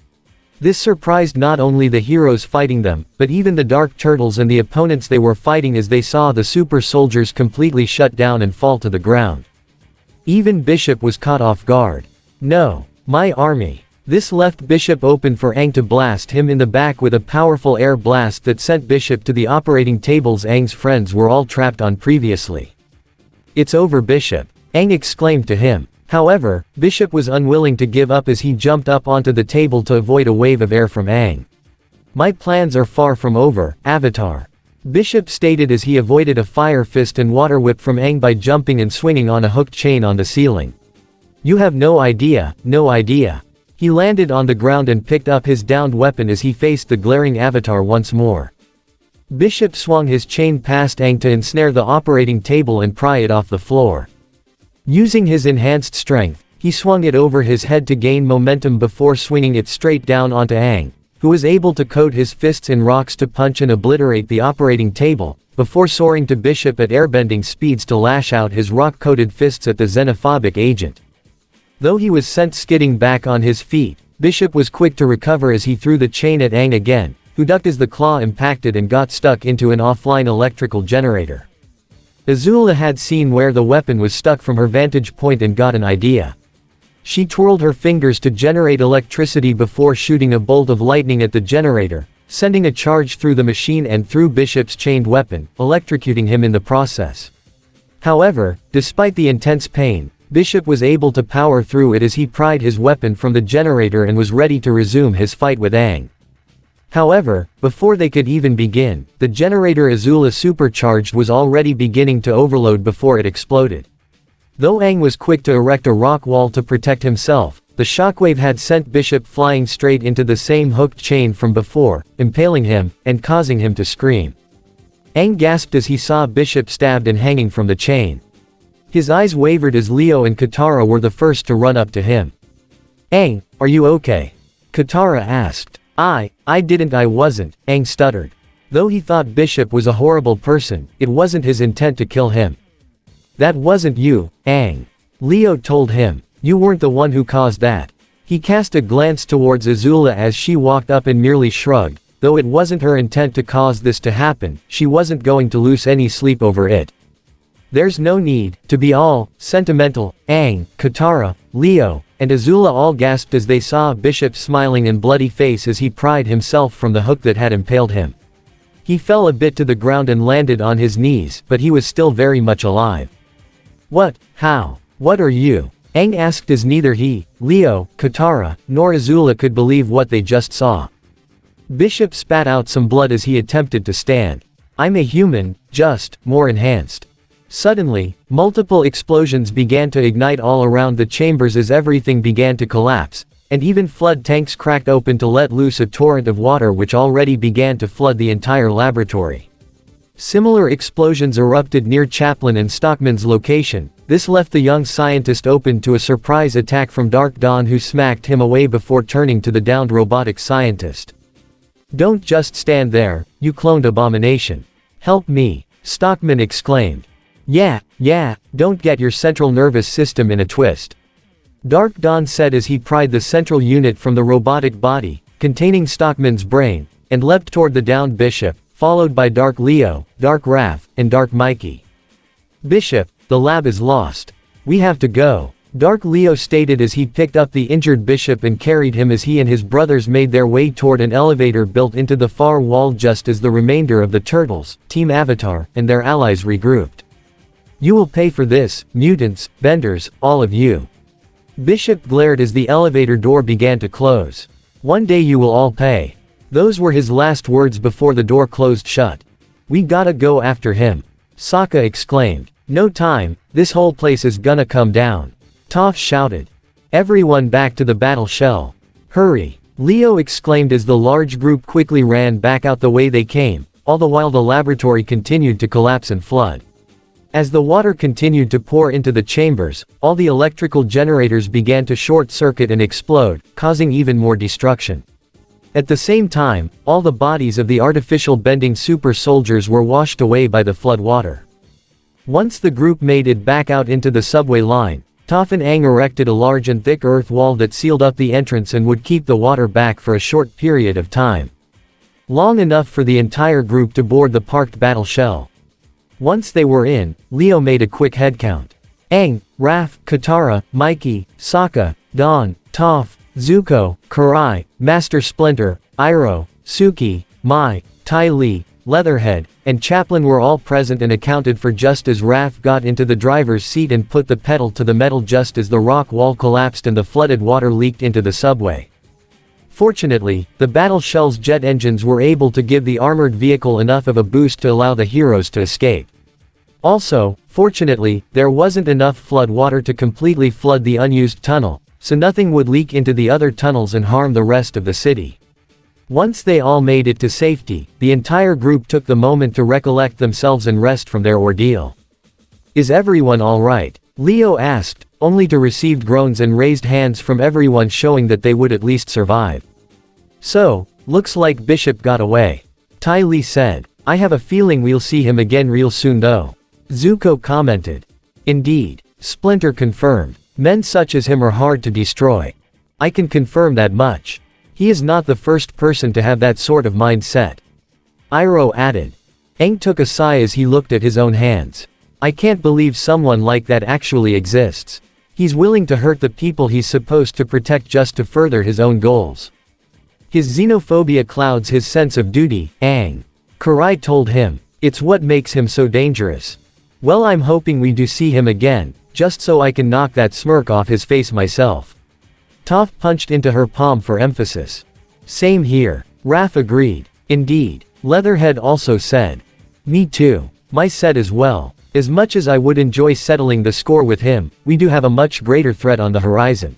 This surprised not only the heroes fighting them, but even the Dark Turtles and the opponents they were fighting as they saw the super soldiers completely shut down and fall to the ground. Even Bishop was caught off guard. No, my army. This left Bishop open for Aang to blast him in the back with a powerful air blast that sent Bishop to the operating tables Aang's friends were all trapped on previously. It's over, Bishop, Aang exclaimed to him. However, Bishop was unwilling to give up as he jumped up onto the table to avoid a wave of air from Aang. My plans are far from over, Avatar. Bishop stated as he avoided a fire fist and water whip from Aang by jumping and swinging on a hooked chain on the ceiling. You have no idea, no idea. He landed on the ground and picked up his downed weapon as he faced the glaring Avatar once more. Bishop swung his chain past Aang to ensnare the operating table and pry it off the floor. Using his enhanced strength, he swung it over his head to gain momentum before swinging it straight down onto Aang, who was able to coat his fists in rocks to punch and obliterate the operating table, before soaring to Bishop at airbending speeds to lash out his rock-coated fists at the xenophobic agent. Though he was sent skidding back on his feet, Bishop was quick to recover as he threw the chain at Aang again, who ducked as the claw impacted and got stuck into an offline electrical generator. Azula had seen where the weapon was stuck from her vantage point and got an idea. She twirled her fingers to generate electricity before shooting a bolt of lightning at the generator, sending a charge through the machine and through Bishop's chained weapon, electrocuting him in the process. However, despite the intense pain, Bishop was able to power through it as he pried his weapon from the generator and was ready to resume his fight with Aang. However, before they could even begin, the generator Azula supercharged was already beginning to overload before it exploded. Though Aang was quick to erect a rock wall to protect himself, the shockwave had sent Bishop flying straight into the same hooked chain from before, impaling him, and causing him to scream. Aang gasped as he saw Bishop stabbed and hanging from the chain. His eyes wavered as Leo and Katara were the first to run up to him. "Aang, are you okay?" Katara asked. I wasn't," Aang stuttered. Though he thought Bishop was a horrible person, it wasn't his intent to kill him. "That wasn't you, Aang," Leo told him. "You weren't the one who caused that." He cast a glance towards Azula as she walked up and merely shrugged. Though it wasn't her intent to cause this to happen, she wasn't going to lose any sleep over it. "There's no need to be all sentimental." Aang, Katara, Leo, and Azula all gasped as they saw Bishop's smiling and bloody face as he pried himself from the hook that had impaled him. He fell a bit to the ground and landed on his knees, but he was still very much alive. "What? How? What are you?" Aang asked as neither he, Leo, Katara, nor Azula could believe what they just saw. Bishop spat out some blood as he attempted to stand. "I'm a human, just more enhanced." Suddenly, multiple explosions began to ignite all around the chambers as everything began to collapse, and even flood tanks cracked open to let loose a torrent of water which already began to flood the entire laboratory. Similar explosions erupted near Chaplin and Stockman's location. This left the young scientist open to a surprise attack from Dark Dawn, who smacked him away before turning to the downed robotic scientist. "Don't just stand there, you cloned abomination. Help me," Stockman exclaimed. Yeah, don't get your central nervous system in a twist," Dark Dawn said as he pried the central unit from the robotic body, containing Stockman's brain, and leapt toward the downed Bishop, followed by Dark Leo, Dark Raph, and Dark Mikey. "Bishop, the lab is lost. We have to go," Dark Leo stated as he picked up the injured Bishop and carried him as he and his brothers made their way toward an elevator built into the far wall just as the remainder of the Turtles, Team Avatar, and their allies regrouped. "You will pay for this, mutants, benders, all of you." Bishop glared as the elevator door began to close. "One day you will all pay." Those were his last words before the door closed shut. "We gotta go after him," Sokka exclaimed. "No time, this whole place is gonna come down," Toph shouted. "Everyone back to the battle shell. Hurry," Leo exclaimed as the large group quickly ran back out the way they came, all the while the laboratory continued to collapse and flood. As the water continued to pour into the chambers, all the electrical generators began to short-circuit and explode, causing even more destruction. At the same time, all the bodies of the artificial bending super soldiers were washed away by the flood water. Once the group made it back out into the subway line, Toph and Aang erected a large and thick earth wall that sealed up the entrance and would keep the water back for a short period of time. Long enough for the entire group to board the parked battle shell. Once they were in, Leo made a quick head count. Aang, Raph, Katara, Mikey, Sokka, Dawn, Toph, Zuko, Karai, Master Splinter, Iroh, Suki, Mai, Ty Lee, Leatherhead, and Chaplin were all present and accounted for just as Raph got into the driver's seat and put the pedal to the metal just as the rock wall collapsed and the flooded water leaked into the subway. Fortunately, the battle shell's jet engines were able to give the armored vehicle enough of a boost to allow the heroes to escape. Also, fortunately, there wasn't enough flood water to completely flood the unused tunnel, so nothing would leak into the other tunnels and harm the rest of the city. Once they all made it to safety, the entire group took the moment to recollect themselves and rest from their ordeal. "Is everyone all right?" Leo asked, only to receive groans and raised hands from everyone showing that they would at least survive. "So, looks like Bishop got away," Ty Lee said. "I have a feeling we'll see him again real soon though," Zuko commented. "Indeed," Splinter confirmed. "Men such as him are hard to destroy. I can confirm that much. He is not the first person to have that sort of mindset," Iroh added. Aang took a sigh as he looked at his own hands. "I can't believe someone like that actually exists. He's willing to hurt the people he's supposed to protect just to further his own goals." His xenophobia clouds his sense of duty, Aang. Karai told him. It's what makes him so dangerous. Well, I'm hoping we do see him again, just so I can knock that smirk off his face myself. Toph punched into her palm for emphasis. Same here. Raph agreed. Indeed. Leatherhead also said. Me too. My set as well. As much as I would enjoy settling the score with him, we do have a much greater threat on the horizon.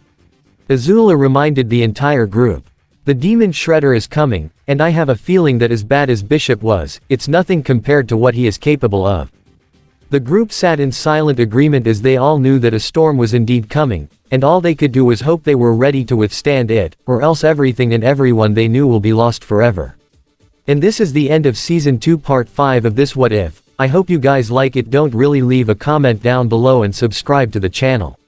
Azula reminded the entire group. The Demon Shredder is coming, and I have a feeling that as bad as Bishop was, it's nothing compared to what he is capable of. The group sat in silent agreement as they all knew that a storm was indeed coming, and all they could do was hope they were ready to withstand it, or else everything and everyone they knew will be lost forever. And this is the end of Season 2 Part 5 of this What If. I hope you guys like it. Don't really leave a comment down below and subscribe to the channel.